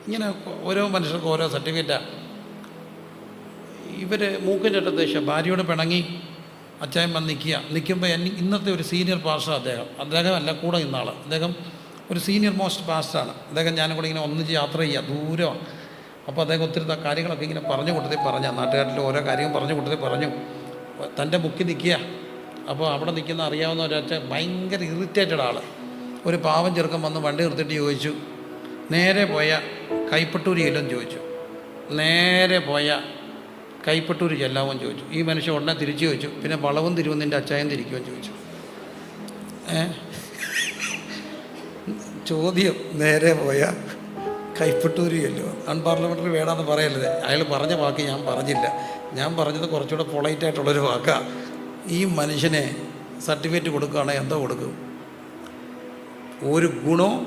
ഇങ്ങനെ ഓരോ മനുഷ്യർക്കും ഓരോ സർട്ടിഫിക്കറ്റാണ്. ഇവർ മൂക്കിൻ്റെ അടുത്ത് ഭാര്യയോട് പിണങ്ങി അച്ചായൻ വന്ന് നിൽക്കുമ്പോൾ ഇന്നത്തെ ഒരു സീനിയർ പാസ്റ്റർ അദ്ദേഹമല്ല കൂടെ നിന്നാൾ, അദ്ദേഹം ഒരു സീനിയർ മോസ്റ്റ് പാസ്റ്ററാണ്. അദ്ദേഹം ഞാനും കൂടെ ഇങ്ങനെ ഒന്നിച്ച് യാത്ര ചെയ്യുക, ദൂരമാണ്. അപ്പോൾ അദ്ദേഹം ഒത്തിരി കാര്യങ്ങളൊക്കെ ഇങ്ങനെ പറഞ്ഞു കൂട്ടത്തിൽ നാട്ടുകാരിൽ ഓരോ കാര്യങ്ങൾ പറഞ്ഞു കൂട്ടത്തിൽ പറഞ്ഞു. തൻ്റെ മുക്കിൽ നിൽക്കുക. അപ്പോൾ അവിടെ നിൽക്കുന്ന അറിയാവുന്ന ഒരൊറ്റ ഭയങ്കര ഇറിറ്റേറ്റഡ് ആൾ, ഒരു പാവം ചെറുക്കം വന്ന് വണ്ടി നിർത്തിയിട്ട് ചോദിച്ചു, നേരെ പോയ കൈപ്പട്ടൂരി ചെല്ലുമെന്ന് ചോദിച്ചു. നേരെ പോയ കൈപ്പട്ടൂരി ചെല്ലാമെന്ന് ചോദിച്ചു. ഈ മനുഷ്യൻ ഉടനെ തിരിച്ചു ചോദിച്ചു, പിന്നെ വളവും തിരുവും നിൻ്റെ അച്ചായൻ തിരിക്കുമെന്ന് ചോദിച്ചു. ചോദ്യം നേരെ പോയ കൈപ്പട്ടൂരി ചെല്ലുമോ? അൺപാർലമെൻ്ററി വേണമെന്ന് പറയരുത്. അയാൾ പറഞ്ഞ വാക്ക് ഞാൻ പറഞ്ഞില്ല, ഞാൻ പറഞ്ഞത് കുറച്ചുകൂടെ പൊളൈറ്റായിട്ടുള്ളൊരു വാക്കാണ്. ഈ മനുഷ്യനെ സർട്ടിഫിക്കറ്റ് കൊടുക്കുകയാണെങ്കിൽ എന്തോ കൊടുക്കും? ഒരു ഗുണവും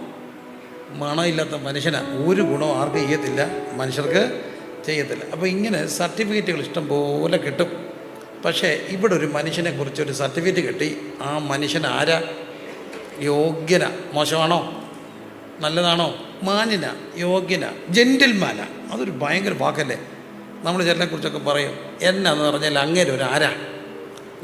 മണമില്ലാത്ത മനുഷ്യനാണ്. ഒരു ഗുണവും ആർക്കും ചെയ്യത്തില്ല, മനുഷ്യർക്ക് ചെയ്യത്തില്ല. അപ്പോൾ ഇങ്ങനെ സർട്ടിഫിക്കറ്റുകൾ ഇഷ്ടം പോലെ കിട്ടും. പക്ഷേ ഇവിടെ ഒരു മനുഷ്യനെ കുറിച്ചൊരു സർട്ടിഫിക്കറ്റ് കിട്ടി. ആ മനുഷ്യൻ ആരാ? യോഗ്യന. മോശമാണോ? നല്ലതാണോ? മാന്യന, യോഗ്യന, ജെൻറ്റിൽമാന. അതൊരു ഭയങ്കര വാക്കല്ലേ. നമ്മൾ ചിലരെക്കുറിച്ചൊക്കെ പറയും, എന്നാന്ന് പറഞ്ഞാൽ അങ്ങനെ ഒരു ആരാ?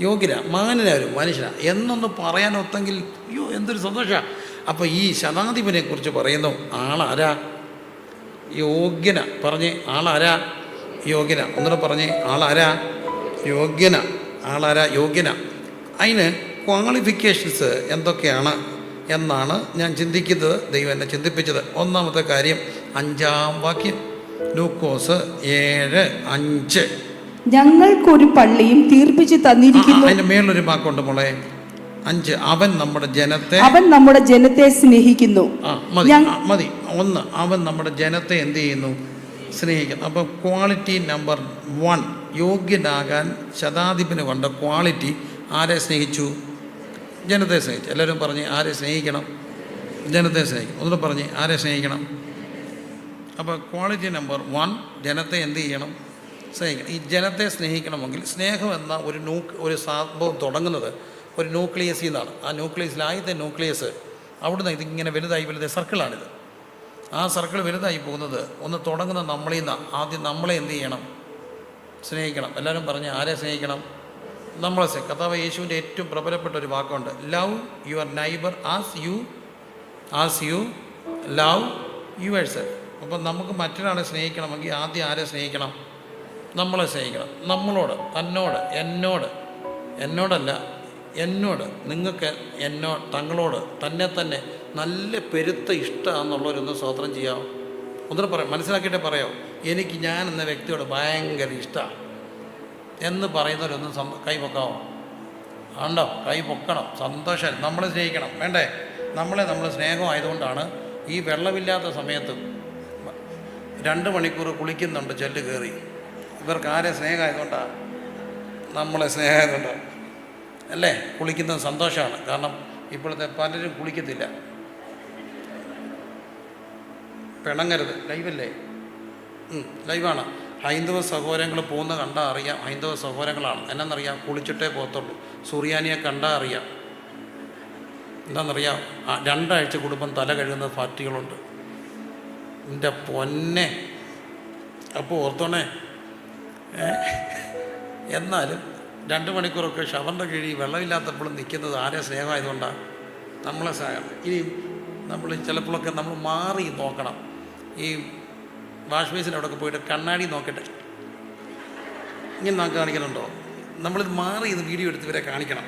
യോഗ്യന, മാന്യന, ഒരു മനുഷ്യനാണ് എന്നൊന്ന് പറയാനൊത്തെങ്കിൽ അയ്യോ എന്തൊരു സന്തോഷമാണ്. അപ്പോൾ ഈ ശതാധിപനെ കുറിച്ച് പറയുന്നു, ആളാരാ? യോഗ്യന. പറഞ്ഞേ, ആളാരാ? യോഗ്യന. ഒന്നുകൂടെ പറഞ്ഞേ, ആളാരാ? യോഗ്യന. ആളാരാ? യോഗ്യന. അതിന് ക്വാളിഫിക്കേഷൻസ് എന്തൊക്കെയാണ് എന്നാണ് ഞാൻ ചിന്തിക്കുന്നത്. ദൈവം എന്നെ ചിന്തിപ്പിച്ചത്. ഒന്നാമത്തെ കാര്യം 5-ാം വാക്യം, ലൂക്കോസ് 7:5. ഞങ്ങൾക്കൊരു പള്ളിയും തീർപ്പിച്ച് തന്നിരിക്കുന്നു. അതിന്റെ മേലൊരു വാക്കുണ്ട് മോളെ, 5. അവൻ നമ്മുടെ ജനത്തെ സ്നേഹിക്കുന്നു. മതി. 1, അവൻ നമ്മുടെ ജനത്തെ എന്ത് ചെയ്യുന്നു? സ്നേഹിക്കുന്നു. അപ്പം ക്വാളിറ്റി നമ്പർ 1, യോഗ്യനാകാൻ ശതാധിപന് കൊണ്ട ക്വാളിറ്റി. ആരെ സ്നേഹിച്ചു? ജനത്തെ സ്നേഹിച്ചു. എല്ലാവരും പറഞ്ഞ് ആരെ സ്നേഹിക്കണം? ജനത്തെ സ്നേഹിക്കണം. ഒന്നുകൂടെ പറഞ്ഞ് ആരെ സ്നേഹിക്കണം? അപ്പോൾ ക്വാളിറ്റി നമ്പർ 1, ജനത്തെ എന്ത് ചെയ്യണം? സ്നേഹിക്കണം. ഈ ജനത്തെ സ്നേഹിക്കണമെങ്കിൽ സ്നേഹം എന്ന ഒരു സംഭവം തുടങ്ങുന്നത് ഒരു ന്യൂക്ലിയസിൽ നിന്നാണ്. ആ ന്യൂക്ലിയസിൽ ആദ്യത്തെ ന്യൂക്ലിയസ് അവിടുന്ന് ഇതിങ്ങനെ വലുതായി സർക്കിളാണിത്. ആ സർക്കിൾ വലുതായി പോകുന്നത് ഒന്ന് തുടങ്ങുന്ന നമ്മളിൽ നിന്നാണ്. ആദ്യം നമ്മളെ എന്ത് ചെയ്യണം? സ്നേഹിക്കണം. എല്ലാവരും പറഞ്ഞ് ആരെ സ്നേഹിക്കണം? നമ്മളെ സ്നേഹിക്കണം. കർത്താവ് യേശുവിൻ്റെ ഏറ്റവും പ്രബലപ്പെട്ട ഒരു വാക്കുണ്ട്, love your neighbour as you love your self. അപ്പം നമുക്ക് മറ്റൊരാളെ സ്നേഹിക്കണമെങ്കിൽ ആദ്യം ആരെ സ്നേഹിക്കണം? നമ്മളെ സ്നേഹിക്കണം. നമ്മളോട്, തന്നോട്, എന്നോടല്ല, നിങ്ങൾക്ക് തങ്ങളോട് തന്നെ നല്ല പെരുത്ത ഇഷ്ടമാണെന്നുള്ളവരൊന്ന് സ്വതന്ത്രം ചെയ്യാമോ? ഒന്നിനും പറയാം, മനസ്സിലാക്കിയിട്ടേ പറയാമോ? എനിക്ക് ഞാൻ എന്ന വ്യക്തിയോട് ഭയങ്കര ഇഷ്ടമാണ് എന്ന് പറയുന്നവരൊന്നും കൈ പൊക്കാമോ? ഉണ്ടോ? കൈ പൊക്കണം. സന്തോഷം. നമ്മളെ സ്നേഹിക്കണം. വേണ്ടേ? നമ്മൾ സ്നേഹമായതുകൊണ്ടാണ് ഈ വെള്ളമില്ലാത്ത സമയത്ത് 2 മണിക്കൂർ കുളിക്കുന്നുണ്ട് ചെല്ല് കയറി. ഇവർക്ക് ആരെ സ്നേഹമായതുകൊണ്ടാണ്? നമ്മളെ സ്നേഹമായതുകൊണ്ടാണ് അല്ലേ? കുളിക്കുന്നത് സന്തോഷമാണ്. കാരണം ഇപ്പോഴത്തെ പലരും കുളിക്കത്തില്ല. പിണങ്ങരുത്. ലൈവല്ലേ? ലൈവാണ്. ഹൈന്ദവ സഹോദരങ്ങൾ പോകുന്ന കണ്ടാൽ അറിയാം ഹൈന്ദവ സഹോദരങ്ങളാണ്. എന്നാണെന്നറിയാം? കുളിച്ചിട്ടേ പോകത്തുള്ളൂ. സുറിയാനിയെ കണ്ടാൽ അറിയാം. എന്താണെന്നറിയാം? 2 ആഴ്ച കുടുംബം തല കഴുകുന്ന പാർട്ടികളുണ്ട്. എൻ്റെ പൊന്നെ. അപ്പോൾ ഓർത്തോണേ. എന്നാലും 2 മണിക്കൂറൊക്കെ ഷവറിൻ്റെ കീഴിൽ വെള്ളമില്ലാത്തപ്പോഴും നിൽക്കുന്നത് ആരെ സ്നേഹമായതുകൊണ്ടാണ്? നമ്മളെ സ്നേഹം. ഇനി നമ്മൾ ചിലപ്പോഴൊക്കെ നമ്മൾ മാറി നോക്കണം. ഈ വാഷ് ബേസിൻ്റെ അവിടെയൊക്കെ പോയിട്ട് കണ്ണാടി നോക്കട്ടെ. ഇങ്ങനെ നമുക്ക് കാണിക്കുന്നുണ്ടോ? നമ്മളിത് മാറി ഇത് വീഡിയോ എടുത്ത് ഇവരെ കാണിക്കണം.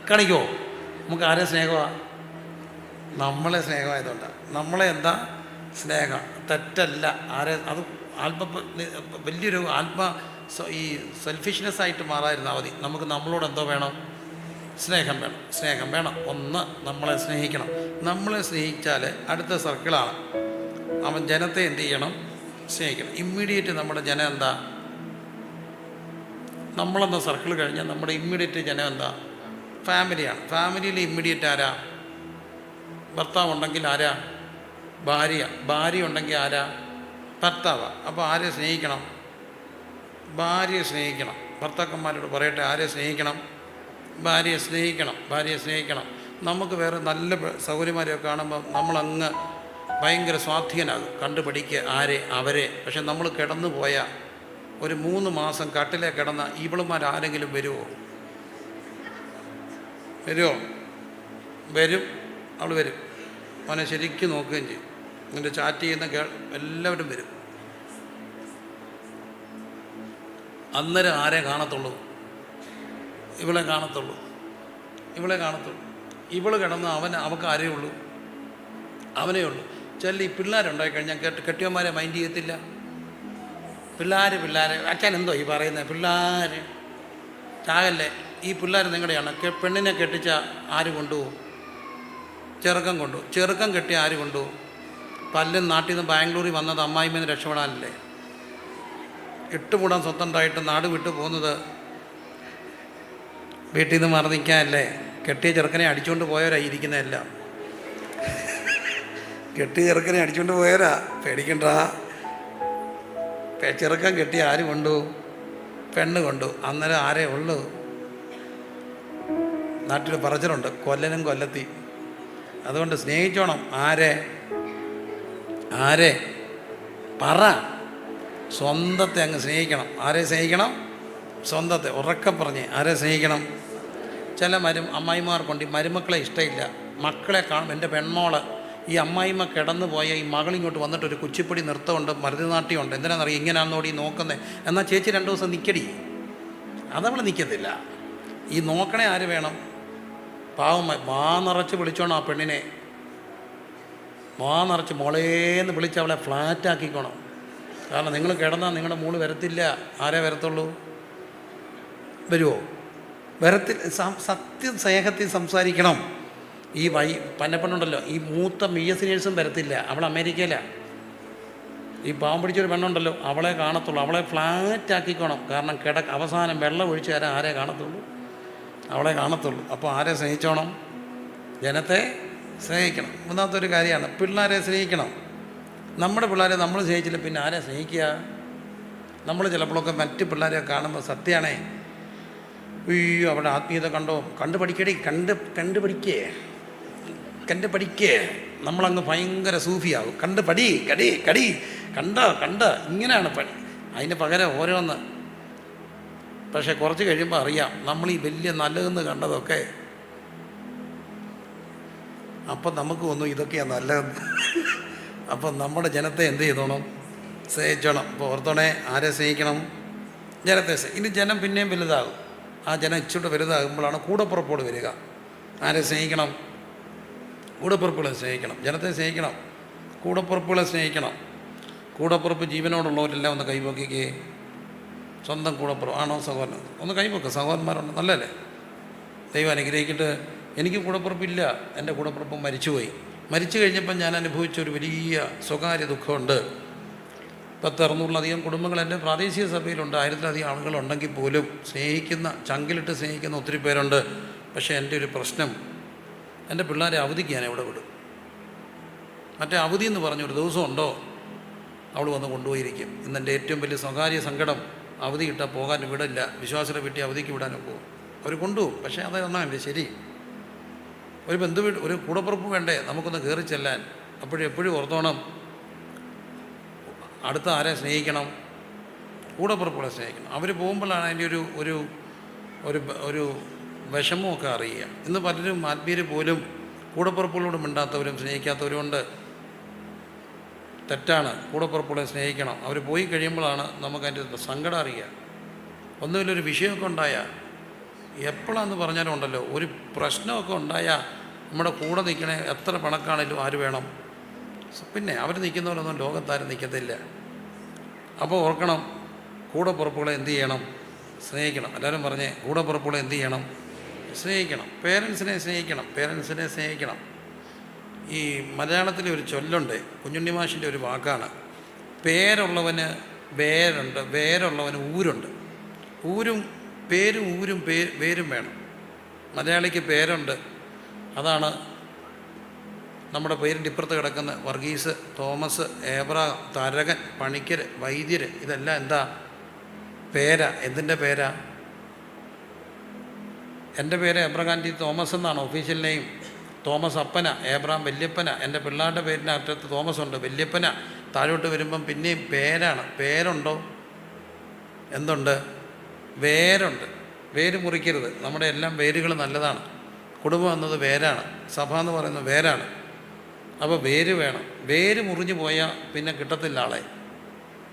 കാണിക്കുമോ? നമുക്ക് ആരെ സ്നേഹമാണ്? നമ്മളെ സ്നേഹമായതുകൊണ്ടാണ്. നമ്മളെ എന്താ സ്നേഹം? തെറ്റല്ല. അത് വലിയൊരു ഈ സെൽഫിഷ്നെസ് ആയിട്ട് മാറാതിരുന്നാൽ മതി. നമുക്ക് നമ്മളോട് എന്തോ വേണം? സ്നേഹം വേണം. ഒന്ന്, നമ്മളെ സ്നേഹിക്കണം. നമ്മളെ സ്നേഹിച്ചാൽ അടുത്ത സർക്കിളാണ്. അവൻ ജനത്തെ എന്ത് ചെയ്യണം? സ്നേഹിക്കണം. ഇമ്മീഡിയറ്റ് നമ്മുടെ ജനം എന്താ? നമ്മളെന്ന സർക്കിൾ കഴിഞ്ഞാൽ നമ്മുടെ ഇമ്മീഡിയറ്റ് ജനം എന്താ? ഫാമിലിയാണ്. ഫാമിലിയിൽ ഇമ്മീഡിയറ്റ് ആരാ? ഭർത്താവ് ഉണ്ടെങ്കിൽ ആരാ? ഭാര്യ ഉണ്ടെങ്കിൽ ആരാ? ഭർത്താവ്. അപ്പോൾ ആരെ സ്നേഹിക്കണം? ഭാര്യയെ സ്നേഹിക്കണം. ഭർത്താക്കന്മാരോട് പറയട്ടെ, ആരെ സ്നേഹിക്കണം? ഭാര്യയെ സ്നേഹിക്കണം. നമുക്ക് വേറെ നല്ല സൗകര്യമാരെയൊക്കെ കാണുമ്പോൾ നമ്മളങ്ങ് ഭയങ്കര സ്വാധീനാകും, കണ്ടുപിടിക്കുക ആരെ അവരെ. പക്ഷെ നമ്മൾ കിടന്നു പോയ ഒരു 3 മാസം കട്ടിലേ കിടന്ന ഇവളുമാരാരെങ്കിലും വരുമോ? വരും. അവൾ വരും, അവനെ ശരിക്കും നോക്കുകയും ചെയ്യും. എന്നിട്ട് ചാറ്റ് ചെയ്യുന്ന എല്ലാവരും വരും. അന്നേരം ആരെ കാണത്തുള്ളൂ? ഇവളെ കാണത്തുള്ളൂ. ഇവൾ കിടന്ന് അവൾക്ക് ആരേ ഉള്ളൂ? അവനേ ഉള്ളൂ. ചില ഈ പിള്ളേരുണ്ടായിക്കഴിഞ്ഞാൽ കെട്ടിയന്മാരെ മൈൻഡ് ചെയ്യത്തില്ല. പിള്ളേർ അച്ഛൻ എന്തോ ഈ പറയുന്നത്? പിള്ളേർ ചാകല്ലേ. ഈ പിള്ളേർ നിങ്ങളുടെയാണ്. പെണ്ണിനെ കെട്ടിച്ച ആര് കൊണ്ടുപോകും? ചെറുക്കം കെട്ടിയ ആര് കൊണ്ടുപോകും? പല്ലും നാട്ടിൽ നിന്ന് ബാംഗ്ലൂരിൽ വന്നത് അമ്മായിമ്മേന്ന് രക്ഷപ്പെടാനല്ലേ? ഇട്ടുകൂടാൻ സ്വത്തുണ്ടായിട്ട് നാട് വിട്ടു പോകുന്നത് വീട്ടിൽ നിന്ന് മാറി നിൽക്കാനല്ലേ? കെട്ടിയ ചെറുക്കനെ അടിച്ചുകൊണ്ട് പോയവരായി ഇരിക്കുന്നതെല്ലാം. കെട്ടിയ ചെറുക്കനെ അടിച്ചുകൊണ്ട് പോയവരാ. പേടിക്കണ്ട. ചെറുക്കൻ കെട്ടി ആര് കൊണ്ടു? പെണ്ണ് കൊണ്ടു. അന്നേരം ആരേ ഉള്ളൂ? നാട്ടിൽ പറച്ചിലുണ്ട്, കൊല്ലനും കൊല്ലത്തി. അതുകൊണ്ട് സ്നേഹിച്ചോണം. ആരെ പറ. സ്വന്തത്തെ അങ്ങ് സ്നേഹിക്കണം. ആരെ സ്നേഹിക്കണം? സ്വന്തത്തെ. ഉറക്കം പറഞ്ഞ് ആരെ സ്നേഹിക്കണം? ചില അമ്മായിമാർക്കുണ്ട് ഈ മരുമക്കളെ ഇഷ്ടമില്ല. മക്കളെ കാണും. എൻ്റെ പെൺമോള് ഈ അമ്മായിമ്മ കിടന്നു പോയ ഈ മകളിങ്ങോട്ട് വന്നിട്ടൊരു കുച്ചിപ്പൊടി നൃത്തമുണ്ട്, ഭരതനാട്യമുണ്ട്. എന്തിനാണെന്നറിയാം? ഇങ്ങനെയാണെന്നോടി നോക്കുന്നത്. എന്നാൽ ചേച്ചി 2 ദിവസം നിൽക്കടി. അതവൾ നിൽക്കത്തില്ല. ഈ നോക്കണേ ആര് വേണം? പാവം വാ നിറച്ച് വിളിച്ചോണം ആ പെണ്ണിനെ. വാ നിറച്ച് മോളേന്ന് വിളിച്ച് അവളെ ഫ്ലാറ്റാക്കിക്കോണം. കാരണം നിങ്ങൾ കിടന്നാൽ നിങ്ങളുടെ മോള് വരത്തില്ല. ആരേ വരത്തുള്ളൂ? വരുമോ? സത്യം സ്നേഹത്തിൽ സംസാരിക്കണം. ഈ പന്നപ്പെണ്ണുണ്ടല്ലോ, ഈ മൂത്ത BS വരത്തില്ല. അവൾ അമേരിക്കയിലാണ്. ഈ പാവം പിടിച്ചൊരു പെണ്ണുണ്ടല്ലോ, അവളെ കാണത്തുള്ളൂ. അവളെ ഫ്ലാറ്റാക്കിക്കോണം. കാരണം അവസാനം വെള്ളം ഒഴിച്ച് തരാൻ ആരെ കാണത്തുള്ളൂ? അവളെ കാണത്തുള്ളൂ. അപ്പോൾ ആരെ സ്നേഹിച്ചോണം? ജനത്തെ സ്നേഹിക്കണം. മൂന്നാമത്തെ കാര്യമാണ് പിള്ളേരെ സ്നേഹിക്കണം. നമ്മുടെ പിള്ളേരെ നമ്മൾ സ്നേഹിച്ചില്ല പിന്നെ ആരെ സ്നേഹിക്കുക? നമ്മൾ ചിലപ്പോഴൊക്കെ മറ്റ് പിള്ളേരെ കാണുമ്പോൾ സത്യമാണേ, അയ്യോ അവിടെ ആത്മീയത കണ്ട് പഠിക്കേ നമ്മളങ്ങ് ഭയങ്കര സൂഫിയാകും. കടി ഇങ്ങനെയാണ് പണി. അതിന് പകരം ഓരോന്ന്. പക്ഷെ കുറച്ച് കഴിയുമ്പോൾ അറിയാം നമ്മൾ ഈ വലിയ നല്ലതെന്ന് കണ്ടതൊക്കെ. അപ്പം നമുക്ക് ഒന്നും ഇതൊക്കെയാണ് നല്ലതെന്ന്. അപ്പം നമ്മുടെ ജനത്തെ എന്ത് ചെയ്തോണം? സ്നേഹിച്ചോണം. അപ്പോൾ ഓർത്തോണേ, ആരെ സ്നേഹിക്കണം? ജനത്തെ. ഇനി ജനം പിന്നെയും വലുതാകും. ആ ജനം ഇച്ചിട്ട് വലുതാകുമ്പോഴാണ് കൂടപ്പുറപ്പോട് വരിക. ആരെ സ്നേഹിക്കണം? കൂടപ്പുറപ്പുകളെ സ്നേഹിക്കണം. ജനത്തെ സ്നേഹിക്കണം. കൂടപ്പുറപ്പുകളെ സ്നേഹിക്കണം. കൂടപ്പുറപ്പ് ജീവനോടുള്ളവരെല്ലാം ഒന്ന് കൈപൊക്കിക്കേ. സ്വന്തം കൂടപ്പുറം ആണോ സഹോദരൻ? ഒന്ന് കൈപൊക്കുക. സഹോദരന്മാരുണ്ട്, നല്ലല്ലേ? ദൈവം അനുഗ്രഹിക്കട്ടെ. എനിക്ക് കൂടപ്പുറപ്പില്ല. എൻ്റെ കൂടപ്പുറപ്പ് മരിച്ചുപോയി. മരിച്ചു കഴിഞ്ഞപ്പോൾ ഞാൻ അനുഭവിച്ച ഒരു വലിയ സ്വകാര്യ ദുഃഖമുണ്ട്. 10-600-ലധികം കുടുംബങ്ങൾ എൻ്റെ പ്രാദേശിക സഭയിലുണ്ട്. 1000-ലധികം ആളുകളുണ്ടെങ്കിൽ പോലും ചങ്കിലിട്ട് സ്നേഹിക്കുന്ന ഒത്തിരി പേരുണ്ട്. പക്ഷേ എൻ്റെ ഒരു പ്രശ്നം, എൻ്റെ പിള്ളേരെ അവധിക്ക് ഞാൻ എവിടെ വിടും? മറ്റേ അവധി എന്ന് പറഞ്ഞൊരു ദിവസം ഉണ്ടോ? അവൾ വന്ന് കൊണ്ടുപോയിരിക്കും. ഇന്നെൻ്റെ ഏറ്റവും വലിയ സ്വകാര്യ സങ്കടം, അവധി കിട്ടാൻ പോകാൻ വിടില്ല. വിശ്വാസിയുടെ വീട്ടിൽ അവധിക്ക് വിടാനും പോകും. അവർ കൊണ്ടുപോകും. പക്ഷേ അതൊന്നും എൻ്റെ ശരി. ഒരു ഒരു കൂടപ്പുറപ്പ് വേണ്ടേ നമുക്കൊന്ന് കയറി ചെല്ലാൻ? എപ്പോഴും ഓർത്തോണം, അടുത്ത ആരെ സ്നേഹിക്കണം? കൂടപ്പുറപ്പുകളെ സ്നേഹിക്കണം. അവർ പോകുമ്പോഴാണ് അതിൻ്റെ ഒരു വിഷമമൊക്കെ അറിയുക. ഇന്ന് പലരും ആത്മീയർ പോലും കൂടപ്പുറപ്പുകളോട് മിണ്ടാത്തവരും സ്നേഹിക്കാത്തവരുമുണ്ട്. തെറ്റാണ്. കൂടപ്പുറപ്പുകളെ സ്നേഹിക്കണം. അവർ പോയി കഴിയുമ്പോഴാണ് നമുക്കതിൻ്റെ സങ്കടം അറിയുക. ഒന്നുമില്ലൊരു വിഷയമൊക്കെ ഉണ്ടായാൽ, എപ്പോഴാണെന്ന് പറഞ്ഞാലും ഉണ്ടല്ലോ, ഒരു പ്രശ്നമൊക്കെ ഉണ്ടായാൽ നമ്മുടെ കൂടെ നിൽക്കണേ എത്ര പണക്കാണേലും ആര് വേണം? പിന്നെ അവർ നിൽക്കുന്നവരൊന്നും ലോകത്താരും നിൽക്കത്തില്ല. അപ്പോൾ ഓർക്കണം, കൂടപ്പുറപ്പുകളെ എന്ത് ചെയ്യണം? സ്നേഹിക്കണം. എല്ലാവരും പറഞ്ഞേ, കൂടപ്പുറപ്പുകളെ എന്ത് ചെയ്യണം? സ്നേഹിക്കണം. പേരൻസിനെ സ്നേഹിക്കണം. ഈ മലയാളത്തിലെ ഒരു ചൊല്ലുണ്ട്, കുഞ്ഞുണ്ണി മാഷിൻ്റെ ഒരു വാക്കാണ്. പേരുള്ളവന് വേരുണ്ട്, വേരുള്ളവന് ഊരുണ്ട്. വേരും വേണം. മലയാളിക്ക് പേരുണ്ട്. അതാണ് നമ്മുടെ പേരിൻ്റെ ഇപ്പുറത്ത് കിടക്കുന്ന വർഗീസ്, തോമസ്, ഏബ്രഹാം, തരകൻ, പണിക്കർ, വൈദ്യർ, ഇതെല്ലാം എന്താ? പേരാ. എന്തിൻ്റെ പേരാ? എൻ്റെ പേര് എബ്രഹാം ടി തോമസ് എന്നാണ് ഒഫീഷ്യൽ നെയിം. തോമസ് അപ്പന, ഏബ്രാം വല്യപ്പന, എൻ്റെ പിള്ളേരുടെ പേരിൻ്റെ അറ്റത്ത് തോമസ് ഉണ്ട്, വല്യപ്പന. താഴോട്ട് വരുമ്പം പിന്നെയും പേരാണ്. പേരുണ്ടോ? എന്തുണ്ട്? വേരുണ്ട്. വേര് മുറിക്കരുത്. നമ്മുടെ എല്ലാം വേരുകൾ നല്ലതാണ്. കുടുംബം എന്നത് വേരാണ്, സഭ എന്ന് പറയുന്നത് വേരാണ്. അപ്പോൾ വേര് വേണം. വേര് മുറിഞ്ഞു പോയാൽ പിന്നെ കിട്ടത്തില്ല ആളെ.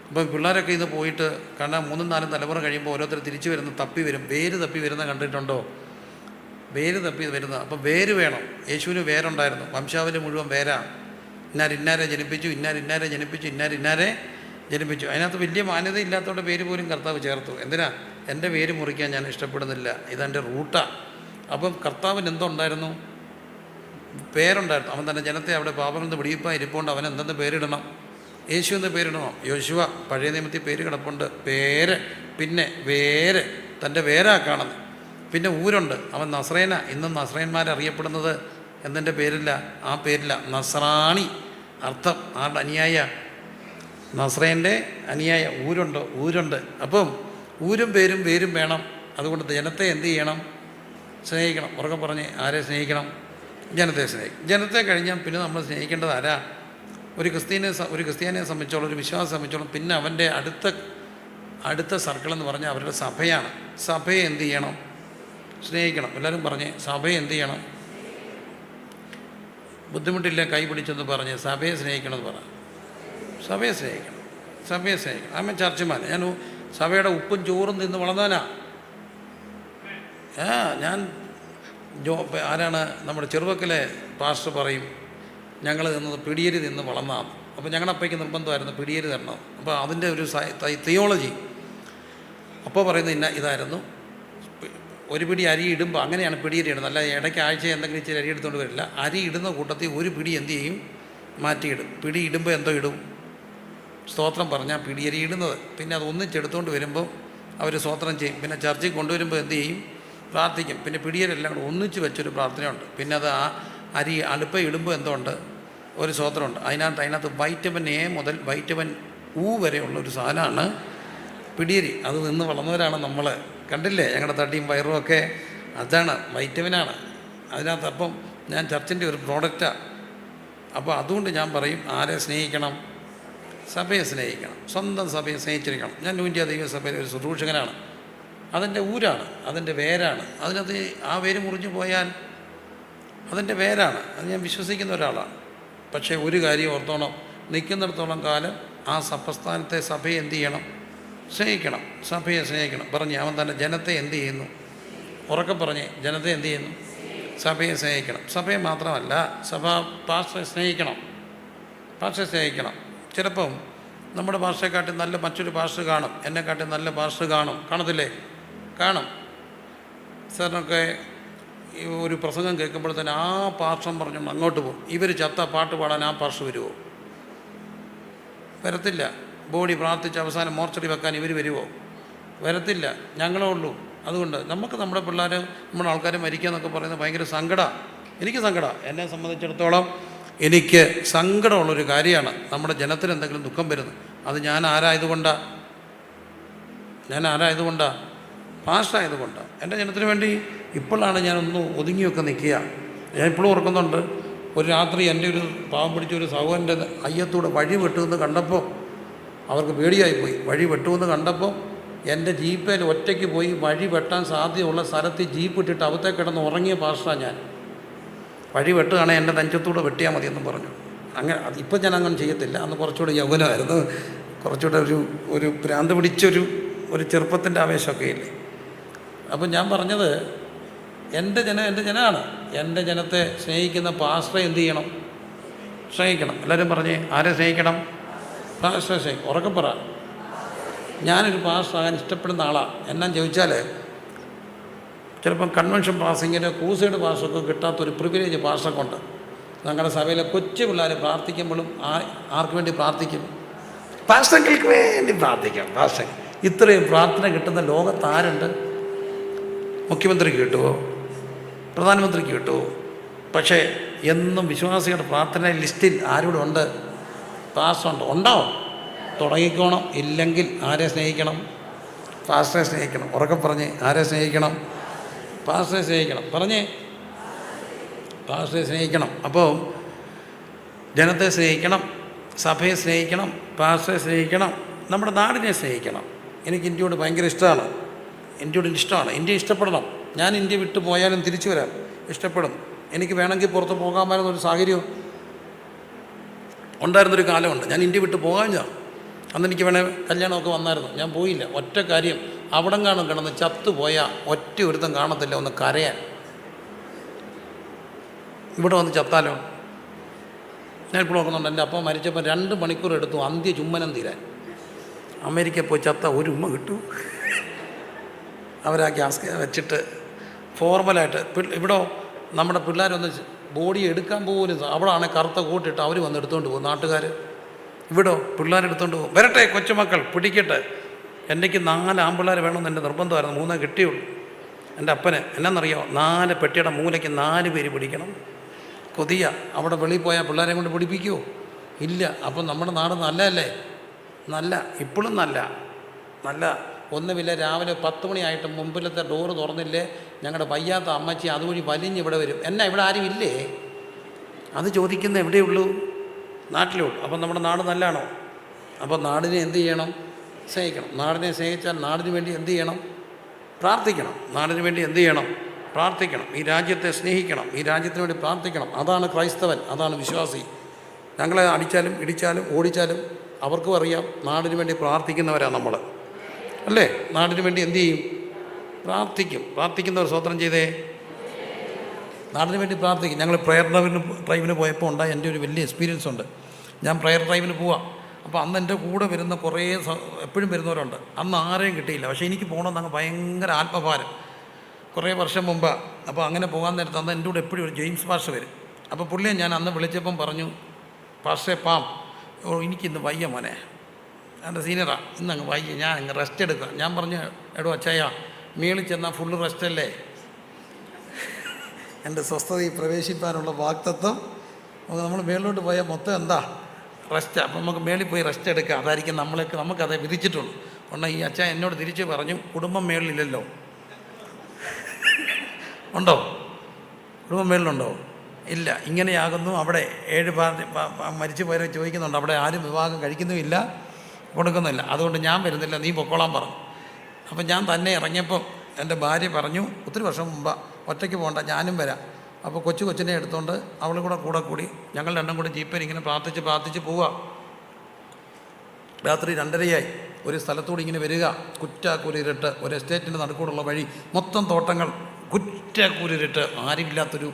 അപ്പം പിള്ളേരൊക്കെ ഇത് പോയിട്ട് കാരണം 3-4 തലമുറ കഴിയുമ്പോൾ ഓരോരുത്തർ തിരിച്ചു വരുന്ന തപ്പി വരും. വേര് തപ്പി വരുന്ന കണ്ടിട്ടുണ്ടോ? വേര് തപ്പി വരുന്ന. അപ്പം വേര് വേണം. യേശുവിന് വേരുണ്ടായിരുന്നു. വംശാവലി മുഴുവൻ വേരാണ്. ഇന്നാരെ ജനിപ്പിച്ചു, ഇന്നാരെ ജനിപ്പിച്ചു, ഇന്നാരെ ജനിപ്പിച്ചു. അതിനകത്ത് വലിയ മാന്യത ഇല്ലാത്തവരുടെ പേര് പോലും കർത്താവ് ചേർത്തു. എന്തിനാ? എൻ്റെ പേര് മുറിക്കാൻ ഞാൻ ഇഷ്ടപ്പെടുന്നില്ല, ഇതെൻ്റെ റൂട്ടാണ്. അപ്പം കർത്താവിന് എന്തുണ്ടായിരുന്നു? പേരുണ്ടായിരുന്നു. അവൻ തന്നെ ജനത്തെ അവിടെ പാപങ്ങളിൽ നിന്ന് പിടിയിപ്പാൻ ഇരിപ്പുണ്ട്. അവൻ എന്തെന്ന് പേരിടണം? യേശു എന്ന് പേരിടണം. യോശുവ പഴയ നിയമത്തിൽ പേര് കിടപ്പുണ്ട്. പേര്, പിന്നെ വേര്, തൻ്റെ വേരാ കാണുന്നത്. പിന്നെ ഊരുണ്ട്. അവൻ നസ്രേന. ഇന്നും നസ്രയന്മാരറിയപ്പെടുന്നത് എന്തിൻ്റെ പേരില്ല? ആ പേരില്ല, നസ്രാണി. അർത്ഥം ആരുടെ അനുയായ? നസ്രേൻ്റെ അനുയായ. ഊരുണ്ട്. അപ്പം ഊരും പേരും വേരും വേണം. അതുകൊണ്ട് ജനത്തെ എന്ത് ചെയ്യണം? സ്നേഹിക്കണം. ഉറക്കെ പറഞ്ഞ് ആരെ സ്നേഹിക്കണം? ജനത്തെ സ്നേഹിക്കും. ജനത്തെ കഴിഞ്ഞാൽ പിന്നെ നമ്മൾ സ്നേഹിക്കേണ്ടത് ആരാ? ഒരു ക്രിസ്ത്യാനിയെ സംബന്ധിച്ചോളം, ഒരു വിശ്വാസം സംബന്ധിച്ചോളം പിന്നെ അവൻ്റെ അടുത്ത സർക്കിൾ എന്ന് പറഞ്ഞാൽ അവരുടെ സഭയാണ്. സഭയെ എന്ത് ചെയ്യണം? സ്നേഹിക്കണം. എല്ലാവരും പറഞ്ഞ് സഭയെ എന്ത് ചെയ്യണം? ബുദ്ധിമുട്ടില്ല കൈ പിടിച്ചെന്ന് പറഞ്ഞ് സഭയെ സ്നേഹിക്കണമെന്ന് പറ. സഭയെ സ്നേഹിക്കണം. ആമൻ ചർച്ചമാൻ. ഞാൻ സഭയുടെ ഉപ്പും ചോറും തിന്ന് വളർന്നവനാ. ഞാൻ ആരാണ് നമ്മുടെ ചെറുവക്കലെ പാസ്റ്റർ പറയും, ഞങ്ങൾ നിന്നത് പിടിയരി നിന്ന് വളർന്നതാണ്. അപ്പോൾ ഞങ്ങളുടെ അപ്പയ്ക്ക് നിർബന്ധമായിരുന്നു പിടിയരി തരണം. അപ്പോൾ അതിൻ്റെ ഒരു തിയോളജി അപ്പോൾ പറയുന്നത് ഇതായിരുന്നു. ഒരു പിടി അരി ഇടുമ്പോൾ അങ്ങനെയാണ് പിടിയരി ഇടുന്നത്. അല്ല ഇടയ്ക്ക് ആഴ്ച എന്തെങ്കിലും ഇച്ചിരി അരി എടുത്തുകൊണ്ട് വരില്ല. അരി ഇടുന്ന കൂട്ടത്തിൽ ഒരു പിടി എന്ത് ചെയ്യും? മാറ്റിയിടും. പിടി ഇടുമ്പോൾ എന്തോ ഇടും? സ്തോത്രം പറഞ്ഞാൽ പിടിയരി ഇടുന്നത്. പിന്നെ അത് ഒന്നിച്ചെടുത്തുകൊണ്ട് വരുമ്പോൾ അവർ സ്തോത്രം ചെയ്യും. പിന്നെ ചർച്ചയിൽ കൊണ്ടുവരുമ്പോൾ എന്ത് ചെയ്യും? പ്രാർത്ഥിക്കും. പിന്നെ പിടിയരെല്ലാം കൂടെ ഒന്നിച്ച് വെച്ചൊരു പ്രാർത്ഥനയുണ്ട്. പിന്നെ അത് ആ അരി അടുപ്പ ഇടുമ്പോൾ എന്തോ ഉണ്ട്? ഒരു സ്തോത്രമുണ്ട്. അതിനകത്ത് വൈറ്റമിൻ എ മുതൽ വൈറ്റമിൻ ഊ വരെയുള്ള ഒരു സാധനമാണ് പിടിയരി. അത് നിന്ന് വളർന്നവരാണ് നമ്മൾ. കണ്ടില്ലേ ഞങ്ങളുടെ തടിയും വയറും ഒക്കെ? അതാണ്, വൈറ്റമിനാണ് അതിനകത്ത്. അപ്പം ഞാൻ ചർച്ചിൻ്റെ ഒരു പ്രോഡക്റ്റാണ്. അപ്പോൾ അതുകൊണ്ട് ഞാൻ പറയും ആരെ സ്നേഹിക്കണം? സഭയെ സ്നേഹിക്കണം. സ്വന്തം സഭയെ സ്നേഹിച്ചിരിക്കണം. ഞാൻ ന്യൂന്ത്യ ദൈവസഭയിലെ ഒരു ശുശ്രൂഷകനാണ്. അതിൻ്റെ ഊരാണ്, അതിൻ്റെ വേരാണ്. അതിനകത്ത് ആ വേര് മുറിഞ്ഞു പോയാൽ അതിൻ്റെ വേരാണ്. അത് ഞാൻ വിശ്വസിക്കുന്ന ഒരാളാണ്. പക്ഷേ ഒരു കാര്യം ഓർത്തോണം, നിൽക്കുന്നിടത്തോളം കാലം ആ പ്രസ്ഥാനത്തെ സഭയെ എന്ത് ചെയ്യണം? സ്നേഹിക്കണം. സഭയെ സ്നേഹിക്കണം. പറഞ്ഞ് അവൻ തന്നെ ജനത്തെ എന്ത് ചെയ്യുന്നു? ഉറക്കെ പറഞ്ഞ് ജനത്തെ എന്ത് ചെയ്യുന്നു? സഭയെ സ്നേഹിക്കണം. സഭയെ മാത്രമല്ല, പാസ്റ്ററെ സ്നേഹിക്കണം. ചിലപ്പം നമ്മുടെ ഭാഷയെക്കാട്ടി നല്ല മറ്റൊരു പാസ്റ്റർ കാണും, എന്നെക്കാട്ടി നല്ല പാസ്റ്റർ കാണത്തില്ലേ? കാണും. സാറിനൊക്കെ ഒരു പ്രസംഗം കേൾക്കുമ്പോൾ തന്നെ ആ പാർശ്വം പറഞ്ഞു അങ്ങോട്ട് പോകും. ഇവർ ചത്ത പാട്ട് പാടാൻ ആ പാർശ്വം വരുമോ? വരത്തില്ല. ബോഡി പ്രാർത്ഥിച്ച് അവസാനം മോർച്ചറി വെക്കാൻ ഇവർ വരുമോ? വരത്തില്ല. ഞങ്ങളേ ഉള്ളൂ. അതുകൊണ്ട് നമുക്ക് നമ്മുടെ പിള്ളേർ, നമ്മുടെ ആൾക്കാർ മരിക്കുക എന്നൊക്കെ പറയുന്നത് ഭയങ്കര സങ്കടമാണ്. എനിക്ക് സങ്കടമാണ്. എന്നെ സംബന്ധിച്ചിടത്തോളം എനിക്ക് സങ്കടമുള്ളൊരു കാര്യമാണ് നമ്മുടെ ജനത്തിന് എന്തെങ്കിലും ദുഃഖം വരുന്നത്. അത് ഞാൻ ആരായതുകൊണ്ടാണ്? പാസ്റ്റായതുകൊണ്ടാണ്. എൻ്റെ ജനത്തിന് വേണ്ടി ഇപ്പോഴാണ് ഞാനൊന്ന് ഒതുങ്ങിയൊക്കെ നിൽക്കുക. ഞാൻ ഇപ്പോഴും ഓർക്കുന്നുണ്ട്, ഒരു രാത്രി എൻ്റെ ഒരു പാവം പിടിച്ച ഒരു സഹോദരൻ്റെ അയ്യത്തൂടെ വഴി വെട്ടുമെന്ന് കണ്ടപ്പോൾ അവർക്ക് പേടിയായിപ്പോയി. വഴി വെട്ടുമെന്ന് കണ്ടപ്പോൾ എൻ്റെ ജീപ്പേൽ ഒറ്റയ്ക്ക് പോയി വഴി വെട്ടാൻ സാധ്യതയുള്ള സ്ഥലത്ത് ജീപ്പ് ഇട്ടിട്ട് അവത്തെ കിടന്ന് ഉറങ്ങിയ പാസ്റ്റാണ് ഞാൻ. വഴി വെട്ടുകയാണെങ്കിൽ എൻ്റെ നെഞ്ചത്തൂടെ വെട്ടിയാൽ മതിയെന്നും പറഞ്ഞു. അങ്ങനെ ഇപ്പം ഞാൻ അങ്ങനെ ചെയ്യത്തില്ല. അന്ന് കുറച്ചുകൂടെ യൗവനമായിരുന്നു. കുറച്ചുകൂടെ ഒരു ഭ്രാന്ത് പിടിച്ചൊരു ചെറുപ്പത്തിൻ്റെ ആവേശമൊക്കെ ഇല്ലേ. അപ്പം ഞാൻ പറഞ്ഞത് എൻ്റെ ജനമാണ്. എൻ്റെ ജനത്തെ സ്നേഹിക്കുന്ന പാസ്റ്ററെ എന്ത് ചെയ്യണം? സ്നേഹിക്കണം. എല്ലാവരും പറഞ്ഞേ ആരെ സ്നേഹിക്കണം? പാസ്റ്ററെ സ്നേഹിക്കും. ഉറക്കെ പറ. ഞാനൊരു പാസ്റ്റർ ആകാൻ ഇഷ്ടപ്പെടുന്ന ആളാണ്. എന്നാന്ന് ചോദിച്ചാൽ ചിലപ്പം കൺവെൻഷൻ പാസിങ്ങിന് ക്രൂസൈഡ് പാസ്റ്റർക്ക് കിട്ടാത്തൊരു പ്രിവിലേജ് പാസ്റ്റർക്കുണ്ട്. ഞങ്ങളുടെ സഭയിലെ കൊച്ചു പിള്ളേർ പ്രാർത്ഥിക്കുമ്പോഴും ആർക്ക് വേണ്ടി പ്രാർത്ഥിക്കും? പാസ്റ്റർക്ക് വേണ്ടി പ്രാർത്ഥിക്കാം. പാസ്റ്റർ ഇത്രയും പ്രാർത്ഥന കിട്ടുന്ന ലോകത്ത് ആരുണ്ട്? മുഖ്യമന്ത്രിക്ക് കിട്ടുമോ? പ്രധാനമന്ത്രിക്ക് കിട്ടുമോ? പക്ഷേ എന്നും വിശ്വാസികളുടെ പ്രാർത്ഥന ലിസ്റ്റിൽ ആരോടും ഉണ്ട്? പാസ്റ്ററുണ്ട്. ഉണ്ടാവും. തുടങ്ങിക്കോണം. ഇല്ലെങ്കിൽ ആരെ സ്നേഹിക്കണം? പാസ്റ്ററെ സ്നേഹിക്കണം. ഉറക്കെ പറഞ്ഞ് ആരെ സ്നേഹിക്കണം? പാസ്റ്ററെ സ്നേഹിക്കണം. പറഞ്ഞേ പാസ്റ്ററെ സ്നേഹിക്കണം. അപ്പോൾ ജനത്തെ സ്നേഹിക്കണം, സഭയെ സ്നേഹിക്കണം, പാസ്റ്ററെ സ്നേഹിക്കണം, നമ്മുടെ നാടിനെ സ്നേഹിക്കണം. എനിക്ക് ഇന്ത്യയോട് ഭയങ്കര ഇഷ്ടമാണ്. ഇന്ത്യയോട് ഇഷ്ടമാണ്. ഇന്ത്യ ഇഷ്ടപ്പെടണം. ഞാൻ ഇന്ത്യ വിട്ടു പോയാലും തിരിച്ചു വരാം, ഇഷ്ടപ്പെടും. എനിക്ക് വേണമെങ്കിൽ പുറത്ത് പോകാമായിരുന്നൊരു സാഹചര്യം ഉണ്ടായിരുന്നൊരു കാലമുണ്ട്. ഞാൻ ഇന്ത്യ വിട്ട് പോകാൻ അന്ന് എനിക്ക് വേണേൽ കല്യാണമൊക്കെ വന്നായിരുന്നു. ഞാൻ പോയില്ല. ഒറ്റ കാര്യം, അവിടം കാണും കിടന്ന് ചത്തുപോയാൽ ഒറ്റ ഒരുത്തം കാണത്തില്ല ഒന്ന് കരയാൻ. ഇവിടെ വന്ന് ചത്താലോ? ഞാൻ ഇപ്പോൾ നോക്കുന്നുണ്ട്, എൻ്റെ അപ്പം മരിച്ചപ്പോൾ 2 മണിക്കൂർ എടുത്തു അന്ത്യ ചുമ്മനം തീരാൻ. അമേരിക്കയിൽ പോയി ചത്ത ഒരു ഉമ്മ കിട്ടൂ. അവരാ ഗ്യാസ് വെച്ചിട്ട് ഫോർമലായിട്ട് ഇവിടെ നമ്മുടെ പിള്ളേരൊന്ന് ബോഡി എടുക്കാൻ പോലും, അവിടെ ആണെങ്കിൽ കറുത്ത കൂട്ടിട്ട് അവർ വന്ന് എടുത്തുകൊണ്ട് പോകും നാട്ടുകാർ. ഇവിടോ പിള്ളേരെടുത്തുകൊണ്ട് പോകും. വരട്ടെ കൊച്ചുമക്കൾ പിടിക്കട്ടെ. എനിക്ക് 4 ആൺപിള്ളേർ വേണമെന്ന് എൻ്റെ നിർബന്ധമായിരുന്നു. 3 കിട്ടിയുള്ളൂ. എൻ്റെ അപ്പന് എന്നാന്നറിയോ, 4 പെട്ടിയുടെ മൂലയ്ക്ക് 4 പേര് പിടിക്കണം. കൊതിയ. അവിടെ വെളിയിൽ പോയാൽ പിള്ളേരെ കൊണ്ട് പിടിപ്പിക്കുമോ? ഇല്ല. അപ്പം നമ്മുടെ നാട് നല്ലതല്ലേ? നല്ല, ഇപ്പോഴും നല്ല ഒന്നുമില്ല. രാവിലെ 10 മണിയായിട്ട് മുമ്പിലത്തെ ഡോറ് തുറന്നില്ലേ, ഞങ്ങളുടെ വയ്യാത്ത അമ്മച്ചി അതുവഴി വലിഞ്ഞ് ഇവിടെ വരും. എന്നാ ഇവിടെ ആരും ഇല്ലേ? അത് ചോദിക്കുന്ന എവിടെയുള്ളൂ? നാട്ടിലേ ഉള്ളൂ. അപ്പം നമ്മുടെ നാട് നല്ലതാണോ? അപ്പോൾ നാടിനെ എന്ത് ചെയ്യണം? സ്നേഹിക്കണം. നാടിനെ സ്നേഹിച്ചാൽ നാടിന് വേണ്ടി എന്ത് ചെയ്യണം? പ്രാർത്ഥിക്കണം. നാടിന് വേണ്ടി എന്ത് ചെയ്യണം? പ്രാർത്ഥിക്കണം. ഈ രാജ്യത്തെ സ്നേഹിക്കണം. ഈ രാജ്യത്തിന് വേണ്ടി പ്രാർത്ഥിക്കണം. അതാണ് ക്രൈസ്തവൻ, അതാണ് വിശ്വാസി. ഞങ്ങളെ അടിച്ചാലും ഇടിച്ചാലും ഓടിച്ചാലും അവർക്കും അറിയാം നാടിന് വേണ്ടി പ്രാർത്ഥിക്കുന്നവരാണ് നമ്മൾ, അല്ലേ? നാടിന് വേണ്ടി എന്തു ചെയ്യും? പ്രാർത്ഥിക്കും. പ്രാർത്ഥിക്കുന്നവർ സ്വതന്ത്രം ചെയ്തേ. നാടിന് വേണ്ടി പ്രാർത്ഥിക്കും. ഞങ്ങൾ പ്രെയർ ഡ്രൈവിന് പോയപ്പോൾ ഉണ്ടായ എൻ്റെ ഒരു വലിയ എക്സ്പീരിയൻസ് ഉണ്ട്. ഞാൻ പ്രെയർ ഡ്രൈവിന് പോവാം. അപ്പോൾ അന്ന് എൻ്റെ കൂടെ വരുന്ന കുറേ എപ്പോഴും വരുന്നവരുണ്ട്. അന്ന് ആരെയും കിട്ടിയില്ല. പക്ഷേ എനിക്ക് പോകണമെന്ന് അങ്ങ് ഭയങ്കര ആത്മഭാരം. കുറേ വർഷം മുമ്പ്. അപ്പോൾ അങ്ങനെ പോകാൻ നേരത്ത് അന്ന് എൻ്റെ കൂടെ എപ്പോഴും ഒരു ജെയിംസ് പാസ്റ്റർ വരും. അപ്പോൾ പുള്ളിയെ ഞാൻ അന്ന് വിളിച്ചപ്പം പറഞ്ഞു, പാസ്റ്ററെ പാം, എനിക്കിന്ന് വയ്യ മോനെ, എൻ്റെ സീനിയറാണ്, ഇന്നങ്ങ് വയ്യ, ഞാൻ അങ്ങ് റെസ്റ്റ് എടുക്കുക. ഞാൻ പറഞ്ഞു, എടോ അച്ചായ, മേളിൽ ചെന്നാൽ ഫുള്ള് റെസ്റ്റല്ലേ? എൻ്റെ സ്വസ്ഥതയിൽ പ്രവേശിപ്പാനുള്ള വാക്തത്വം നമ്മൾ മേളിലോട്ട് പോയാൽ മൊത്തം എന്താ? റെസ്റ്റ്. അപ്പം നമുക്ക് മേളിൽ പോയി റെസ്റ്റ് എടുക്കുക. അതായിരിക്കും നമുക്കതേ വിധിച്ചിട്ടുള്ളൂ. ഉടനെ ഈ അച്ഛൻ എന്നോട് തിരിച്ച് പറഞ്ഞു, കുടുംബം മേളിലില്ലല്ലോ. ഉണ്ടോ? കുടുംബം മേളിലുണ്ടോ? ഇല്ല. ഇങ്ങനെയാകുന്നു അവിടെ 7 മരിച്ചു പോയവരെ ചോദിക്കുന്നുണ്ട്. അവിടെ ആരും വിവാഹം കഴിക്കുന്നുമില്ല, കൊടുക്കുന്നില്ല. അതുകൊണ്ട് ഞാൻ വരുന്നില്ല, നീ പൊക്കോളാൻ പറഞ്ഞു. അപ്പം ഞാൻ തന്നെ ഇറങ്ങിയപ്പം എൻ്റെ ഭാര്യ പറഞ്ഞു, ഒത്തിരി വർഷം മുമ്പ്, ഒറ്റയ്ക്ക് പോകണ്ട, ഞാനും വരാം. അപ്പോൾ കൊച്ചിനെ എടുത്തുകൊണ്ട് അവളും കൂടെ കൂടി ഞങ്ങൾ 2 കൂടി ജീപ്പേൽ ഇങ്ങനെ പ്രാർത്ഥിച്ച് പോവുക. രാത്രി 2:30 ഒരു സ്ഥലത്തൂടെ ഇങ്ങനെ വരിക. കുറ്റാക്കൂരിട്ട് ഒരു എസ്റ്റേറ്റിൻ്റെ നടുക്കൂടുള്ള വഴി, മൊത്തം തോട്ടങ്ങൾ, കുറ്റാക്കൂരിട്ട്, ആരുമില്ലാത്തൊരു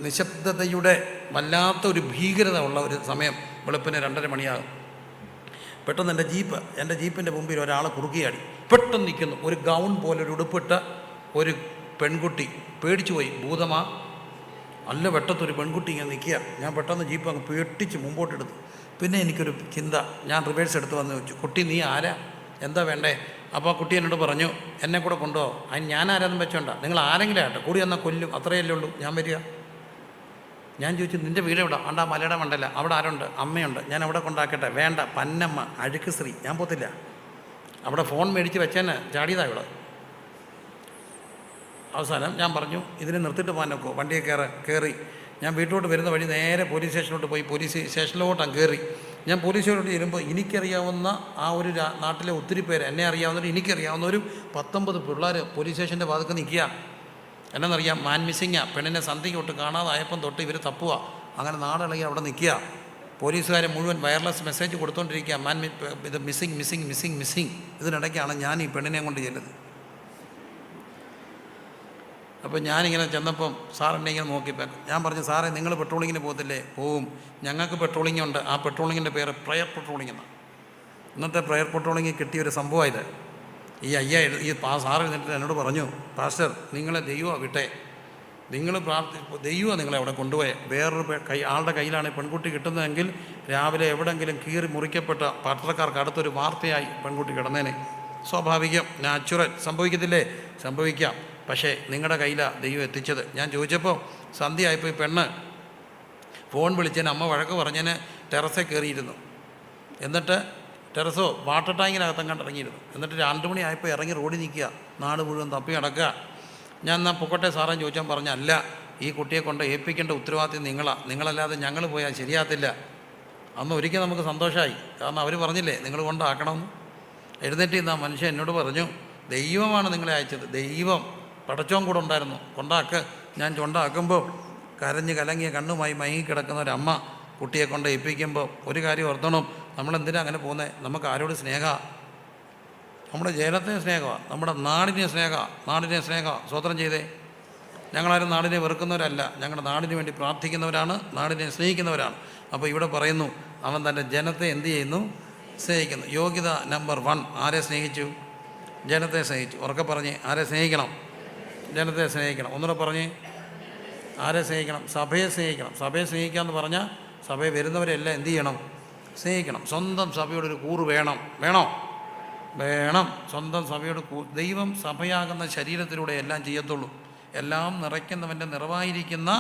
നിശബ്ദതയുടെ വല്ലാത്തൊരു ഭീകരത ഉള്ള ഒരു സമയം. വെളുപ്പിന് 2:30 മണിയാകും. പെട്ടെന്ന് എൻ്റെ ജീപ്പിൻ്റെ മുമ്പിൽ ഒരാൾ കുറുകിയാടി. പെട്ടെന്ന് നിൽക്കുന്നു. ഒരു ഗൗൺ പോലെ ഒരു ഉടുപ്പിട്ട ഒരു പെൺകുട്ടി. പേടിച്ചു പോയി. ഭൂതമാ? നല്ല വെട്ടത്തൊരു പെൺകുട്ടി ഇങ്ങനെ നിൽക്കുക. ഞാൻ പെട്ടെന്ന് ജീപ്പ് അങ്ങ് പേട്ടിച്ച് മുമ്പോട്ടെടുത്തു. പിന്നെ എനിക്കൊരു ചിന്ത. ഞാൻ റിവേഴ്സ് എടുത്ത് വന്ന് വെച്ചു, കുട്ടി നീ ആരാ, എന്താ വേണ്ടേ? അപ്പോൾ ആ കുട്ടി എന്നോട് പറഞ്ഞു, എന്നെ കൂടെ കൊണ്ടുപോകും. അതിന് ഞാൻ ആരാന്നും വെച്ചോണ്ട, നിങ്ങൾ ആരെങ്കിലും ആട്ടെ, കൂടി വന്നാൽ കൊല്ലും, അത്രയല്ലേ ഉള്ളൂ, ഞാൻ വരിക. ഞാൻ ചോദിച്ചു, നിൻ്റെ വീട് എവിടെ? ആണ്ടാ മലയുടെ മണ്ടല്ല. അവിടെ ആരുണ്ട്? അമ്മയുണ്ട്. ഞാൻ അവിടെ കൊണ്ടാക്കട്ടെ? വേണ്ട, പന്നമ്മ, അഴുക്ക് സ്ത്രീ, ഞാൻ പോത്തില്ല. അവിടെ ഫോൺ മേടിച്ച് വെച്ചേന് ചാടിയതാ ഇവിടെ. അവസാനം ഞാൻ പറഞ്ഞു, ഇതിനെ നിർത്തിയിട്ട് പോകാൻ നോക്കുമോ? വണ്ടിയെ കയറി ഞാൻ വീട്ടിലോട്ട് വരുന്ന വഴി നേരെ പോലീസ് സ്റ്റേഷനിലോട്ട് പോയി. പോലീസ് സ്റ്റേഷനിലോട്ടാണ് കയറി. ഞാൻ പോലീസിലോട്ട് ചെല്ലുമ്പോൾ എനിക്കറിയാവുന്ന ആ ഒരു നാട്ടിലെ ഒത്തിരി പേര്, എന്നെ അറിയാവുന്നവർ, എനിക്കറിയാവുന്ന ഒരു 19 പിള്ളേർ പോലീസ് സ്റ്റേഷൻ്റെ ഭാഗത്ത് നിൽക്കുക. എന്നറിയാം, മാൻ മിസ്സിങ്ങാ. പെണ്ണിനെ സന്ധ്യയ്ക്ക് തൊട്ട് കാണാതായപ്പം തൊട്ട് ഇവർ തപ്പുക. അങ്ങനെ നാടിളകി അവിടെ നിൽക്കുക. പോലീസുകാരെ മുഴുവൻ വയർലെസ് മെസ്സേജ് കൊടുത്തുകൊണ്ടിരിക്കുക, ഇത് മിസ്സിങ്. ഇതിനിടയ്ക്കാണ് ഞാൻ ഈ പെണ്ണിനെ കൊണ്ട് ചെല്ലുന്നത്. അപ്പോൾ ഞാനിങ്ങനെ ചെന്നപ്പം സാർ എന്നെ ഇങ്ങനെ നോക്കിയപ്പോൾ ഞാൻ പറഞ്ഞു, സാറേ നിങ്ങൾ പെട്രോളിങ്ങിന് പോകത്തില്ലേ? പോവും. ഞങ്ങൾക്ക് പെട്രോളിംഗ് ഉണ്ട്. ആ പെട്രോളിങ്ങിൻ്റെ പേര് പ്രയർ പെട്രോളിംഗ് എന്നാണ്. ഇന്നത്തെ പ്രയർ പെട്രോളിംഗ് കിട്ടിയൊരു സംഭവമായത്. ഈ സാർ എന്നിട്ട് എന്നോട് പറഞ്ഞു, പാസ്റ്റർ നിങ്ങളെ ദൈവമാണ് വിട്ടേ, നിങ്ങൾ ദൈവമാണ് നിങ്ങളെ അവിടെ കൊണ്ടുപോയേ. വേറൊരു ആളുടെ കയ്യിലാണ് പെൺകുട്ടി കിട്ടുന്നതെങ്കിൽ രാവിലെ എവിടെയെങ്കിലും കീറി മുറിക്കപ്പെട്ട പത്രക്കാർക്ക് അടുത്തൊരു വാർത്തയായി പെൺകുട്ടി കിടന്നേനെ. സ്വാഭാവികം, നാച്ചുറൽ. സംഭവിക്കത്തില്ലേ? സംഭവിക്കാം. പക്ഷേ നിങ്ങളുടെ കയ്യിലാണ് ദൈവം എത്തിച്ചത്. ഞാൻ ചോദിച്ചപ്പോൾ സന്ധ്യയായപ്പോൾ ഈ പെണ്ണ് ഫോൺ വിളിച്ചതിന് അമ്മ വഴക്ക് പറഞ്ഞതിന് ടെറസിൽ കയറിയിരുന്നു. എന്നിട്ട് ടെറസോ വാട്ടർ ടാങ്കിനകത്തും കണ്ടിറങ്ങിയിരുന്നു. എന്നിട്ട് 2 മണിയായപ്പോൾ ഇറങ്ങി റോഡിൽ നിൽക്കുക. നാട് മുഴുവൻ തപ്പി നടക്കുക. ഞാൻ എന്നാൽ പൊക്കട്ടെ സാറേ ചോദിച്ചാൽ പറഞ്ഞ, അല്ല, ഈ കുട്ടിയെ കൊണ്ട് ഏൽപ്പിക്കേണ്ട ഉത്തരവാദിത്വം നിങ്ങളല്ലാതെ ഞങ്ങൾ പോയാൽ ശരിയാകത്തില്ല. അന്ന് ഒരിക്കൽ നമുക്ക് സന്തോഷമായി, കാരണം അവർ പറഞ്ഞില്ലേ നിങ്ങൾ കൊണ്ടാക്കണമെന്ന്. എഴുന്നേറ്റ് നിന്ന് ആ മനുഷ്യൻ എന്നോട് പറഞ്ഞു, ദൈവമാണ് നിങ്ങളെ അയച്ചത്, ദൈവം പടച്ചോൻ കൂടെ ഉണ്ടായിരുന്നു, കൊണ്ടാക്ക്. ഞാൻ കൊണ്ടാക്കുമ്പോൾ കരഞ്ഞ് കലങ്ങിയ കണ്ണുമായി മയങ്ങിക്കിടക്കുന്ന ഒരമ്മ കുട്ടിയെ കൊണ്ട് ഏൽപ്പിക്കുമ്പോൾ ഒരു കാര്യം ഓർത്തണം, നമ്മളെന്തിനാ അങ്ങനെ പോകുന്നത്? നമുക്ക് ആരോട് സ്നേഹമാണ്? നമ്മുടെ ജനത്തെ സ്നേഹമാണ്, നമ്മുടെ നാടിനെ സ്നേഹമാണ്. സ്വതന്ത്രം ചെയ്തേ. ഞങ്ങളാരും നാടിനെ വെറുക്കുന്നവരല്ല, ഞങ്ങളുടെ നാടിന് വേണ്ടി പ്രാർത്ഥിക്കുന്നവരാണ്, നാടിനെ സ്നേഹിക്കുന്നവരാണ്. അപ്പോൾ ഇവിടെ പറയുന്നു, അവൻ തൻ്റെ ജനത്തെ എന്ത് ചെയ്യുന്നു? സ്നേഹിക്കുന്നു. യോഗ്യത നമ്പർ 1, ആരെ സ്നേഹിച്ചു? ജനത്തെ സ്നേഹിച്ചു. ഉറക്കെ പറഞ്ഞ്, ആരെ സ്നേഹിക്കണം? ജനത്തെ സ്നേഹിക്കണം. ഒന്നുകൂടെ പറഞ്ഞ്, ആരെ സ്നേഹിക്കണം? സഭയെ സ്നേഹിക്കണം. സഭയെ സ്നേഹിക്കുക എന്ന് പറഞ്ഞാൽ സഭയിൽ വരുന്നവരെല്ലാം എന്ത് ചെയ്യണം? സ്നേഹിക്കണം. സ്വന്തം സഭയോടൊരു കൂറ് വേണം. വേണം. സ്വന്തം സഭയോട് ദൈവം സഭയാകുന്ന ശരീരത്തിലൂടെ എല്ലാം ചെയ്യത്തുള്ളൂ. എല്ലാം നിറയ്ക്കുന്നവൻ്റെ നിറവായിരിക്കുന്ന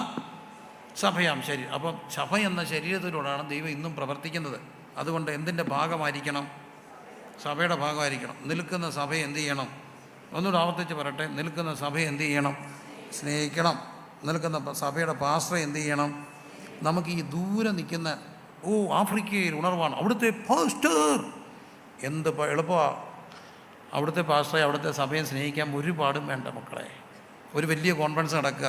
സഭയാം ശരീരം. അപ്പം സഭ എന്ന ശരീരത്തിലൂടെയാണ് ദൈവം ഇന്നും പ്രവർത്തിക്കുന്നത്. അതുകൊണ്ട് എന്തിൻ്റെ ഭാഗമായിരിക്കണം? സഭയുടെ ഭാഗമായിരിക്കണം. നിൽക്കുന്ന സഭയെ എന്ത് ചെയ്യണം? ഒന്നുകൂടെ ആവർത്തിച്ച് പറയട്ടെ, നിൽക്കുന്ന സഭയെ എന്ത് ചെയ്യണം? സ്നേഹിക്കണം. നിൽക്കുന്ന സഭയുടെ പാസ്റ്ററെ എന്ത് ചെയ്യണം? നമുക്ക് ഈ ദൂരെ നിൽക്കുന്ന ആഫ്രിക്കയിൽ ഉണർവാണ്, അവിടുത്തെ പാസ്റ്റർ എന്ത് എളുപ്പമാണ്. അവിടുത്തെ പാസ്റ്ററെ, അവിടുത്തെ സഭയെ സ്നേഹിക്കാൻ ഒരു പാടും വേണ്ട മക്കളെ. ഒരു വലിയ കോൺഫറൻസ് നടക്കുക,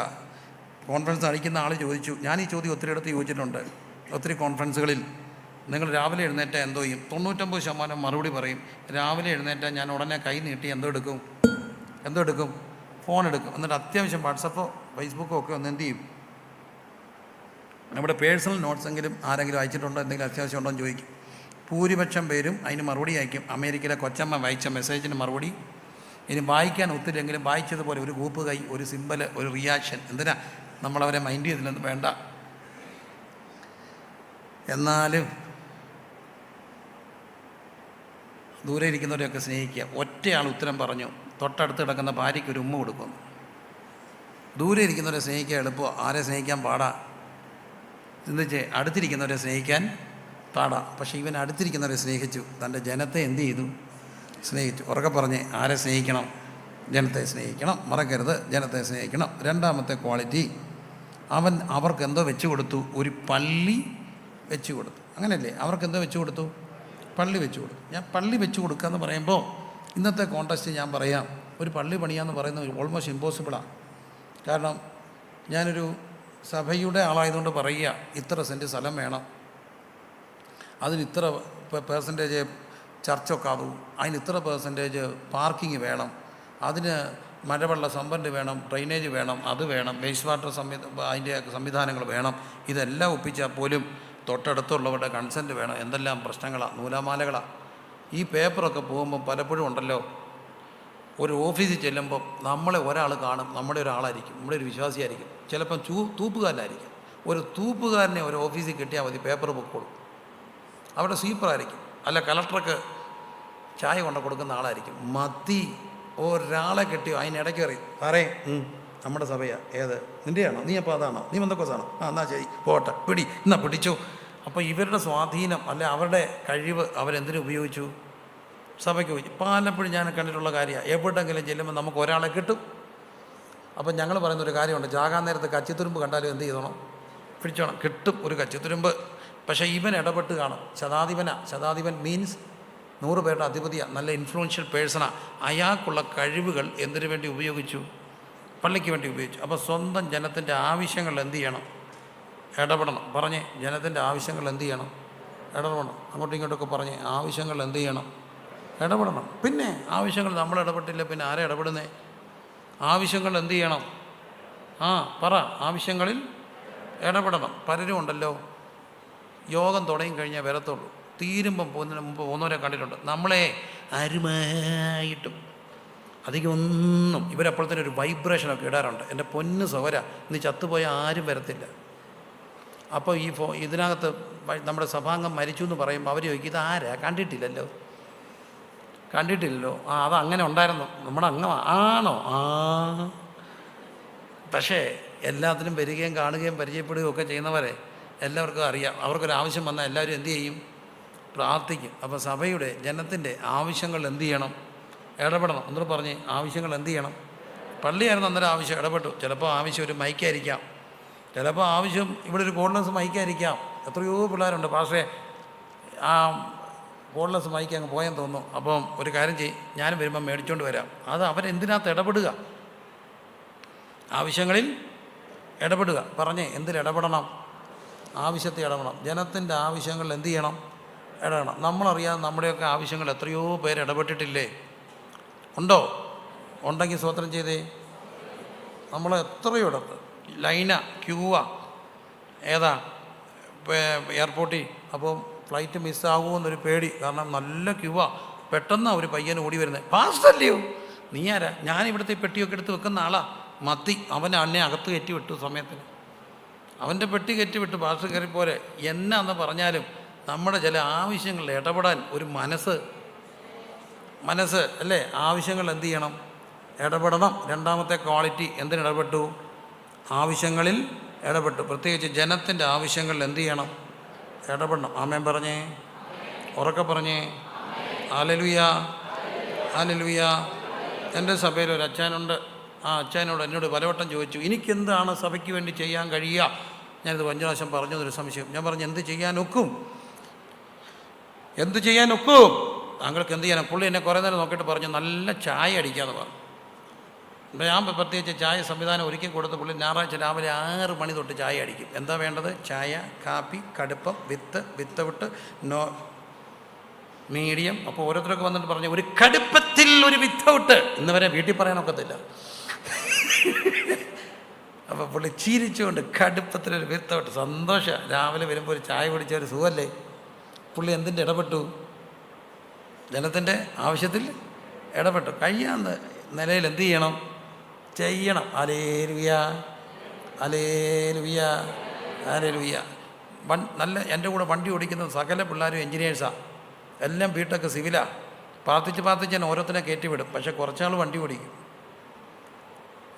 കോൺഫറൻസ് നയിക്കുന്ന ആൾ ചോദിച്ചു, ഞാൻ ഈ ചോദ്യം ഒത്തിരി ഇടത്ത് ചോദിച്ചിട്ടുണ്ട്, ഒത്തിരി കോൺഫറൻസുകളിൽ. നിങ്ങൾ രാവിലെ എഴുന്നേറ്റാൽ എന്തോ ചെയ്യും? 99% മറുപടി പറയും, രാവിലെ എഴുന്നേറ്റാൽ ഞാൻ ഉടനെ കൈ നീട്ടി എന്തോ എടുക്കും? ഫോൺ എടുക്കും. എന്നിട്ട് അത്യാവശ്യം വാട്സപ്പോ ഫേസ്ബുക്കോ ഒക്കെ ഒന്ന് എന്ത് ചെയ്യും? നമ്മുടെ പേഴ്സണൽ നോട്ട്സെങ്കിലും ആരെങ്കിലും അയച്ചിട്ടുണ്ടോ, എന്തെങ്കിലും അത്യാവശ്യം ഉണ്ടോ എന്ന് ചോദിക്കും. ഭൂരിപക്ഷം പേരും അതിന് മറുപടി അയക്കും. അമേരിക്കയിലെ കൊച്ചമ്മ വായിച്ച മെസ്സേജിന് മറുപടി. ഇനി വായിക്കാൻ ഒത്തിരിയെങ്കിലും വായിച്ചതുപോലെ ഒരു കൂപ്പ് കൈ, ഒരു സിമ്പൽ, ഒരു റിയാക്ഷൻ. എന്തിനാ നമ്മളവരെ മൈൻഡ് ചെയ്തില്ലെന്ന് വേണ്ട. എന്നാലും ദൂരെ ഇരിക്കുന്നവരെയൊക്കെ സ്നേഹിക്കുക. ഒറ്റയാൾ ഉത്തരം പറഞ്ഞു, തൊട്ടടുത്ത് കിടക്കുന്ന ഭാര്യയ്ക്ക് ഒരു ഉമ്മ കൊടുക്കുന്നു. ദൂരെ ഇരിക്കുന്നവരെ സ്നേഹിക്കാൻ എളുപ്പമാണ്, ആരെ സ്നേഹിക്കാൻ പാടാ? ചിന്തിച്ച്, അടുത്തിരിക്കുന്നവരെ സ്നേഹിക്കാൻ പാടാ. പക്ഷേ ഇവൻ അടുത്തിരിക്കുന്നവരെ സ്നേഹിച്ചു, തൻ്റെ ജനത്തെ എന്ത് ചെയ്തു? സ്നേഹിച്ചു. ഉറക്കെ പറഞ്ഞ്, ആരെ സ്നേഹിക്കണം? ജനത്തെ സ്നേഹിക്കണം. മറക്കരുത്, ജനത്തെ സ്നേഹിക്കണം. രണ്ടാമത്തെ ക്വാളിറ്റി, അവൻ അവർക്ക് എന്തോ വെച്ചു കൊടുത്തു? ഒരു പള്ളി വെച്ചു കൊടുത്തു. അങ്ങനെയല്ലേ? അവർക്ക് എന്തോ വെച്ചു കൊടുത്തു? പള്ളി വെച്ചു കൊടുത്തു. ഞാൻ പള്ളി വെച്ചു കൊടുക്കുക എന്ന് പറയുമ്പോൾ ഇന്നത്തെ കോണ്ടസ്റ്റ് ഞാൻ പറയാം, ഒരു പള്ളി പണിയാന്ന് പറയുന്നത് ഓൾമോസ്റ്റ് ഇമ്പോസിബിളാണ്. കാരണം ഞാനൊരു സഭയുടെ ആളായതുകൊണ്ട് പറയുക, ഇത്ര സെൻറ്റ് സ്ഥലം വേണം, അതിന് ഇത്ര പേഴ്സൻറ്റേജ് ചർച്ചൊക്കെ ആകും, അതിന് ഇത്ര പേഴ്സൻറ്റേജ് പാർക്കിങ് വേണം, അതിന് മഴവെള്ള സംഭരണി വേണം, ഡ്രെയിനേജ് വേണം, അത് വേണം, വേസ്റ്റ് വാട്ടർ അതിൻ്റെ സംവിധാനങ്ങൾ വേണം. ഇതെല്ലാം ഒപ്പിച്ചാൽ പോലും തൊട്ടടുത്തുള്ളവരുടെ കൺസെൻറ്റ് വേണം. എന്തെല്ലാം പ്രശ്നങ്ങളാണ്, നൂലാമാലകളാണ്. ഈ പേപ്പറൊക്കെ പോകുമ്പോൾ പലപ്പോഴും ഉണ്ടല്ലോ, ഒരു ഓഫീസിൽ ചെല്ലുമ്പോൾ നമ്മളെ ഒരാൾ കാണും, നമ്മുടെ ഒരാളായിരിക്കും, നമ്മുടെ ഒരു വിശ്വാസിയായിരിക്കും, ചിലപ്പം തൂപ്പുകാരനായിരിക്കും. ഒരു തൂപ്പുകാരനെ ഒരു ഓഫീസിൽ കിട്ടിയാൽ മതി, പേപ്പർ പൊക്കോളും. അവിടെ സ്വീപ്പറായിരിക്കും, അല്ല കളക്ടർക്ക് ചായ കൊണ്ട് കൊടുക്കുന്ന ആളായിരിക്കും. മതി ഒരാളെ കിട്ടിയോ അതിനിടയ്ക്ക് അറിയും, സാറേ നമ്മുടെ സഭയാ, ഏത് നിൻ്റെയാണോ? നീ അപ്പോൾ അതാണോ? നീ ബന്ധക്കോസാണോ? എന്നാൽ ശരി പോട്ടെ, എന്നാ പിടിച്ചോ. അപ്പോൾ ഇവരുടെ സ്വാധീനം അല്ലെ അവരുടെ കഴിവ് അവരെന്തിനു ഉപയോഗിച്ചു? സഭയ്ക്ക് ഉപയോഗിച്ചു. പലപ്പോഴും ഞാൻ കണ്ടിട്ടുള്ള കാര്യമാണ്, എവിടെയെങ്കിലും ചെല്ലുമ്പോൾ നമുക്ക് ഒരാളെ കിട്ടും. അപ്പം ഞങ്ങൾ പറയുന്നൊരു കാര്യമുണ്ട്, ജാകാൻ നേരത്ത് കച്ചിത്തുരുമ്പ് കണ്ടാലും എന്ത് ചെയ്തോണം? പിടിച്ചോണം, കിട്ടും ഒരു കച്ചിത്തുരുമ്പ്. പക്ഷേ ഇവൻ ഇടപെട്ട് കാണും. ശതാധിപൻ മീൻസ് 100 പേരുടെ അധിപതിയാണ്, നല്ല ഇൻഫ്ലുവൻഷ്യൽ പേഴ്സണാണ്. അയാൾക്കുള്ള കഴിവുകൾ എന്തിനു വേണ്ടി ഉപയോഗിച്ചു? പള്ളിക്ക് വേണ്ടി ഉപയോഗിച്ചു. അപ്പോൾ സ്വന്തം ജനത്തിൻ്റെ ആവശ്യങ്ങൾ എന്ത് ചെയ്യണം? ഇടപെടണം. പറഞ്ഞേ, ജനത്തിൻ്റെ ആവശ്യങ്ങൾ എന്ത് ചെയ്യണം? ഇടപെടണം. അങ്ങോട്ടും ഇങ്ങോട്ടൊക്കെ പറഞ്ഞേ, ആവശ്യങ്ങൾ എന്ത് ചെയ്യണം? ഇടപെടണം. പിന്നെ ആവശ്യങ്ങൾ നമ്മൾ ഇടപെട്ടില്ല, പിന്നെ ആരെ ഇടപെടുന്നേ? ആവശ്യങ്ങൾ എന്ത് ചെയ്യണം? പറ, ആവശ്യങ്ങളിൽ ഇടപെടണം. പലരും ഉണ്ടല്ലോ, യോഗം തുടങ്ങി കഴിഞ്ഞാൽ വരത്തുള്ളൂ, തീരുമ്പം പോകുന്നതിന് മുമ്പ് പോകുന്നവരെ കണ്ടിട്ടുണ്ട്. നമ്മളെ അരുമായിട്ടും അധികം ഒന്നും ഇവരപ്പോഴത്തേനും ഒരു വൈബ്രേഷനൊക്കെ ഇടാറുണ്ട്. എൻ്റെ പൊന്ന് സഹോദരാ, നീ ചത്തുപോയാൽ ആരും വരത്തില്ല. അപ്പോൾ ഇതിനകത്ത് നമ്മുടെ സഭാംഗം മരിച്ചു എന്ന് പറയുമ്പോൾ അവർ ചോദിക്കും, ഇതാരാ? കണ്ടിട്ടില്ലല്ലോ. അതങ്ങനെ ഉണ്ടായിരുന്നു, നമ്മുടെ ആണോ? പക്ഷേ എല്ലാത്തിനും വരികയും കാണുകയും പരിചയപ്പെടുകയും ഒക്കെ ചെയ്യുന്നവരെ എല്ലാവർക്കും അറിയാം. അവർക്കൊരാവശ്യം വന്നാൽ എല്ലാവരും എന്തു ചെയ്യും? പ്രാർത്ഥിക്കും. അപ്പോൾ സഭയുടെ ജനത്തിൻ്റെ ആവശ്യങ്ങൾ എന്തു ചെയ്യണം? ഇടപെടണം. എന്നിട്ട് പറഞ്ഞ്, ആവശ്യങ്ങൾ എന്തു ചെയ്യണം? പള്ളിയായിരുന്നു അന്നേരം ആവശ്യം, ഇടപെട്ടു. ചിലപ്പോൾ ആവശ്യം ഒരു മൈക്കായിരിക്കാം, ചിലപ്പോൾ ആവശ്യം ഇവിടെ ഒരു കോഡ്ലെസ് മൈക്കായിരിക്കാം. എത്രയോ പിള്ളേരുണ്ട് പക്ഷേ ആ കോഡ്ലെസ് മൈക്ക് അങ്ങ് പോയെന്ന് തോന്നുന്നു. അപ്പം ഒരു കാര്യം ചെയ്യും, ഞാനും വരുമ്പം മേടിച്ചുകൊണ്ട് വരാം. അത് അവരെന്തിനകത്ത് ഇടപെടുക, ആവശ്യങ്ങളിൽ ഇടപെടുക. പറഞ്ഞേ, എന്തിലിടപെടണം? ആവശ്യത്തിൽ ഇടപെടണം. ജനത്തിൻ്റെ ആവശ്യങ്ങളിൽ എന്ത് ചെയ്യണം? ഇടപെടണം. നമ്മളറിയാതെ നമ്മുടെയൊക്കെ ആവശ്യങ്ങൾ എത്രയോ പേര് ഇടപെട്ടിട്ടില്ലേ? ഉണ്ടോ? ഉണ്ടെങ്കിൽ സ്വോത്രം ചെയ്തേ. നമ്മൾ എത്രയോ ഇടത്ത് ലൈനാ, ക്യൂവാ, ഏതാ എയർപോർട്ടിൽ. അപ്പോൾ ഫ്ലൈറ്റ് മിസ്സാകുമോ എന്നൊരു പേടി, കാരണം നല്ല ക്യൂവാ. പെട്ടെന്ന് ഒരു പയ്യന് ഓടി വരുന്നത്, പാസ്റ്റല്ലയോ നീ ആരാ? ഞാൻ ഇവിടുത്തെ പെട്ടിയൊക്കെ എടുത്ത് വെക്കുന്ന ആളാ, മത്തി. അവൻ അന്നെ അകത്ത് കയറ്റി വിട്ടു സമയത്തിന്, അവൻ്റെ പെട്ടി കയറ്റി വിട്ടു, പാസ്റ്റർ കയറിപ്പോലെ. എന്നാന്ന് പറഞ്ഞാലും നമ്മുടെ ചില ആവശ്യങ്ങളിൽ ഇടപെടാൻ ഒരു മനസ്സ് അല്ലേ? ആവശ്യങ്ങൾ എന്ത് ചെയ്യണം? ഇടപെടണം. രണ്ടാമത്തെ ക്വാളിറ്റി, എന്തിനിടപെട്ടു? ആവശ്യങ്ങളിൽ ഇടപെട്ടു. പ്രത്യേകിച്ച് ജനത്തിൻ്റെ ആവശ്യങ്ങളിൽ എന്ത് ചെയ്യണം? ഇടപെടണം. ആമേൻ പറഞ്ഞേ, ഉറക്കെ പറഞ്ഞേ. Hallelujah, hallelujah. എൻ്റെ സഭയിൽ ഒരു അച്ഛനുണ്ട്. ആ അച്ഛനോട് എന്നോട് പലവട്ടം ചോദിച്ചു, എനിക്കെന്താണ് സഭയ്ക്ക് വേണ്ടി ചെയ്യാൻ കഴിയുക? ഞാനിത് 5 പ്രാവശ്യം പറഞ്ഞതൊരു സംശയം. ഞാൻ പറഞ്ഞു, എന്ത് ചെയ്യാനൊക്കും? എന്ത് ചെയ്യാനൊക്കും? താങ്കൾക്ക് എന്ത് ചെയ്യാനോ? പുള്ളി എന്നെ കുറേ നേരം നോക്കിയിട്ട് പറഞ്ഞു, നല്ല ചായ അടിക്കാമെന്ന് പറഞ്ഞു. അപ്പോൾ ഞാൻ പ്രത്യേകിച്ച് ചായ സംവിധാനം ഒരുക്കി കൊടുത്ത് പുള്ളി ഞായറാഴ്ച രാവിലെ 6 മണി തൊട്ട് ചായ അടിക്കും. എന്താ വേണ്ടത്? ചായ, കാപ്പി, കടുപ്പം, വിത്തൗട്ട്, നോ, മീഡിയം. അപ്പോൾ ഓരോരുത്തരൊക്കെ വന്നിട്ട് പറഞ്ഞു, ഒരു കടുപ്പത്തിൽ ഒരു വിത്തൗട്ട്. ഇന്ന് വരെ വീട്ടിൽ പറയാനൊക്കത്തില്ല. അപ്പോൾ പുള്ളി ചിരിച്ചുകൊണ്ട് കടുപ്പത്തിലൊരു വിത്തൗട്ട്. സന്തോഷം. രാവിലെ വരുമ്പോൾ ഒരു ചായ കുടിച്ച ഒരു സുഖമല്ലേ? പുള്ളി എന്തിൻ്റെ ഇടപെട്ടു? ജനത്തിൻ്റെ ആവശ്യത്തിൽ ഇടപെട്ടു. കഴിയാവുന്ന നിലയിൽ എന്ത് ചെയ്യണം? ചെയ്യണം. Hallelujah, hallelujah, hallelujah. നല്ല എൻ്റെ കൂടെ വണ്ടി ഓടിക്കുന്ന സകല പിള്ളേരും എൻജിനീയേഴ്സാണ്. എല്ലാം ബിടെക് സിവിലാണ്. പ്രാർത്ഥിച്ച് ഞാൻ ഓരോരുത്തരെ കയറ്റിവിടും. പക്ഷേ കുറച്ചാൾ വണ്ടി ഓടിക്കും.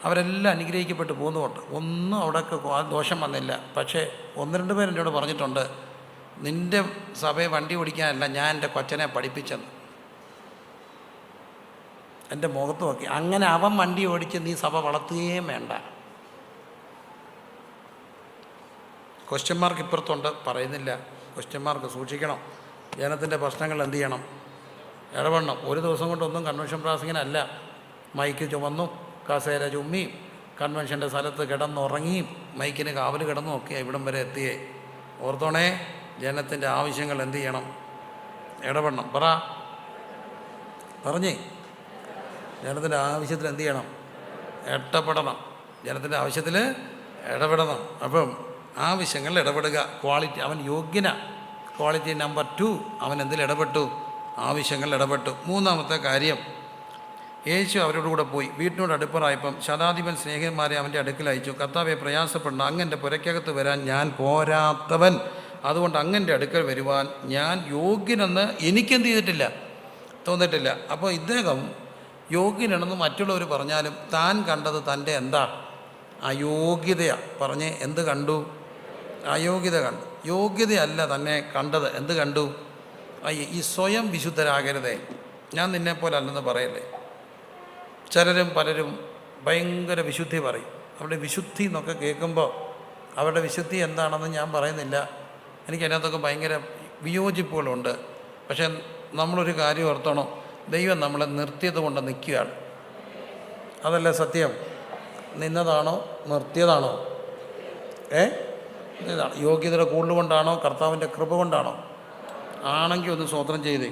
അവരെല്ലാം അനുഗ്രഹിക്കപ്പെട്ട് പോകുന്നുമുണ്ട്. ഒന്നും അവിടെയൊക്കെ ദോഷം വന്നില്ല. പക്ഷേ 1-2 പേര് എന്നോട് പറഞ്ഞിട്ടുണ്ട്, നിൻ്റെ സഭയെ വണ്ടി ഓടിക്കാനല്ല ഞാൻ എൻ്റെ കൊച്ചനെ പഠിപ്പിച്ചെന്ന്. എൻ്റെ മുഖത്ത് നോക്കി. അങ്ങനെ അവൻ വണ്ടി ഓടിച്ച് നീ സഭ വളർത്തുകയും വേണ്ട. ക്വസ്റ്റ്യൻ മാർക്ക് ഇപ്പുറത്തുണ്ട്, പറയുന്നില്ല. ക്വസ്റ്റ്യൻ മാർക്ക് സൂക്ഷിക്കണം. ജനത്തിൻ്റെ പ്രശ്നങ്ങൾ എന്ത് ചെയ്യണം? ഇടപെടണം. ഒരു ദിവസം കൊണ്ടൊന്നും കൺവെൻഷൻ പ്രാസംഗികനല്ല. മൈക്ക് ചുമന്നും കസേര ചുമ്മിയും കൺവെൻഷൻ്റെ സ്ഥലത്ത് കിടന്നുറങ്ങിയും മൈക്കിന് കാവൽ കിടന്നും ഒക്കെ ഇവിടം വരെ എത്തിയേ. ഓർത്തോണേ, ജനത്തിൻ്റെ ആവശ്യങ്ങൾ എന്ത് ചെയ്യണം? ഇടപെടണം. പറഞ്ഞേ, ജനത്തിൻ്റെ ആവശ്യത്തിൽ എന്ത് ചെയ്യണം? ഇടപെടണം. ജനത്തിൻ്റെ ആവശ്യത്തിൽ ഇടപെടണം. അപ്പം ആവശ്യങ്ങളിൽ ഇടപെടുക. ക്വാളിറ്റി, അവൻ യോഗ്യന. ക്വാളിറ്റി നമ്പർ 2, അവൻ എന്തിൽ ഇടപെട്ടു? ആവശ്യങ്ങളിൽ ഇടപെട്ടു. മൂന്നാമത്തെ കാര്യം, യേശു അവരോട് കൂടെ പോയി. വീട്ടിനോട് അടുപ്പറായപ്പം ശതാധിപൻ സ്നേഹിതന്മാരെ അവൻ്റെ അടുക്കൽ അയച്ചു. കർത്താവെ, പ്രയാസപ്പെടണം, അങ്ങൻ്റെ പുരയ്ക്കകത്ത് വരാൻ ഞാൻ പോരാത്തവൻ. അതുകൊണ്ട് അങ്ങൻ്റെ അടുക്കൽ വരുവാൻ ഞാൻ യോഗ്യനെന്ന് എനിക്കെന്ത് ചെയ്തിട്ടില്ല? തോന്നിയിട്ടില്ല. അപ്പോൾ ഇദ്ദേഹം യോഗ്യനാണെന്ന് മറ്റുള്ളവർ പറഞ്ഞാലും താൻ കണ്ടത് തൻ്റെ എന്താ? അയോഗ്യതയാണ്. പറഞ്ഞേ, എന്ത് കണ്ടു? അയോഗ്യത കണ്ടു. യോഗ്യതയല്ല തന്നെ കണ്ടത്. എന്ത് കണ്ടു? ഈ സ്വയം വിശുദ്ധരാകരുതേ, ഞാൻ നിന്നെപ്പോലെ അല്ലെന്ന് പറയല്ലേ. പലരും ഭയങ്കര വിശുദ്ധി പറയും. അവരുടെ വിശുദ്ധി എന്നൊക്കെ കേൾക്കുമ്പോൾ അവരുടെ വിശുദ്ധി എന്താണെന്ന് ഞാൻ പറയുന്നില്ല. എനിക്കതിനകത്തൊക്കെ ഭയങ്കര വിയോജിപ്പുകളുണ്ട്. പക്ഷേ നമ്മളൊരു കാര്യം ഓർത്തണം, ദൈവം നമ്മളെ നിർത്തിയത് കൊണ്ട് നിൽക്കുകയാണ്. അതല്ലേ സത്യം? നിന്നതാണോ നിർത്തിയതാണോ? ഇതാണ്. യോഗ്യതയുടെ കൂടുതൽ കൊണ്ടാണോ കർത്താവിൻ്റെ കൃപ കൊണ്ടാണോ? ആണെങ്കിൽ ഒന്ന് സ്തോത്രം ചെയ്തേ.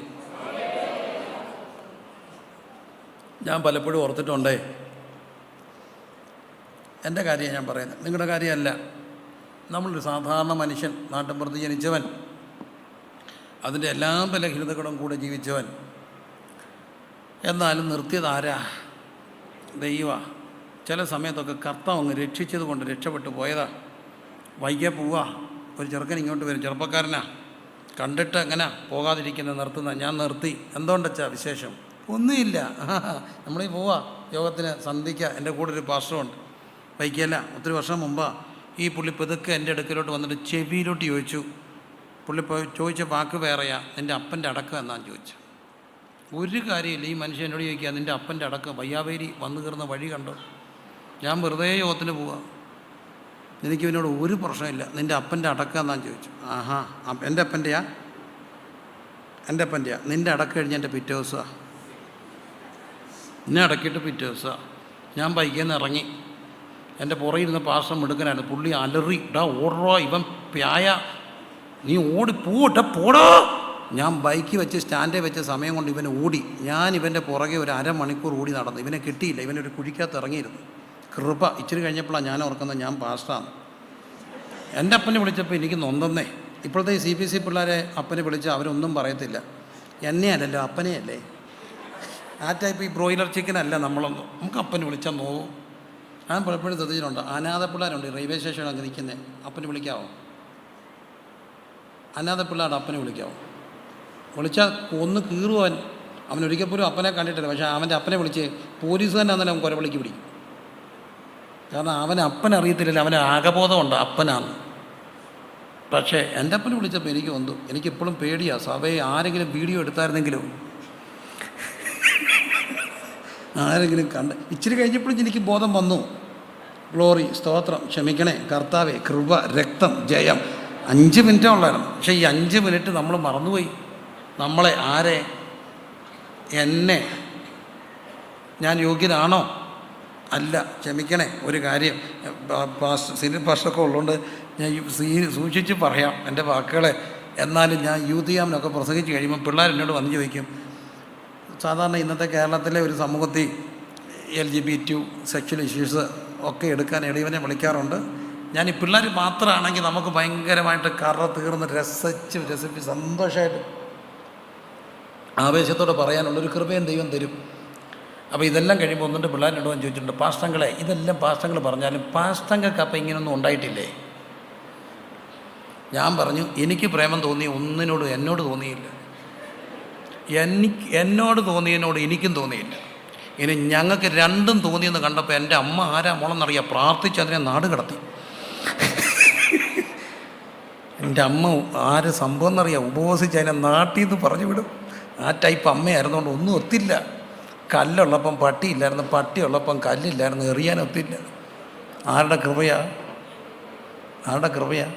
ഞാൻ പലപ്പോഴും ഓർത്തിട്ടുണ്ടേ, എൻ്റെ കാര്യമാണ് ഞാൻ പറയുന്നത്, നിങ്ങളുടെ കാര്യമല്ല. നമ്മളൊരു സാധാരണ മനുഷ്യൻ, നാട്ടിൻപുറത്ത് ജനിച്ചവൻ, അതിൻ്റെ എല്ലാ ബലഹീനതകളും കൂടെ ജീവിച്ചവൻ. എന്നാലും നിർത്തിയത് ആരാ? ദൈവ. ചില സമയത്തൊക്കെ കർത്താവ് അങ്ങ് രക്ഷിച്ചത് കൊണ്ട് രക്ഷപ്പെട്ടു പോയതാ. വൈകി പോവാ, ഒരു ചെറുക്കൻ ഇങ്ങോട്ട് വരും, ചെറുപ്പക്കാരനാ, കണ്ടിട്ട് എങ്ങനെ പോകാതിരിക്കുന്ന നിർത്തുന്ന. ഞാൻ നിർത്തി. എന്തുകൊണ്ടെച്ചാ വിശേഷം? ഒന്നുമില്ല, നമ്മളീ പോവാ യോഗത്തിന് സന്ധിക്കുക. എൻ്റെ കൂടെ ഒരു പാസ്റ്ററുണ്ട്, വൈകിയല്ല, ഒത്തിരി വർഷം മുമ്പാണ്. ഈ പുള്ളി പതുക്കെ എൻ്റെ അടുക്കലോട്ട് വന്നിട്ട് ചെവിയിലോട്ട് ചോദിച്ചു. പുള്ളി ചോദിച്ച വാക്ക് വേറെയാ, നിൻ്റെ അപ്പൻ്റെ അടക്കം എന്നാന്ന് ചോദിച്ചു. ഒരു കാര്യമില്ല. ഈ മനുഷ്യൻ എന്നോട് ചോദിക്കുക, നിൻ്റെ അപ്പൻ്റെ അടക്കം വയ്യാവേരി വന്നു കയറുന്ന വഴി കണ്ടോ? ഞാൻ വെറുതെ യോഗത്തിന് പോവാ. എനിക്ക് ഇവനോട് ഒരു പ്രശ്നമില്ല, നിൻ്റെ അപ്പൻ്റെ അടക്കാന്നാന്ന് ചോദിച്ചു. ആഹാ, എൻ്റെ അപ്പൻ്റെയാ? എൻ്റെ അപ്പൻ്റെയാ. നിൻ്റെ അടക്കം കഴിഞ്ഞ് എൻ്റെ പിറ്റേ ദിവസമാണ്. എന്നെ അടക്കിയിട്ട് പിറ്റേ ദിവസമാണ് ഞാൻ ബൈക്കിൽ നിന്ന് ഇറങ്ങി. എൻ്റെ പുറകിൽ ഇരുന്ന പാസ്റ്റർ മിടുക്കനായിരുന്നു. പുള്ളി അലറി, ഇടാ ഓടറോ, ഇവൻ പ്യായ, നീ ഓടി പോടോ. ഞാൻ ബൈക്ക് വെച്ച് സ്റ്റാൻഡേ വെച്ച സമയം കൊണ്ട് ഇവൻ ഓടി. ഞാൻ ഇവൻ്റെ പുറകെ ഒരു അരമണിക്കൂർ ഓടി നടന്നു. ഇവനെ കിട്ടിയില്ല. ഇവനൊരു കുഴിക്കകത്ത് ഇറങ്ങിയിരുന്നു. കൃപ. ഇച്ചിരി കഴിഞ്ഞപ്പോഴാണ് ഞാൻ ഓർക്കുന്നത് ഞാൻ പാസ്റ്ററാണ്. എൻ്റെ അപ്പനെ വിളിച്ചപ്പോൾ എനിക്ക് നൊന്തന്നേ. ഇപ്പോഴത്തെ ഈ CBSE പിള്ളേരെ അപ്പനെ വിളിച്ച് അവരൊന്നും പറയത്തില്ല. എന്നെ അല്ലല്ലോ, അപ്പനെ അല്ലേ. ആ ടൈപ്പ് ഈ ബ്രോയിലർ ചിക്കനല്ല നമ്മളൊന്നും. നമുക്ക് അപ്പനെ വിളിച്ചാൽ നോവും. ഞാൻ പലപ്പോഴും ശ്രദ്ധിച്ചിട്ടുണ്ട്. അനാഥ പിള്ളേരുണ്ട് റെയിൽവേ സ്റ്റേഷനിൽ അങ്ങ് നിൽക്കുന്നത്. അപ്പനെ വിളിക്കാവോ? അനാഥ പിള്ളേരുടെ അപ്പനെ വിളിക്കാവോ? വിളിച്ചാൽ കൊന്ന് കീറുവാൻ. അവനൊരിക്കൽ പോലും അപ്പനെ കണ്ടിട്ടില്ല. പക്ഷേ അവൻ്റെ അപ്പനെ വിളിച്ച് പോലീസ് തന്നെ അന്നേരം അവൻ കുരവിളിക്ക് പിടിക്കും. കാരണം അവൻ അപ്പനറിയത്തില്ലല്ലോ, അവന് ആകബോധമുണ്ട് അപ്പനാണ്. പക്ഷേ എൻ്റെ അപ്പനെ വിളിച്ചപ്പോൾ എനിക്ക് വന്നു. എനിക്കിപ്പോഴും പേടിയാണ്. സഭയെ ആരെങ്കിലും വീഡിയോ എടുത്തായിരുന്നെങ്കിലും, ആരെങ്കിലും കണ്ട്. ഇച്ചിരി കഴിഞ്ഞപ്പോഴും എനിക്ക് ബോധം വന്നു. ഗ്ലോറി, സ്തോത്രം, ക്ഷമിക്കണേ കർത്താവേ, കൃപ, രക്തം, ജയം. 5 മിനിറ്റേ ഉള്ളായിരുന്നു. പക്ഷേ ഈ 5 മിനിറ്റ് നമ്മൾ മറന്നുപോയി. നമ്മളെ ആരെ? എന്നെ. ഞാൻ യോഗ്യനാണോ? അല്ല. ക്ഷമിക്കണേ. ഒരു കാര്യം, സീനിയർ പാസ്റ്ററൊക്കെ ഉള്ളതുകൊണ്ട് ഞാൻ സൂക്ഷിച്ച് പറയാം എൻ്റെ വാക്കുകളെ. എന്നാലും ഞാൻ യൂത്ത് ക്യാമ്പിനൊക്കെ പ്രസംഗിച്ച് കഴിയുമ്പോൾ പിള്ളേർ എന്നോട് വന്ന് ചോദിക്കും. സാധാരണ ഇന്നത്തെ കേരളത്തിലെ ഒരു സമൂഹത്തിൽ LGBT സെക്ഷൽ ഇഷ്യൂസ് ഒക്കെ എടുക്കാൻ എളിയവനെ വിളിക്കാറുണ്ട്. ഞാൻ ഈ പിള്ളേർ മാത്രമാണെങ്കിൽ നമുക്ക് ഭയങ്കരമായിട്ട് കറ തീർന്ന് രസിച്ച് സന്തോഷമായിട്ട് ആവേശത്തോടെ പറയാനുള്ളൊരു കൃപയും ദൈവം തരും. അപ്പോൾ ഇതെല്ലാം കഴിയുമ്പോൾ ഒന്നിട്ട് പിള്ളേരിനോട് ഞാൻ ചോദിച്ചിട്ടുണ്ട്, പാസ്റ്റങ്ങളെ, ഇതെല്ലാം പാസ്റ്റങ്ങൾ പറഞ്ഞാലും പാസ്റ്റങ്ങൾക്ക് അപ്പം ഇങ്ങനൊന്നും ഉണ്ടായിട്ടില്ലേ? ഞാൻ പറഞ്ഞു, എനിക്ക് പ്രേമം തോന്നി ഒന്നിനോട് എന്നോട് തോന്നിയില്ല. എന്നോട് തോന്നിയതിനോട് എനിക്കും തോന്നിയില്ല. ഇനി ഞങ്ങൾക്ക് രണ്ടും തോന്നിയെന്ന് കണ്ടപ്പോൾ എൻ്റെ അമ്മ ആരാ മോളെന്നറിയാം, പ്രാർത്ഥിച്ച് അതിനെ നാട് കടത്തി. എൻ്റെ അമ്മ ആര് സംഭവം എന്നറിയാം, ഉപവസിച്ച് അതിനെ നാട്ടിൽ നിന്ന് പറഞ്ഞു വിടും. ആ ടൈപ്പ് അമ്മയായിരുന്നുകൊണ്ട് ഒന്നും ഒത്തില്ല. കല്ലുള്ളപ്പം പട്ടിയില്ലായിരുന്നു, പട്ടിയുള്ളപ്പം കല്ലില്ലായിരുന്നു, എറിയാനൊത്തില്ല. ആരുടെ കൃപയാ? ആരുടെ കൃപയാ?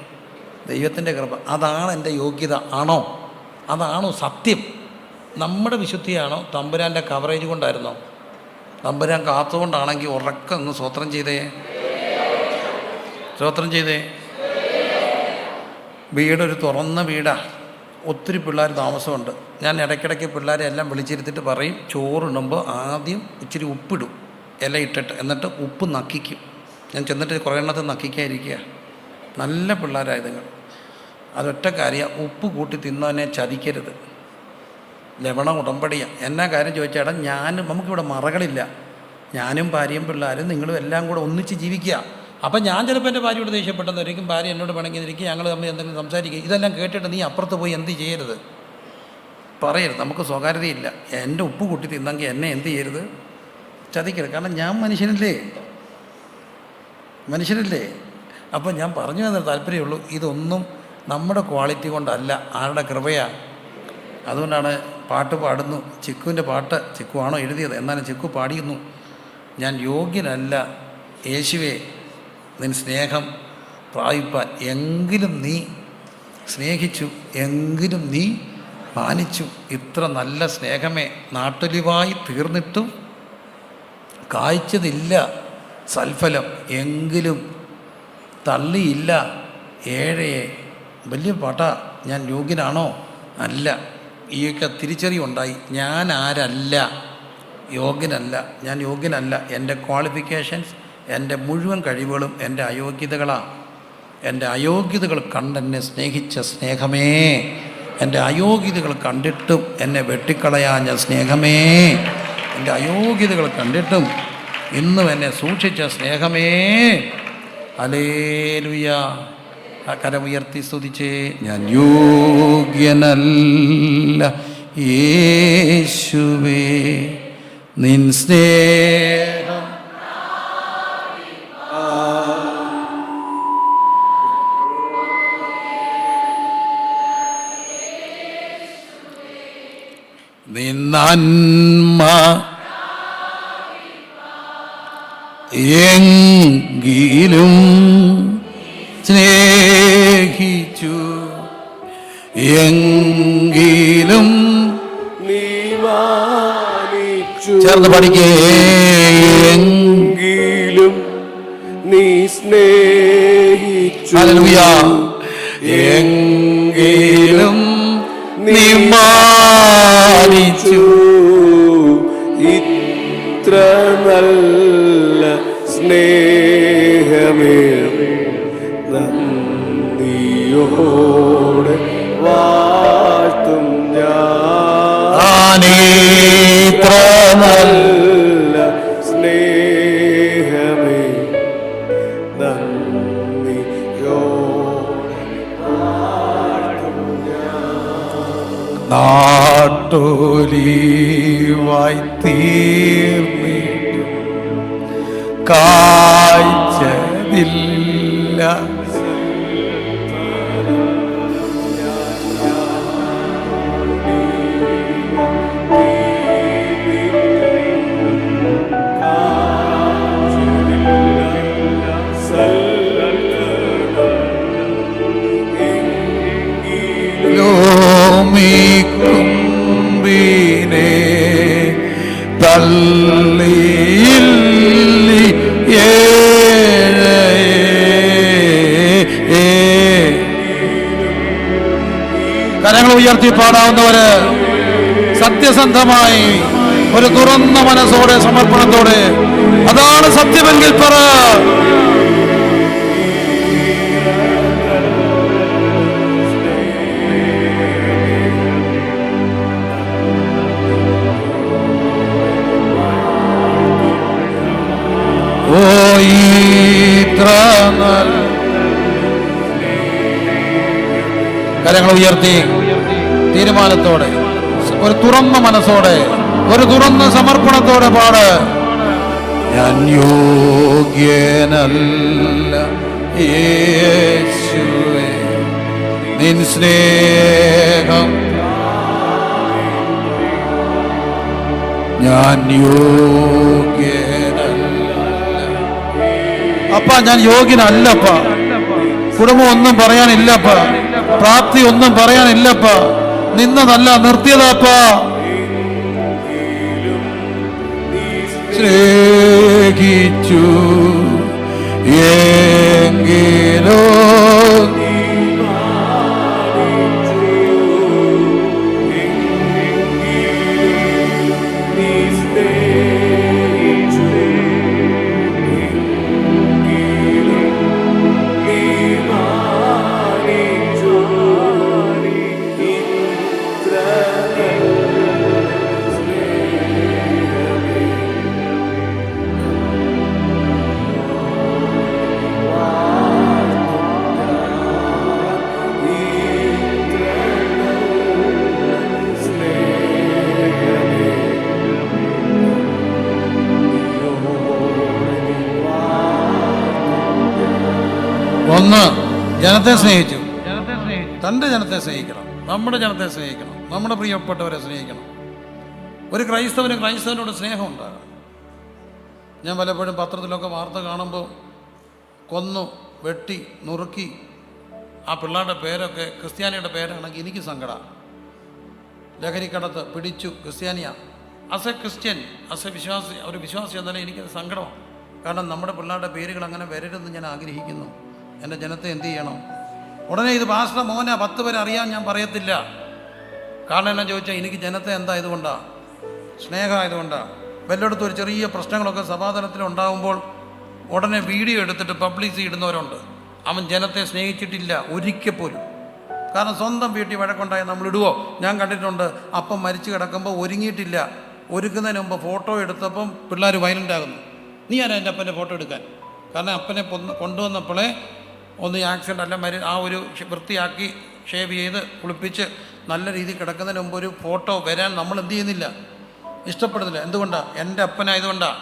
ദൈവത്തിൻ്റെ കൃപ. അതാണ് എൻ്റെ യോഗ്യത. ആണോ? അതാണോ സത്യം? നമ്മുടെ വിശുദ്ധിയാണോ? തമ്പുരാൻ്റെ കവറേജ് കൊണ്ടായിരുന്നോ? തമ്പുരാൻ കാത്തുകൊണ്ടാണെങ്കിൽ ഉറക്കം ഒന്ന് സ്തോത്രം ചെയ്തേ, സ്തോത്രം ചെയ്തേ. വീടൊരു തുറന്ന വീടാണ്. ഒത്തിരി പിള്ളേർ താമസമുണ്ട്. ഞാൻ ഇടയ്ക്കിടയ്ക്ക് പിള്ളേരെ എല്ലാം വിളിച്ചിരുത്തിട്ട് പറയും, ചോറിടുമ്പോൾ ആദ്യം ഇച്ചിരി ഉപ്പിടും, ഇല ഇട്ടിട്ട്, എന്നിട്ട് ഉപ്പ് നക്കിക്കും. ഞാൻ ചെന്നിട്ട് കുറേ എണ്ണത്തിൽ നക്കിക്കാതിരിക്കുക. നല്ല പിള്ളേരായതുങ്ങൾ. അതൊറ്റ കാര്യം, ഉപ്പ് കൂട്ടി തിന്നതിനെ ചതിക്കരുത്. ലവണ ഉടമ്പടിയാണ്. എന്നാ കാര്യം ചോദിച്ചാൽ, നമുക്കിവിടെ മറകളില്ല. ഞാനും ഭാര്യയും പിള്ളേരും നിങ്ങളും എല്ലാം കൂടെ ഒന്നിച്ച് ജീവിക്കുക. അപ്പം ഞാൻ ചിലപ്പോൾ എൻ്റെ ഭാര്യയോട് ദേഷ്യപ്പെട്ടെന്നിരിക്കും, ഭാര്യ എന്നോട് പിണങ്ങിയിരിക്കും, ഞങ്ങൾ തമ്മിൽ എന്തെങ്കിലും സംസാരിക്കുക. ഇതെല്ലാം കേട്ടിട്ട് നീ അപ്പുറത്ത് പോയി എന്ത് ചെയ്യരുത്, പറയരുത്. നമുക്ക് സ്വകാര്യതയില്ല. എൻ്റെ ഉപ്പ് കൂട്ടി തിന്നെങ്കിൽ എന്നെ എന്ത് ചെയ്യരുത്, ചതിക്കരുത്. കാരണം ഞാൻ മനുഷ്യനല്ലേ. അപ്പം ഞാൻ പറഞ്ഞു തന്ന താല്പര്യമുള്ളൂ, ഇതൊന്നും നമ്മുടെ ക്വാളിറ്റി കൊണ്ടല്ല, ആരുടെ കൃപയാണ്. അതുകൊണ്ടാണ് പാട്ട് പാടുന്നു. ചിക്കുവിൻ്റെ പാട്ട് ചിക്കുവാണോ എഴുതിയത്, എന്നാലും ചിക്കു പാടിയിരുന്നു. ഞാൻ യോഗ്യനല്ല യേശുവേ നിൻ സ്നേഹം പ്രാപിപ്പാൻ, എങ്കിലും നീ സ്നേഹിച്ചു, എങ്കിലും നീ മാനിച്ചു. ഇത്ര നല്ല സ്നേഹമേ നാട്ടൊലിവായി തീർന്നിട്ടും കായ്ച്ചതില്ല സൽഫലം, എങ്കിലും തള്ളിയില്ല ഏഴയെ. വലിയ പാട്ടാ. ഞാൻ യോഗ്യനാണോ? അല്ല. ഈയൊക്കെ തിരിച്ചറിവുണ്ടായി. ഞാൻ ആരല്ല, യോഗ്യനല്ല. ഞാൻ യോഗ്യനല്ല. എൻ്റെ ക്വാളിഫിക്കേഷൻസ്, എൻ്റെ മുഴുവൻ കഴിവുകളും എൻ്റെ അയോഗ്യതകളാണ്. എൻ്റെ അയോഗ്യതകൾ കണ്ടെന്നെ സ്നേഹിച്ച സ്നേഹമേ, എൻ്റെ അയോഗ്യതകൾ കണ്ടിട്ടും എന്നെ വെട്ടിക്കളയാഞ്ഞ സ്നേഹമേ, എൻ്റെ അയോഗ്യതകൾ കണ്ടിട്ടും ഇന്നും എന്നെ സൂക്ഷിച്ച സ്നേഹമേ. ഹല്ലേലൂയ. കരമുയർത്തി സ്തുതിച്ചേ. ഞാൻ യോഗ്യനല്ല യേശുവേ നിൻ സ്നേഹം നിൻ നന്മ എങ്കിലും സ്നേഹിച്ചു എങ്കിലും നീ മാനിച്ചു. ചേർന്ന് പഠിക്കേ. എങ്കിലും നീ സ്നേഹിച്ചു. ഹല്ലേലൂയ. എങ്കിലും നീ മാനിച്ചു. ഇത്ര നല്ല സ്നേഹമേ നന്ദിയോടെ വാഴ്ത്തും ഞാൻ. ഇത്ര നല്ല സ്നേഹമേ നന്ദിയോടെ വാഴ്ത്തും ഞാൻ. നാട്ടൊലിവായി തീർന്നിട്ടും കായ്ച്ചതില്ല. കുമ്പിനെ തള്ളിയില്ലി കരങ്ങൾ ഉയർത്തി പാടാവുന്നവര് സത്യസന്ധമായി ഒരു തുറന്ന മനസ്സോടെ സമർപ്പണത്തോടെ അതാണ് സത്യമെങ്കിൽ പറ. കരങ്ങൾ ഉയർത്തി തീരുമാനത്തോടെ ഒരു തുറന്ന മനസ്സോടെ ഒരു തുറന്ന സമർപ്പണത്തോടെ പാട്. ഞാൻ യോഗ്യനല്ല യേശുവേ നിൻ സ്നേഹം ഞാൻ യോഗ്യനല്ല. അപ്പ ഞാൻ യോഗ്യനല്ലപ്പ. കുടുംബം ഒന്നും പറയാനില്ലപ്പ. പ്രാപ്തി ഒന്നും പറയാനില്ലപ്പ. നിന്നതല്ല നിർത്തിയതാപ്പ. സ്നേഹിച്ചു എങ്കിലോ ഒന്ന് ജനത്തെ സ്നേഹിച്ചു. തൻ്റെ ജനത്തെ സ്നേഹിക്കണം. നമ്മുടെ ജനത്തെ സ്നേഹിക്കണം. നമ്മുടെ പ്രിയപ്പെട്ടവരെ സ്നേഹിക്കണം. ഒരു ക്രൈസ്തവനോട് സ്നേഹം ഉണ്ടാകണം. ഞാൻ പലപ്പോഴും പത്രത്തിലൊക്കെ വാർത്ത കാണുമ്പോൾ കൊന്നു വെട്ടി നുറുക്കി ആ പിള്ളേരുടെ പേരൊക്കെ ക്രിസ്ത്യാനിയുടെ പേരാണെങ്കിൽ എനിക്ക് സങ്കടമാണ്. ലഹരിക്കടത്ത് പിടിച്ചു ക്രിസ്ത്യാനിയാണ്. As a Christian, as a വിശ്വാസി, ഒരു വിശ്വാസി എന്നാലും എനിക്കത് സങ്കടമാണ്. കാരണം നമ്മുടെ പിള്ളേരുടെ പേരുകൾ അങ്ങനെ വരരുതെന്ന് ഞാൻ ആഗ്രഹിക്കുന്നു. എൻ്റെ ജനത്തെ എന്ത് ചെയ്യണം? ഉടനെ ഇത് പാസ്റ്റർ മോനെ 10 പേരെ അറിയാൻ ഞാൻ പറയത്തില്ല. കാരണം എന്നാ ചോദിച്ചാൽ എനിക്ക് ജനത്തെ എന്താ ഇതുകൊണ്ടാണ്, സ്നേഹമായതുകൊണ്ടാണ്. വല്ലയിടത്തും ഒരു ചെറിയ പ്രശ്നങ്ങളൊക്കെ സമാധാനത്തിൽ ഉണ്ടാകുമ്പോൾ ഉടനെ വീഡിയോ എടുത്തിട്ട് പബ്ലിസിറ്റി ഇടുന്നവരുണ്ട്. അവൻ ജനത്തെ സ്നേഹിച്ചിട്ടില്ല ഒരിക്കൽ പോലും. കാരണം സ്വന്തം വീട്ടിൽ വഴക്കുണ്ടായി നമ്മൾ ഇടുവോ? ഞാൻ കണ്ടിട്ടുണ്ട്. അപ്പം മരിച്ചു കിടക്കുമ്പോൾ ഒരുങ്ങിയിട്ടില്ല, ഒരുക്കുന്നതിന് മുമ്പ് ഫോട്ടോ എടുത്തപ്പം പിള്ളേർ വയലൻ്റ് ആകുന്നു. നീ ആരാ എൻ്റെ അപ്പൻ്റെ ഫോട്ടോ എടുക്കാൻ? കാരണം അപ്പനെ കൊണ്ടുവന്നപ്പോഴേ ഒന്ന് ആക്സിഡൻ്റ് അല്ല ആ ഒരു വൃത്തിയാക്കി ഷേവ് ചെയ്ത് കുളിപ്പിച്ച് നല്ല രീതിയിൽ കിടക്കുന്നതിന് മുമ്പ് ഒരു ഫോട്ടോ വരാൻ നമ്മൾ എന്ത് ചെയ്യുന്നില്ല, ഇഷ്ടപ്പെടുന്നില്ല. എന്തുകൊണ്ടാണ്? എൻ്റെ അപ്പനായതുകൊണ്ടാണ്.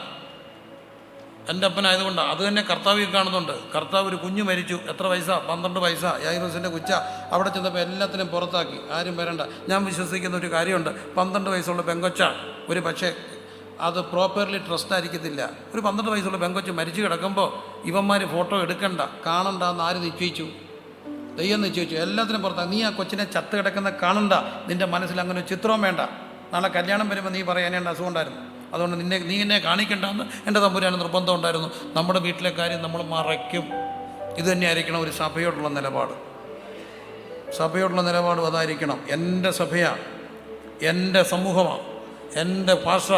അത് തന്നെ കർത്താവിൽ കാണുന്നുണ്ട്. കർത്താവ് ഒരു കുഞ്ഞ് മരിച്ചു. എത്ര വയസ്സാ? 12 വയസ്സാ. യായിറൂസിൻ്റെ കുച്ച അവിടെ ചെന്നപ്പോൾ എല്ലാത്തിനും പുറത്താക്കി. ആരും വരണ്ട. ഞാൻ വിശ്വസിക്കുന്ന ഒരു കാര്യമുണ്ട്. 12 വയസ്സുള്ള പെങ്കൊച്ച ഒരു പക്ഷേ അത് പ്രോപ്പർലി ട്രസ്റ്റ് ആയിരിക്കത്തില്ല. ഒരു 12 വയസ്സുള്ള പെങ്കൊച്ച് മരിച്ചു കിടക്കുമ്പോൾ ഇവന്മാർ ഫോട്ടോ എടുക്കണ്ട, കാണണ്ട എന്ന് ആര് നിശ്ചയിച്ചു? ദൈവം നിശ്ചയിച്ചു. എല്ലാത്തിനും പുറത്താണ്. നീ ആ കൊച്ചിനെ ചത്ത് കിടക്കുന്ന കാണണ്ട, നിൻ്റെ മനസ്സിൽ അങ്ങനെ ഒരു ചിത്രവും വേണ്ട. നാളെ കല്യാണം വരുമ്പോൾ നീ പറയാൻ എൻ്റെ അസുഖം ഉണ്ടായിരുന്നു, അതുകൊണ്ട് നീ എന്നെ കാണിക്കണ്ടെന്ന് എൻ്റെ തമ്പുരാന് നിർബന്ധം ഉണ്ടായിരുന്നു. നമ്മുടെ വീട്ടിലെ കാര്യം നമ്മൾ മറയ്ക്കും. ഇത് തന്നെയായിരിക്കണം ഒരു സഭയോടുള്ള നിലപാട്. സഭയോടുള്ള നിലപാടും അതായിരിക്കണം. എൻ്റെ സഭയാണ്, എൻ്റെ സമൂഹമാണ്, എൻ്റെ ഭാഷ.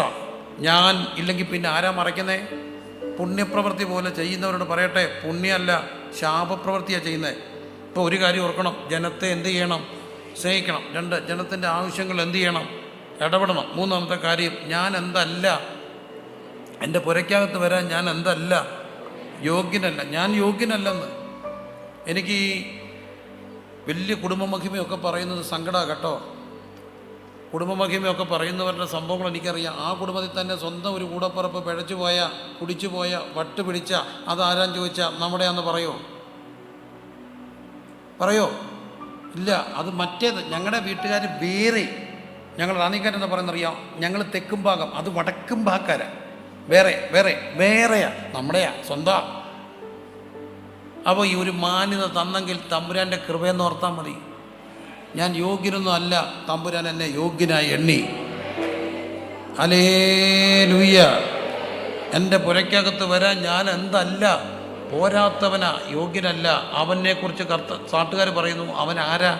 ഞാൻ ഇല്ലെങ്കിൽ പിന്നെ ആരാ മറയ്ക്കുന്നേ? പുണ്യപ്രവൃത്തി പോലെ ചെയ്യുന്നവരോട് പറയട്ടെ, പുണ്യമല്ല ശാപപ്രവൃത്തിയാണ് ചെയ്യുന്നത്. ഇപ്പോൾ ഒരു കാര്യം ഓർക്കണം, ജനത്തെ എന്ത് ചെയ്യണം? സ്നേഹിക്കണം. 2, ജനത്തിൻ്റെ ആവശ്യങ്ങൾ എന്ത് ചെയ്യണം? ഇടപെടണം. 3-ാമത്തെ കാര്യം, ഞാൻ എന്തല്ല, എൻ്റെ പുരയ്ക്കകത്ത് വരാൻ ഞാൻ എന്തല്ല, യോഗ്യനല്ല. ഞാൻ യോഗ്യനല്ലെന്ന്. എനിക്ക് ഈ വലിയ കുടുംബമഹിമയൊക്കെ പറയുന്നത് സങ്കടമാണ് കേട്ടോ. കുടുംബമഹിമയൊക്കെ പറയുന്നവരുടെ സംഭവങ്ങൾ എനിക്കറിയാം. ആ കുടുംബത്തിൽ തന്നെ സ്വന്തം ഒരു കൂടപ്പുറപ്പ് പിഴച്ചു പോയ, കുടിച്ചു പോയ, വട്ട് പിടിച്ച, അതാരാൻ ചോദിച്ചാൽ നമ്മുടെയാന്ന് പറയോ? ഇല്ല. അത് മറ്റേത്. ഞങ്ങളുടെ വീട്ടുകാർ വേറെ. ഞങ്ങൾ റാന്നിക്കാരെന്ന് പറയുന്നറിയാം. ഞങ്ങൾ തെക്കും ഭാഗം, അത് വടക്കും ഭാഗക്കാരാ. വേറെയാ, നമ്മുടെയാ, സ്വന്തം. അപ്പോൾ ഈ ഒരു മാന്യത തന്നെങ്കിൽ തമ്പുരാൻ്റെ കൃപയെന്ന് ഓർത്താൽ മതി. ഞാൻ യോഗ്യനൊന്നും അല്ല, തമ്പുരാൻ എന്നെ യോഗ്യനായി എണ്ണി. ഹല്ലേലൂയ. എൻ്റെ പുരയ്ക്കകത്ത് വരാൻ ഞാൻ എന്തല്ല, പോരാത്തവനാ, യോഗ്യനല്ല. അവനെക്കുറിച്ച് നാട്ടുകാർ പറയുന്നു, അവൻ ആരാ?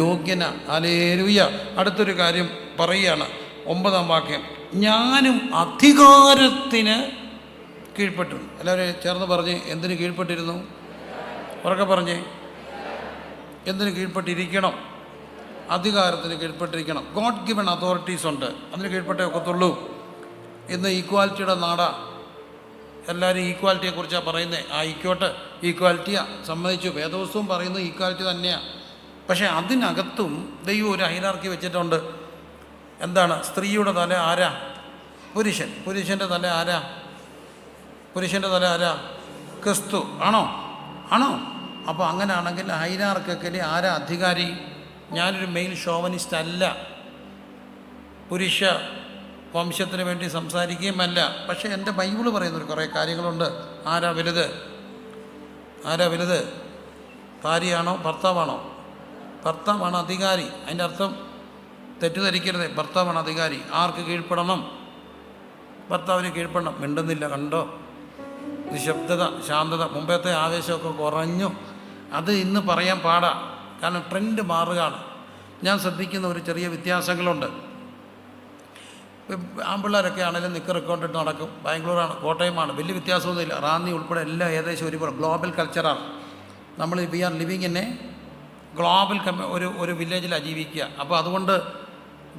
യോഗ്യന. ഹല്ലേലൂയ. അടുത്തൊരു കാര്യം പറയുകയാണ്, 9-ാം വാക്യം. ഞാനും അധികാരത്തിന് കീഴ്പ്പെട്ടു. എല്ലാവരും ചേർന്ന് പറഞ്ഞ്, എന്തിന് കീഴ്പ്പെട്ടിരുന്നു? ഉറക്കെ പറഞ്ഞേ. എന്തിന് കീഴ്പ്പെട്ടിരിക്കണം? അധികാരത്തിന് കീഴ്പ്പെട്ടിരിക്കണം. ഗോഡ് ഗിവൺ അതോറിറ്റീസ് ഉണ്ട്, അതിന് കീഴ്പ്പെട്ടേ ഒക്കത്തുള്ളൂ. ഇന്ന് ഈക്വാലിറ്റിയുടെ നാടാ. എല്ലാവരും ഈക്വാലിറ്റിയെക്കുറിച്ചാണ് പറയുന്നത്. ഈക്വാലിറ്റിയാണ്, സമ്മതിച്ചു. വേദപുസ്തകം പറയുന്നത് ഈക്വാലിറ്റി തന്നെയാണ്. പക്ഷേ അതിനകത്തും ദൈവം ഒരു ഹൈറാർക്കി വെച്ചിട്ടുണ്ട്. എന്താണ്? സ്ത്രീയുടെ തല ആരാ? പുരുഷൻ്റെ തല ആരാ? ക്രിസ്തു. ആണോ? അപ്പോൾ അങ്ങനെയാണെങ്കിൽ ഹൈറാർക്കിൽ ആരാ അധികാരി? ഞാനൊരു മെയിൽ ഷോവനിസ്റ്റ് അല്ല, പുരുഷ വംശത്തിന് വേണ്ടി സംസാരിക്കുകയുമല്ല. പക്ഷേ എൻ്റെ ബൈബിള് പറയുന്നൊരു കുറേ കാര്യങ്ങളുണ്ട്. ആരാ വലുത്? ഭാര്യയാണോ ഭർത്താവാണോ? ഭർത്താവാണ് അധികാരി. അതിൻ്റെ അർത്ഥം തെറ്റിദ്ധരിക്കരുത്, ഭർത്താവാണ് അധികാരി. ആർക്ക് കീഴ്പ്പെടണം? ഭർത്താവിന് കീഴ്പ്പെടണം. മിണ്ടുന്നില്ല, കണ്ടോ? നിശബ്ദത, ശാന്തത. മുമ്പത്തെ ആവേശമൊക്കെ കുറഞ്ഞു. അത് ഇന്ന് പറയാൻ പാടാ, കാരണം ട്രെൻഡ് മാറുകയാണ്. ഞാൻ ശ്രദ്ധിക്കുന്ന ഒരു ചെറിയ വ്യത്യാസങ്ങളുണ്ട്. ആൺപിള്ളേരൊക്കെ ആണെങ്കിലും നിക്കറൊക്കെ കൊണ്ടിട്ട് നടക്കും. ബാംഗ്ലൂരാണ്, കോട്ടയമാണ്, വലിയ വ്യത്യാസമൊന്നുമില്ല. റാന്നി ഉൾപ്പെടെ എല്ലാം ഏകദേശം ഒരുപോലെ ഗ്ലോബൽ കൾച്ചറാണ്. നമ്മൾ we are living in a global ഒരു വില്ലേജിലാണ് ജീവിക്കുക. അപ്പോൾ അതുകൊണ്ട്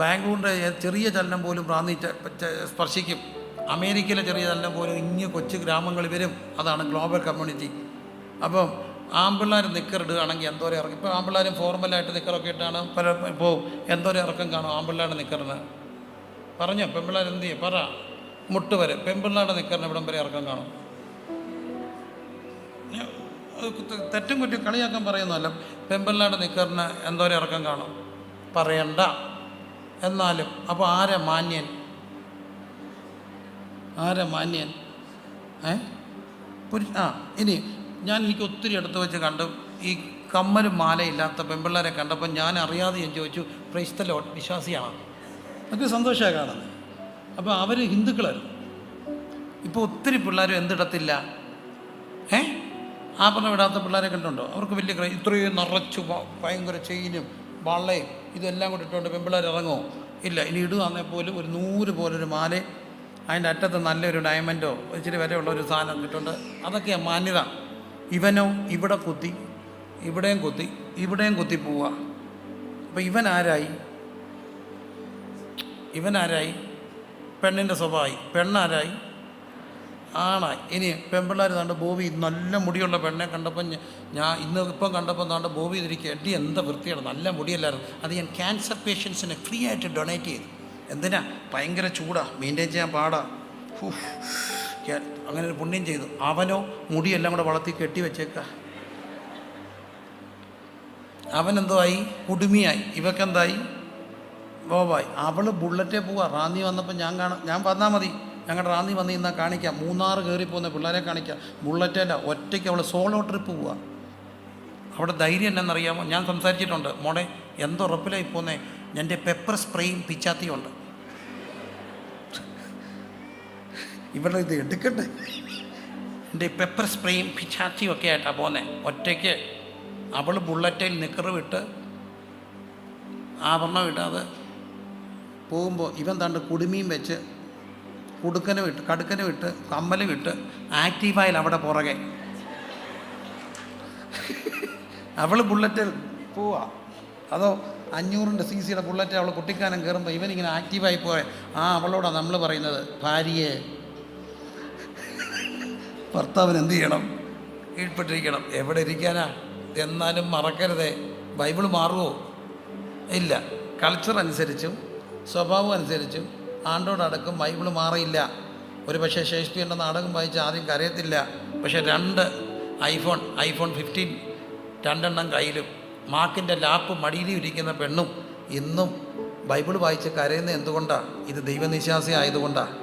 ബാംഗ്ലൂരിൻ്റെ ചെറിയ ചലനം പോലും റാന്നി സ്പർശിക്കും. അമേരിക്കയിലെ ചെറിയ ചലനം പോലും ഇങ്ങ് കൊച്ചു ഗ്രാമങ്ങളിൽ വരും. അതാണ് ഗ്ലോബൽ കമ്മ്യൂണിറ്റി. അപ്പം ആൺപിള്ളേർ നിക്കറിടുകയാണെങ്കിൽ എന്തോരം ഇറക്കും. ഇപ്പോൾ ആൺപിള്ളേരും ഫോർമലായിട്ട് നിക്കറൊക്കെ ഇട്ടാണ് ഇപ്പോൾ എന്തോരം ഇറക്കം കാണും ആൺപിള്ളേരുടെ നിക്കറിന്. പറഞ്ഞോ, പെൺപിള്ളേർ എന്ത് ചെയ്യും? പറ. മുട്ട് വരെ. പെൺപിള്ളേരുടെ നിക്കറിന് ഇവിടം വരെ ഇറക്കം കാണും. തെറ്റും കുറ്റം കളിയാക്കാൻ പറയുന്നതല്ല. പെൺപിള്ളേരുടെ നിക്കറിന് എന്തോരം ഇറക്കം കാണും? പറയണ്ട. എന്നാലും അപ്പോൾ ആരാ മാന്യൻ? ഇനി എനിക്ക് ഒത്തിരി അടുത്ത് വെച്ച് കണ്ടു ഈ കമ്മലും മാലയില്ലാത്ത പെൺപിള്ളേരെ കണ്ടപ്പോൾ ഞാൻ അറിയാതെ ഞാൻ ചോദിച്ചു, പ്രൈസ് ദി ലോർഡ്, വിശ്വാസിയാണ്? എനിക്ക് സന്തോഷമാണ് കാണുന്നത്. അപ്പോൾ അവർ ഹിന്ദുക്കളായിരുന്നു. ഇപ്പോൾ ഒത്തിരി പിള്ളേരും എന്തിടത്തില്ല, ആഭരണം ഇടാത്ത പിള്ളേരെ കണ്ടുണ്ടോ? അവർക്ക് വലിയ ഇത്രയും നിറച്ചു ഭയങ്കര ചെയിനും വളയും ഇതെല്ലാം കൂടി ഇട്ടുകൊണ്ട് പെൺപിള്ളേർ ഇറങ്ങുമോ? ഇല്ല. ഇനി ഇടുകയാണെങ്കിൽ പോലും ഒരു 100 പോലൊരു മാല, അതിൻ്റെ അറ്റത്ത് നല്ലൊരു ഡയമണ്ടോ ഇച്ചിരി വിലയുള്ള ഒരു സാധനം കിട്ടുന്നുണ്ട്. അതൊക്കെയാണ് മാന്യത. ഇവനോ ഇവിടെ കുത്തി, ഇവിടെയും കുത്തി പോവുക. അപ്പോൾ ഇവനാരായി? പെണ്ണിൻ്റെ സ്വഭാവമായി. പെണ്ണാരായി? ആണായി. ഇനി പെൺപിള്ളേർ താണ്ട് ബോബി നല്ല മുടിയുള്ള പെണ്ണെ കണ്ടപ്പോൾ ഇപ്പം കണ്ടപ്പോൾ താണ്ട് ബോബി തിരിക്കുക, എട്ടി എന്താ വൃത്തിയാണ്, നല്ല മുടിയല്ലായിരുന്നു. അത് ഞാൻ ക്യാൻസർ പേഷ്യൻസിന് ഫ്രീ ആയിട്ട് ഡൊണേറ്റ് ചെയ്തു. എന്തിനാ? ഭയങ്കര ചൂടാ, മെയിൻറ്റെയിൻ ചെയ്യാൻ പാടാ. അങ്ങനെ ഒരു പുണ്യം ചെയ്തു. അവനോ മുടിയെല്ലാം കൂടെ വളർത്തി കെട്ടി വെച്ചേക്ക. അവനെന്തോ ആയി? കുടുമിയായി. ഇവക്കെന്തായി? ബോബായ്. അവൾ ബുള്ളറ്റേ പോവാ. റാന്നി വന്നപ്പോൾ ഞാൻ വന്നാൽ മതി, ഞങ്ങളുടെ റാന്നി വന്ന് ഇന്നാൽ കാണിക്കാം. മൂന്നാർ കയറി പോകുന്ന പിള്ളേരെ കാണിക്കാം. ബുള്ളറ്റല്ല, ഒറ്റയ്ക്ക് അവൾ സോളോ ട്രിപ്പ് പോവുക. അവിടെ ധൈര്യം എന്നറിയാമോ? ഞാൻ സംസാരിച്ചിട്ടുണ്ട്. മോളെ എന്തുറപ്പിലായി പോന്നേ? എൻ്റെ പെപ്പർ സ്പ്രേയും പിച്ചാത്തിയും ഉണ്ട്. ഇവിടെ ഇത് എടുക്കട്ടെ. എൻ്റെ പെപ്പർ സ്പ്രേയും പിച്ചാത്തിയും ഒക്കെ ആയിട്ടാണ് പോന്നേ ഒറ്റയ്ക്ക്. അവൾ ബുള്ളറ്റിൽ നിക്കറ് വിട്ട് ആഭരണം ഇടാതെ പോകുമ്പോൾ ഇവൻ തണ്ട് കുടുമിയും വെച്ച് കടുക്കന് വിട്ട് കമ്മലും വിട്ട് ആക്റ്റീവായാൽ അവിടെ പുറകെ. അവൾ ബുള്ളറ്റിൽ പോവാ. അതോ 500 cc ബുള്ളറ്റ് അവൾ കുട്ടിക്കാനം കയറുമ്പോൾ ഇവനിങ്ങനെ ആക്റ്റീവായി പോയ അവളോടാണ് നമ്മൾ പറയുന്നത്, ഭാര്യയെ ഭർത്താവിന് എന്ത് ചെയ്യണം? കീഴ്പ്പെട്ടിരിക്കണം. എവിടെ ഇരിക്കാനാ? എന്നാലും മറക്കരുതേ, ബൈബിൾ മാറുമോ? ഇല്ല. കൾച്ചർ അനുസരിച്ചും സ്വഭാവം അനുസരിച്ചും ആണ്ടോടടക്കം ബൈബിൾ മാറിയില്ല. ഒരു പക്ഷേ ഷേക്സ്പിയറിൻ്റെ നാടകം വായിച്ച് ആദ്യം കരയത്തില്ല. പക്ഷേ 2 ഐഫോൺ 15 2 കയ്യിലും മാക്കിൻ്റെ ലാപ്പ് മടിയിലും ഇരിക്കുന്ന പെണ്ണും ഇന്നും ബൈബിൾ വായിച്ച് കരയുന്നത് എന്തുകൊണ്ടാണ്? ഇത് ദൈവനിശ്വാസി ആയതുകൊണ്ടാണ്.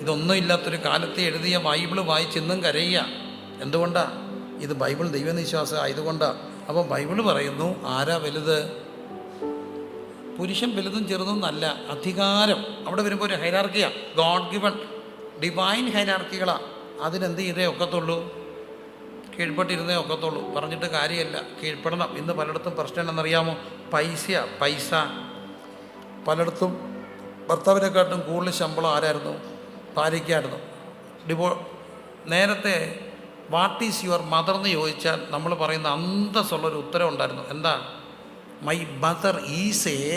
ഇതൊന്നും ഇല്ലാത്തൊരു കാലത്ത് എഴുതിയ ബൈബിൾ വായിച്ച് ഇന്നും കരയുക എന്തുകൊണ്ടാണ്? ഇത് ബൈബിൾ ദൈവനിശ്വാസം ആയതുകൊണ്ടാണ്. അപ്പം ബൈബിൾ പറയുന്നു, ആരാ വലുത്? പുരുഷൻ വലുതും ചെറുതും നല്ല അധികാരം. അവിടെ വരുമ്പോൾ ഒരു ഹൈറാർക്കിയാണ്, ഗോഡ് ഗിവൺ ഡിവൈൻ ഹൈറാർക്കികളാണ്. അതിനെന്ത് ചെയ്തേ ഒക്കത്തുള്ളൂ? കീഴ്പ്പെട്ടിരുന്നേ ഒക്കത്തുള്ളൂ. പറഞ്ഞിട്ട് കാര്യമല്ല, കീഴ്പ്പെടണം. ഇന്ന് പലയിടത്തും പ്രശ്നം എന്നറിയാമോ? പൈസ. പലയിടത്തും ഭർത്താവിനെക്കാട്ടും കൂടുതൽ ശമ്പളം ആരായിരുന്നു? ഭാര്യയ്ക്കായിരുന്നു. നേരത്തെ വാട്ട് ഈസ് യുവർ മദർ എന്ന് ചോദിച്ചാൽ നമ്മൾ പറയുന്ന അന്തസ്സുള്ളൊരു ഉത്തരം ഉണ്ടായിരുന്നു. എന്താ? മൈ മദർ ഈസ് എ,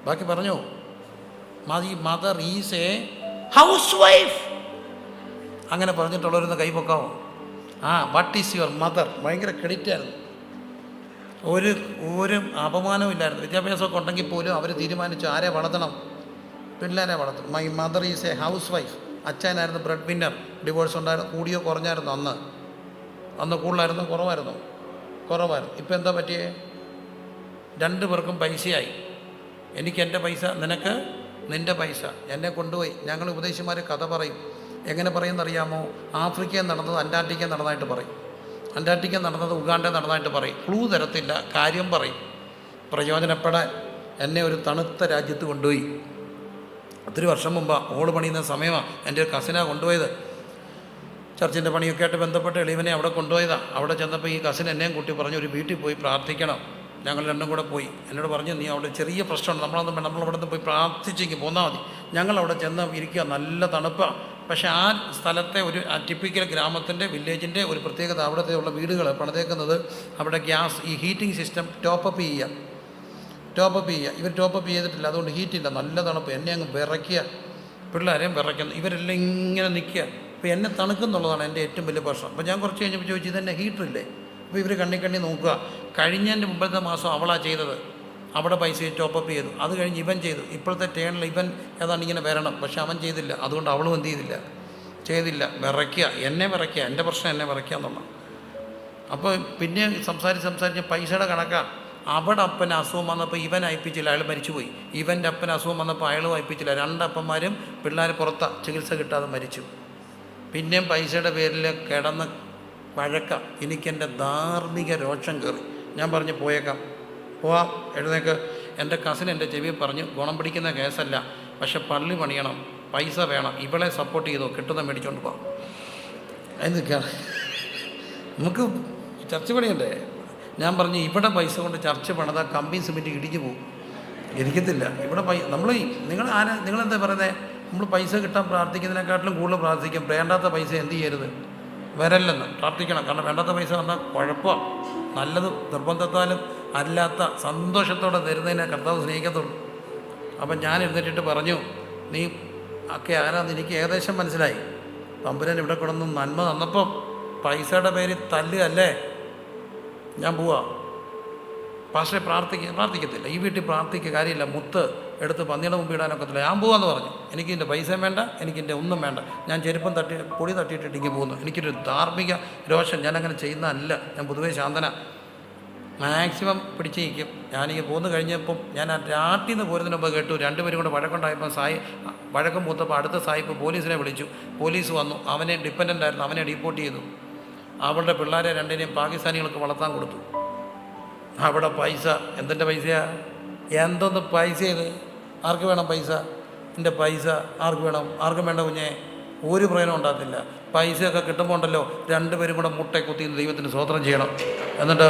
ബാക്കി പറഞ്ഞോ, my mother is a housewife. അങ്ങനെ പറഞ്ഞിട്ടുള്ളവരൊന്ന് കൈപ്പൊക്കാമോ? What is your mother. ഭയങ്കര ക്രെഡിറ്റായിരുന്നു. ഒരു അപമാനവും ഇല്ലായിരുന്നു. വിദ്യാഭ്യാസമൊക്കെ ഉണ്ടെങ്കിൽ പോലും അവർ തീരുമാനിച്ചു ആരെ വളർത്തണം? പിള്ളേരെ വളർത്തണം. My mother is a housewife. അച്ഛനായിരുന്നു ബ്രെഡ് വിന്നർ. ഡിവോഴ്സ് ഉണ്ടായിരുന്നു. കൂടിയോ കുറഞ്ഞായിരുന്നു? അന്ന് കൂടുതലായിരുന്നു കുറവായിരുന്നു? ഇപ്പം എന്താ പറ്റിയേ? 2 പേർക്കും പൈസയായി. എനിക്ക് എൻ്റെ പൈസ, നിനക്ക് നിൻ്റെ പൈസ. എന്നെ കൊണ്ടുപോയി. ഞങ്ങൾ ഉപദേശിമാർ കഥ പറയും. എങ്ങനെ പറയുമെന്നറിയാമോ? ആഫ്രിക്കയിൽ നടന്നത് അന്റാർട്ടിക്കയിൽ നടന്നതായിട്ട് പറയും, അന്റാർട്ടിക്കയിൽ നടന്നത് ഉഗാണ്ടയിൽ നടന്നതായിട്ട് പറയും. ക്ലൂ തരത്തില്ല, കാര്യം പറയും. പ്രയോജനപ്പെടാൻ എന്നെ ഒരു തണുത്ത രാജ്യത്ത് കൊണ്ടുപോയി. ഒത്തിരി വർഷം മുമ്പാണ്. ഓള് പണിയുന്ന സമയമാണ്. എൻ്റെ ഒരു കസിനാണ് കൊണ്ടുപോയത്. ചർച്ചിൻ്റെ പണിയൊക്കെ ആയിട്ട് ബന്ധപ്പെട്ട് എളിവനെ അവിടെ കൊണ്ടുപോയതാണ്. അവിടെ ചെന്നപ്പോൾ ഈ കസിൻ എന്നെയും കൂട്ടി പറഞ്ഞു, ഒരു വീട്ടിൽ പോയി പ്രാർത്ഥിക്കണം. ഞങ്ങൾ 2 കൂടെ പോയി. എന്നോട് പറഞ്ഞു, നീ അവിടെ ചെറിയ പ്രശ്നമുണ്ട്, നമ്മളവിടെ നിന്ന് പോയി പ്രാർത്ഥിച്ചെങ്കിൽ പോന്നാൽ മതി. ഞങ്ങളവിടെ ചെന്ന് ഇരിക്കുക. നല്ല തണുപ്പാണ്. പക്ഷേ ആ സ്ഥലത്തെ ഒരു ടിപ്പിക്കൽ ഗ്രാമത്തിൻ്റെ വില്ലേജിൻ്റെ ഒരു പ്രത്യേകത, അവിടുത്തെ ഉള്ള വീടുകൾ പണിതേക്കുന്നത് അവിടെ ഗ്യാസ്, ഈ ഹീറ്റിംഗ് സിസ്റ്റം ടോപ്പപ്പ് ചെയ്യുക. ഇവർ ടോപ്പപ്പ് ചെയ്തിട്ടില്ല, അതുകൊണ്ട് ഹീറ്റില്ല. നല്ല തണുപ്പ്. എന്നെ അങ്ങ് വിറയ്ക്കുക, പിള്ളേരെയും വിറയ്ക്കുന്നു. ഇവരെല്ലാം ഇങ്ങനെ നിൽക്കുക. അപ്പോൾ എന്നെ തണുക്കുന്നുള്ളതാണ് എൻ്റെ ഏറ്റവും വലിയ പ്രശ്നം. അപ്പോൾ ഞാൻ കുറച്ച് കഴിഞ്ഞപ്പോൾ ചോദിച്ചു, ഇതെന്നെ ഹീറ്ററില്ലേ? അപ്പോൾ ഇവർ കണ്ണി നോക്കുക. കഴിഞ്ഞതിൻ്റെ മുമ്പത്തെ മാസം അവളാണ് ചെയ്തത്. അവിടെ പൈസ ടോപ്പപ്പ് ചെയ്തു. അത് കഴിഞ്ഞ് ഇവൻ ചെയ്തു. ഇപ്പോഴത്തെ ടേണിൽ ഇവൻ ഏതാണ്ട് ഇങ്ങനെ വരണം, പക്ഷെ അവൻ ചെയ്തില്ല. അതുകൊണ്ട് അവളും എന്ത് ചെയ്തില്ല. വിറയ്ക്കുക, എന്നെ വിറയ്ക്കുക. എൻ്റെ പ്രശ്നം എന്നെ വിറയ്ക്കുക എന്നുള്ള. അപ്പോൾ പിന്നെ സംസാരിച്ച് പൈസയുടെ കണക്കാണ്. അവിടെ അപ്പന് അസുഖം വന്നപ്പോൾ ഇവൻ അയപ്പിച്ചില്ല, അയാൾ മരിച്ചുപോയി. ഇവൻ്റെ അപ്പന് അസുഖം വന്നപ്പോൾ അയാളും അയപ്പിച്ചില്ല. 2 അപ്പന്മാരും പിള്ളേർ പുറത്താണ്, ചികിത്സ കിട്ടാതെ മരിച്ചു. പിന്നെയും പൈസയുടെ പേരിൽ കിടന്ന് വഴക്കാം. എനിക്കെൻ്റെ ധാർമ്മിക രോഷം കയറി. ഞാൻ പറഞ്ഞു, പോവാം, എഴുന്നേക്ക്. എൻ്റെ കസിൻ എൻ്റെ ചെവി പറഞ്ഞു, ഗുണം പിടിക്കുന്ന കേസല്ല, പക്ഷെ പള്ളി പണിയണം, പൈസ വേണം, ഇവളെ സപ്പോർട്ട് ചെയ്തോ, കിട്ടുന്ന മേടിച്ചോണ്ട് പോകാം. എന്തൊക്കെയാണ് നമുക്ക് ചർച്ച പണിയണ്ടേ? ഞാൻ പറഞ്ഞു, ഇവിടെ പൈസ കൊണ്ട് ചർച്ച പണിതാൽ കമ്പിയും സിമെൻറ്റ് ഇടിഞ്ഞു പോകും. ഇരിക്കത്തില്ല. ഇവിടെ നിങ്ങളെന്താ പറയുന്നത്? നമ്മൾ പൈസ കിട്ടാൻ പ്രാർത്ഥിക്കുന്നതിനെക്കാട്ടിലും കൂടുതൽ പ്രാർത്ഥിക്കും. വേണ്ടാത്ത പൈസ എന്ത് ചെയ്യരുത്? വരല്ലെന്ന് പ്രാർത്ഥിക്കണം. കാരണം വേണ്ടാത്ത പൈസ വന്നാൽ കുഴപ്പമാണ്. നല്ലത് നിർബന്ധത്താലും അല്ലാത്ത സന്തോഷത്തോടെ തരുന്നതിനെ കർത്താവ് സ്നേഹിക്കത്തുള്ളൂ. അപ്പം ഞാൻ എഴുന്നേറ്റിട്ട് പറഞ്ഞു, നീ ഒക്കെ ആരാന്ന് എനിക്ക് ഏകദേശം മനസ്സിലായി. തമ്പുരാൻ ഇവിടെ കിടന്ന് നന്മ തന്നപ്പം പൈസയുടെ പേരിൽ തല്ലുകയല്ലേ? ഞാൻ പോവാ. പക്ഷേ പ്രാർത്ഥിക്കത്തില്ല. ഈ വീട്ടിൽ പ്രാർത്ഥിക്കുക കാര്യമില്ല. മുത്ത് എടുത്ത് പന്നിയുടെ മുമ്പ് ഇടാനൊക്കത്തില്ല. ഞാൻ പോവാന്ന് പറഞ്ഞു. എനിക്ക് എൻ്റെ പൈസയും വേണ്ട, എനിക്കെൻ്റെ ഒന്നും വേണ്ട. ഞാൻ ചെരുപ്പം പൊടി തട്ടിയിട്ടിട്ട് ഇങ്ങനെ പോകുന്നു. എനിക്കൊരു ധാർമ്മിക രോഷം. ഞാനങ്ങനെ ചെയ്യുന്നതല്ല. ഞാൻ പൊതുവേ ശാന്തന. മാക്സിമം പിടിച്ച് നിൽക്കും. ഞാനിങ്ങനെ പോന്ന് കഴിഞ്ഞപ്പം ഞാൻ ആ രാട്ടിൽ നിന്ന് പോരുന്നതിന് മുമ്പ് കേട്ടു രണ്ടുപേരും കൂടെ വഴക്കുണ്ടായപ്പോൾ വഴക്കം മൂത്തപ്പോൾ അടുത്ത സായിപ്പ് പോലീസിനെ വിളിച്ചു. പോലീസ് വന്നു. അവനെ ഡിപ്പെൻഡൻ്റ് ആയിരുന്നു, അവനെ ഡീപ്പോർട്ട് ചെയ്തു. അവളുടെ പിള്ളേരെ രണ്ടിനെയും പാകിസ്ഥാനികൾക്ക് വളർത്താൻ കൊടുത്തു. അവിടെ പൈസ എന്തിൻ്റെ പൈസയാ? എന്തൊന്ന് പൈസ ഇത്? ആർക്ക് വേണം പൈസ? എൻ്റെ പൈസ ആർക്ക് വേണം? ആർക്കും വേണ്ട കുഞ്ഞെ. ഒരു പ്രയോജനം ഉണ്ടാകത്തില്ല. പൈസയൊക്കെ കിട്ടുമ്പോൾ ഉണ്ടല്ലോ രണ്ടുപേരും കൂടെ മുട്ട കുത്തി ദൈവത്തിന് സ്തോത്രം ചെയ്യണം. എന്നിട്ട്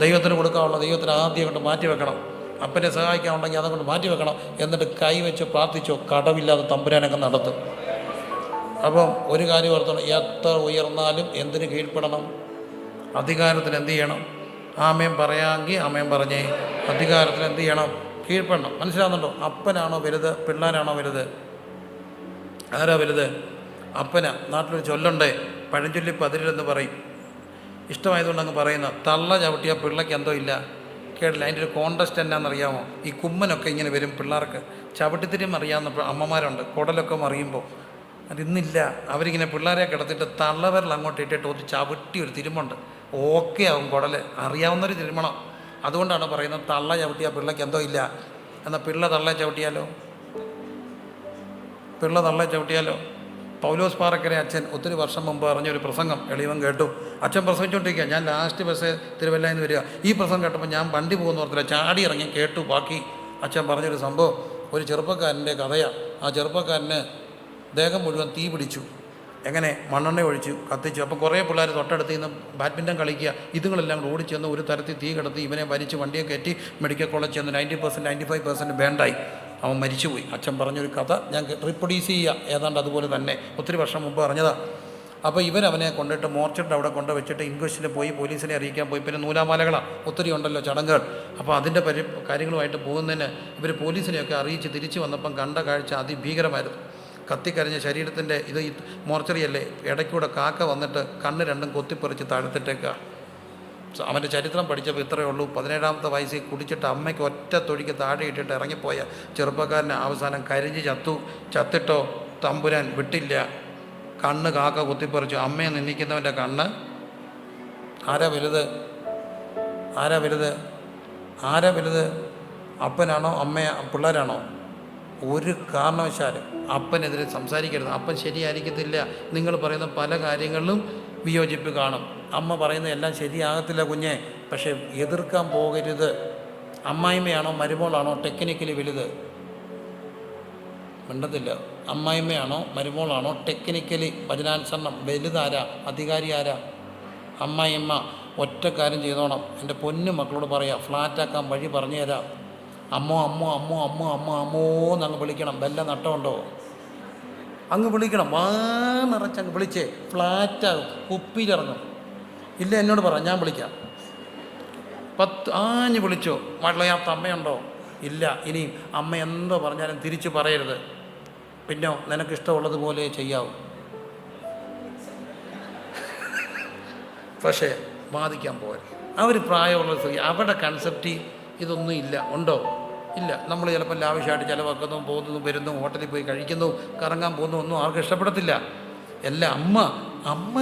ദൈവത്തിന് കൊടുക്കാനുള്ള ദൈവത്തിന് ആദ്യം കൊണ്ട് മാറ്റി വെക്കണം. അപ്പനെ സഹായിക്കാനുണ്ടെങ്കിൽ അതുകൊണ്ട് മാറ്റി വെക്കണം. എന്നിട്ട് കൈ വെച്ച് പ്രാർത്ഥിച്ചോ, കടവില്ലാതെ തമ്പുരാനൊക്കെ നടത്തും. അപ്പം ഒരു കാര്യം ഓർത്തണം, എത്ര ഉയർന്നാലും എന്തിന് കീഴ്പ്പെടണം? അധികാരത്തിന് എന്ത് ചെയ്യണം? ആമേൻ പറയാമെങ്കിൽ ആമേൻ പറഞ്ഞേ. അധികാരത്തിന് എന്ത് ചെയ്യണം? കീഴ്പ്പെടണം. മനസ്സിലാവുന്നുണ്ടോ? അപ്പനാണോ വലുത്, പിള്ളേരാണോ വലുത്? ആരാ വലുത്? അപ്പന. നാട്ടിലൊരു ചൊല്ലുണ്ടേ, പഴഞ്ചൊല്ലി പതിരിലെന്ന് പറയും. ഇഷ്ടമായതുകൊണ്ട് അങ്ങ് പറയുന്ന തള്ള ചവിട്ടിയ പിള്ളയ്ക്ക് എന്തോ ഇല്ല. കേട്ടില്ല. അതിൻ്റെ ഒരു കോണ്ടസ്റ്റ് എന്നാണെന്നറിയാമോ? ഈ കുമ്മനൊക്കെ ഇങ്ങനെ വരും പിള്ളേർക്ക്. ചവിട്ടിത്തിരിയും അറിയാവുന്ന അമ്മമാരുണ്ട്, കുടലൊക്കെ മറിയുമ്പോൾ. അതിന്നില്ല. അവരിങ്ങനെ പിള്ളേരെ കിടത്തിയിട്ട് തള്ളവരിൽ അങ്ങോട്ട് ഇട്ടിട്ട് ഒരു ചവിട്ടി ഒരു തിരുമുണ്ട്. ഓക്കെ ആവും കുടൽ. അറിയാവുന്നൊരു തിരുമണം. അതുകൊണ്ടാണ് പറയുന്നത് തള്ള ചവിട്ടിയ പിള്ളയ്ക്ക് എന്തോ ഇല്ല. എന്നാൽ പിള്ള തള്ള ചവിട്ടിയാലോ? പിള്ള തള്ള ചവിട്ടിയാലോ? പൗലോസ് പാറക്കരെ അച്ഛൻ ഒത്തിരി വർഷം മുമ്പ് പറഞ്ഞൊരു പ്രസംഗം എളിയവൻ കേട്ടു. അച്ഛൻ പ്രസംഗിച്ചുകൊണ്ടിരിക്കുക. ഞാൻ ലാസ്റ്റ് ബസ് തിരുവല്ലയിൽ നിന്ന് വരിക. ഈ പ്രസംഗം കേട്ടപ്പോൾ ഞാൻ വണ്ടി പോകുന്ന ഓർത്തില്ല, ചാടി ഇറങ്ങി കേട്ടു. ബാക്കി അച്ഛൻ പറഞ്ഞൊരു സംഭവം ഒരു ചെറുപ്പക്കാരൻ്റെ കഥയാണ്. ആ ചെറുപ്പക്കാരന് ദേഹം മുഴുവൻ തീ പിടിച്ചു. എങ്ങനെ? മണ്ണെണ്ണ ഒഴിച്ചു കത്തിച്ചു. അപ്പം കുറേ പിള്ളേർ തൊട്ടടുത്ത് നിന്ന് ബാഡ്മിൻ്റൺ കളിക്കുക. ഇതുങ്ങളെല്ലാം കൂടെ ഓടിച്ചെന്ന് ഒരു തരത്തിൽ തീ കിടത്തി ഇവനെ വലിച്ച് വണ്ടിയെ കയറ്റി മെഡിക്കൽ കോളേജ് ചെന്ന് 90% 95% ബാൻഡായി. അവൻ മരിച്ചുപോയി. അച്ഛൻ പറഞ്ഞൊരു കഥ ഞാൻ റീപ്രൊഡ്യൂസ് ചെയ്യുക. ഏതാണ്ട് അതുപോലെ തന്നെ ഒത്തിരി വർഷം മുമ്പ് പറഞ്ഞതാണ്. അപ്പോൾ ഇവരവനെ കൊണ്ടിട്ട് മോർച്ചറിൻ്റെ അവിടെ കൊണ്ട് വെച്ചിട്ട് ഇൻക്വസ്റ്റിന് പോയി പോലീസിനെ അറിയിക്കാൻ പോയി. പിന്നെ നൂലാമാലകളാണ്, ഒത്തിരി ഉണ്ടല്ലോ ചടങ്ങുകൾ. അപ്പോൾ അതിൻ്റെ കാര്യങ്ങളുമായിട്ട് പോകുന്നതിന് ഇവർ പോലീസിനെയൊക്കെ അറിയിച്ച് തിരിച്ചു വന്നപ്പം കണ്ട കാഴ്ച അതിഭീകരമായിരുന്നു. കത്തിക്കരിഞ്ഞ ശരീരത്തിൻ്റെ ഇത് മോർച്ചറിയല്ലേ, ഇടയ്ക്കൂടെ കാക്ക വന്നിട്ട് കണ്ണ് രണ്ടും കൊത്തിപ്പറിച്ച് താഴ്ത്തിട്ടേക്കുക. അവൻ്റെ ചരിത്രം പഠിച്ചപ്പോൾ ഇത്രയേ ഉള്ളൂ. 17ാമത്തെ വയസ്സിൽ കുടിച്ചിട്ട് അമ്മയ്ക്ക് ഒറ്റ തൊഴിക്ക് താഴെ ഇട്ടിട്ട് ഇറങ്ങിപ്പോയ ചെറുപ്പക്കാരന് അവസാനം കരിഞ്ഞ് ചത്തിട്ടോ തമ്പുരാൻ വിട്ടില്ല. കണ്ണ് കാക്ക കുത്തിപ്പറിച്ചു. അമ്മയെ നിന്ദിക്കുന്നവൻ്റെ കണ്ണ് ആരാ വലുത്? ആരാ വലുത്? ആരാ വലുത്? അപ്പനാണോ പിള്ളേരാണോ? ഒരു കാരണവശാലും അപ്പനെതിരെ സംസാരിക്കരുത്. അപ്പൻ ശരിയായിരിക്കത്തില്ല. നിങ്ങൾ പറയുന്ന പല കാര്യങ്ങളിലും വിയോജിപ്പ് കാണും. അമ്മ പറയുന്ന എല്ലാം ശരിയാകത്തില്ല കുഞ്ഞെ. പക്ഷേ എതിർക്കാൻ പോകരുത്. അമ്മായിമ്മയാണോ മരുമോളാണോ ടെക്നിക്കലി വലുത്? മിണ്ടത്തില്ല. അമ്മായിമ്മയാണോ മരുമോളാണോ ടെക്നിക്കലി വചനാനുസരണം വലുതാരാ? അധികാരി ആരാ? അമ്മായിമ്മ. ഒറ്റ കാര്യം ചെയ്തോണം. എൻ്റെ പൊന്നു മക്കളോട് പറയാം, ഫ്ലാറ്റാക്കാൻ വഴി പറഞ്ഞു തരാം. അമ്മോ അമ്മോ അമ്മോ അമ്മോ അമ്മോ അമ്മോ എന്നങ്ങ് വിളിക്കണം. വല്ല നട്ടമുണ്ടോ? അങ്ങ് വിളിക്കണം. നിറച്ചങ്ങ് വിളിച്ചേ. ഫ്ലാറ്റാകും, കുപ്പിയിലിറങ്ങും. ഇല്ല എന്നോട് പറ, ഞാൻ വിളിക്കാം. 10 ആഞ്ഞ് വിളിച്ചോ. വളയാത്ത അമ്മയുണ്ടോ? ഇല്ല. ഇനിയും അമ്മ എന്തോ പറഞ്ഞാലും തിരിച്ചു പറയരുത്. പിന്നോ നിനക്കിഷ്ടമുള്ളതുപോലെ ചെയ്യാവൂ. പക്ഷേ ബാധിക്കാൻ പോകരുത്. അവർ പ്രായമുള്ള സ്ത്രീ, അവരുടെ കൺസെപ്റ്റ് ഇതൊന്നും ഇല്ല. ഉണ്ടോ? ഇല്ല. നമ്മൾ ചിലപ്പോൾ ലാവിഷായിട്ട് ചിലവാക്കുന്നു, പോകുന്നു, വരുന്നു, ഹോട്ടലിൽ പോയി കഴിക്കുന്നു, കറങ്ങാൻ പോകുന്നു, ഒന്നും ആർക്കും ഇഷ്ടപ്പെടത്തില്ല. എല്ലാം അമ്മ